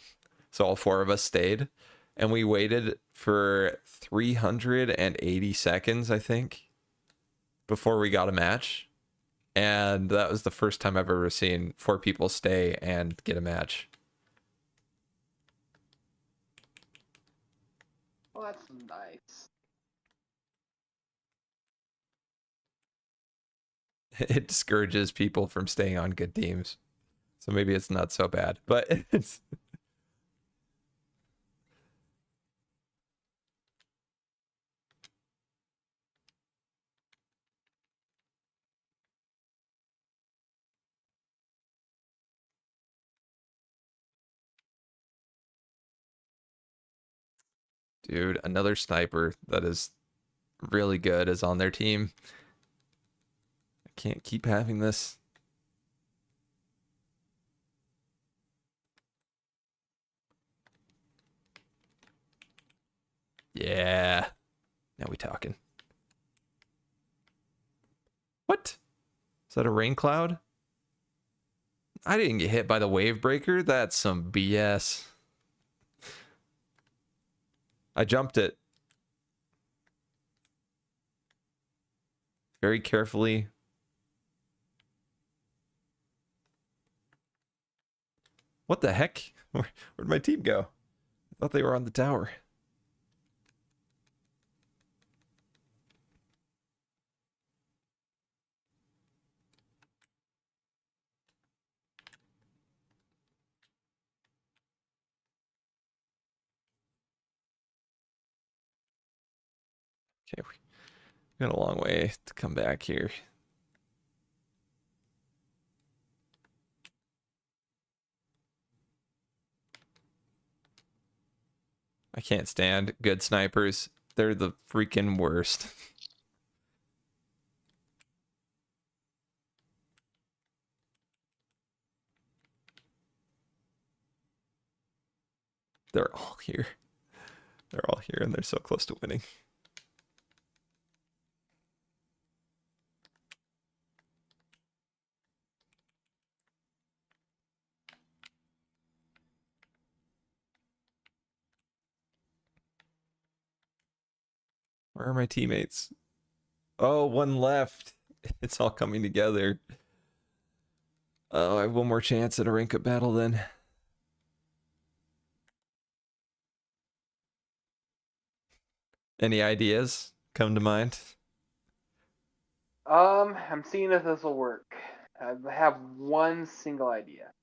so all 4 of us stayed, and we waited for 380 seconds, I think, before we got a match. And that was the first time I've ever seen 4 people stay and get a match. Well, that's nice. It discourages people from staying on good teams. So maybe it's not so bad, but it's dude, another sniper that is really good is on their team. I can't keep having this. Yeah. Now we talking. What? Is that a rain cloud? I didn't get hit by the wave breaker. That's some BS. I jumped it very carefully. What the heck? Where'd my team go? I thought they were on the tower. Okay, we got a long way to come back here. I can't stand good snipers. They're the freaking worst. They're all here. They're all here and they're so close to winning. Where are my teammates? Oh, one left. It's all coming together. Oh, I have one more chance at a rank up battle then. Any ideas come to mind? I'm seeing if this will work. I have one single idea.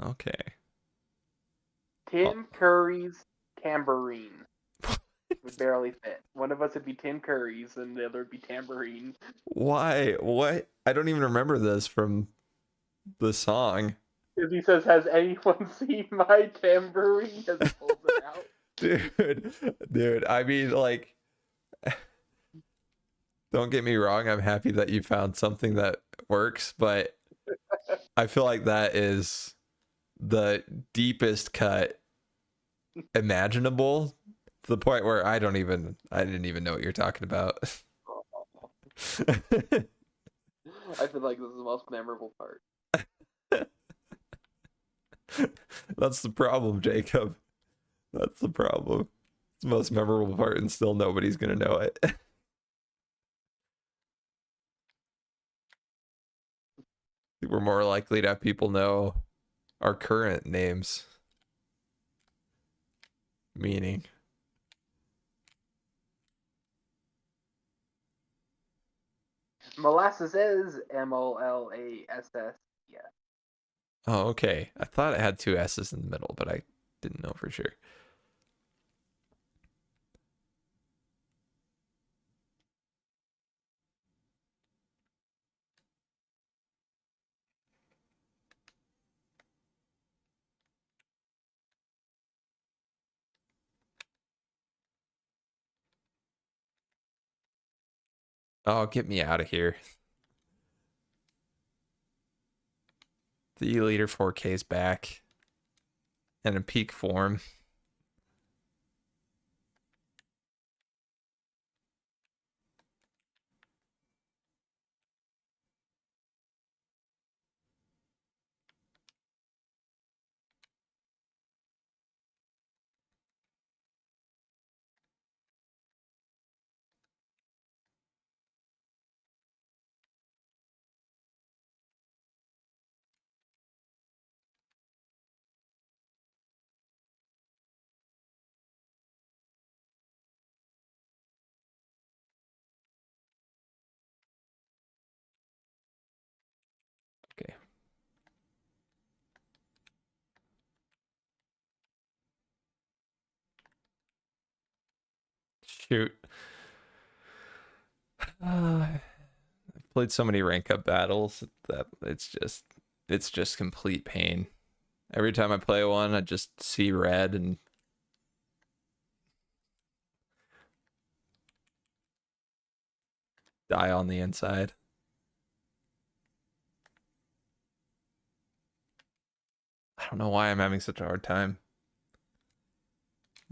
Okay. Oh. Tim Curry's tambourine would barely fit. One of us would be Tim Curry's, and the other would be tambourine. Why? What? I don't even remember this from the song. Because he says, "Has anyone seen my tambourine?" As he pulls it out. Dude, I mean, like, don't get me wrong, I'm happy that you found something that works, but I feel like that is the deepest cut imaginable to the point where I didn't even know what you're talking about. I feel like this is the most memorable part. That's the problem, Jacob. That's the problem. It's the most memorable part, and still nobody's gonna know it. We're more likely to have people know our current names. Meaning. Molasses is Mollass. Yeah. Oh, okay. I thought it had two S's in the middle, but I didn't know for sure. Oh, get me out of here. The E-Leader 4K is back. And in peak form. Okay. Shoot. I've played so many rank up battles that it's just complete pain. Every time I play one, I just see red and die on the inside. I don't know why I'm having such a hard time.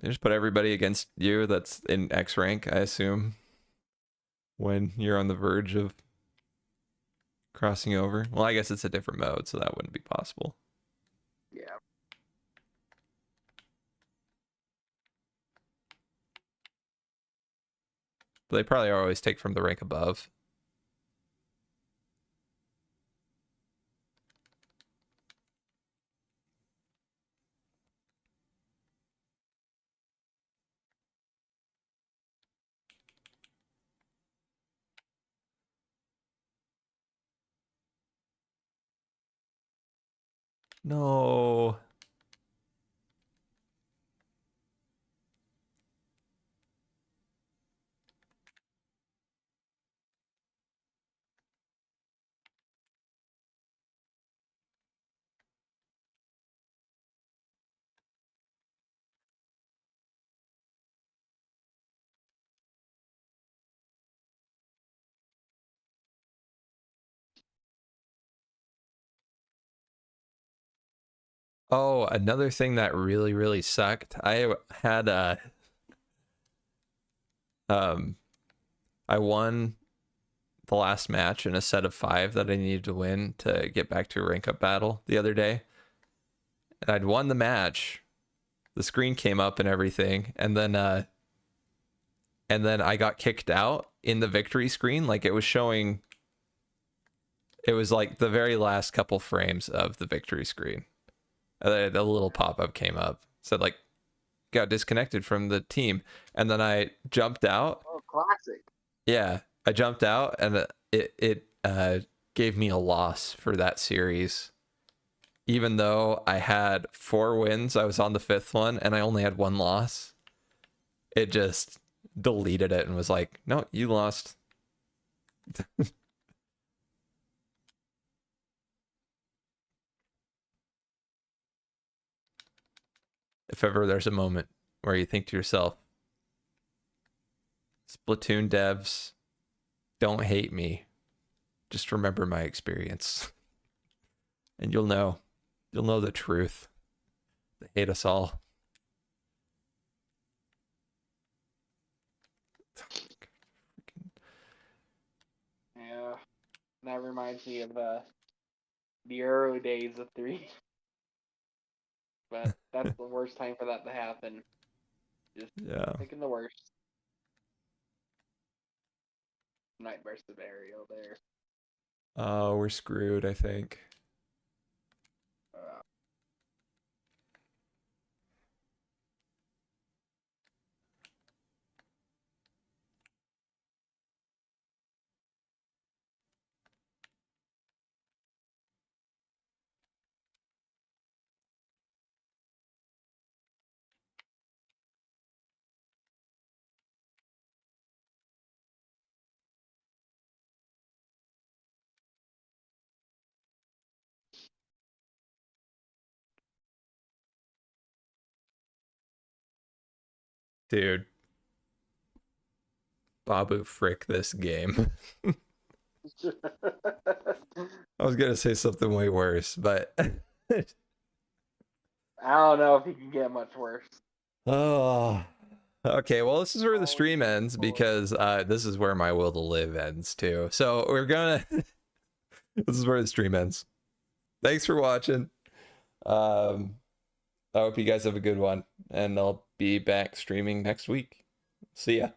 They just put everybody against you that's in X rank, I assume, when you're on the verge of crossing over. Well, I guess it's a different mode, so that wouldn't be possible. Yeah. But they probably always take from the rank above. No. Oh, another thing that really, really sucked. I had um I won the last match in a set of 5 that I needed to win to get back to a rank up battle the other day. And I'd won the match. The screen came up and everything, and then I got kicked out in the victory screen. Like it was showing, it was like the very last couple frames of the victory screen. The little pop-up came up, said like got disconnected from the team, and then I jumped out. Oh, classic. Yeah, I jumped out, and it gave me a loss for that series. Even though I had 4 wins, I was on the 5th one, and I only had 1 loss. It just deleted it and was like, "No, you lost." If ever there's a moment where you think to yourself, Splatoon devs, don't hate me. Just remember my experience. And you'll know. You'll know the truth. They hate us all. Yeah. That reminds me of the Euro days of 3. but that's the worst time for that to happen. Just Yeah. thinking the worst. Nightmare scenario there. Oh, we're screwed, I think. Uh, Dude, Babu frick this game. I was gonna say something way worse, but I don't know if he can get much worse. oh, okay. Well, this is where the Always stream looking ends forward. because this is where my will to live ends too. So we're gonna. This is where the stream ends. Thanks for watching. I hope you guys have a good one, and I'll be back streaming next week. See ya.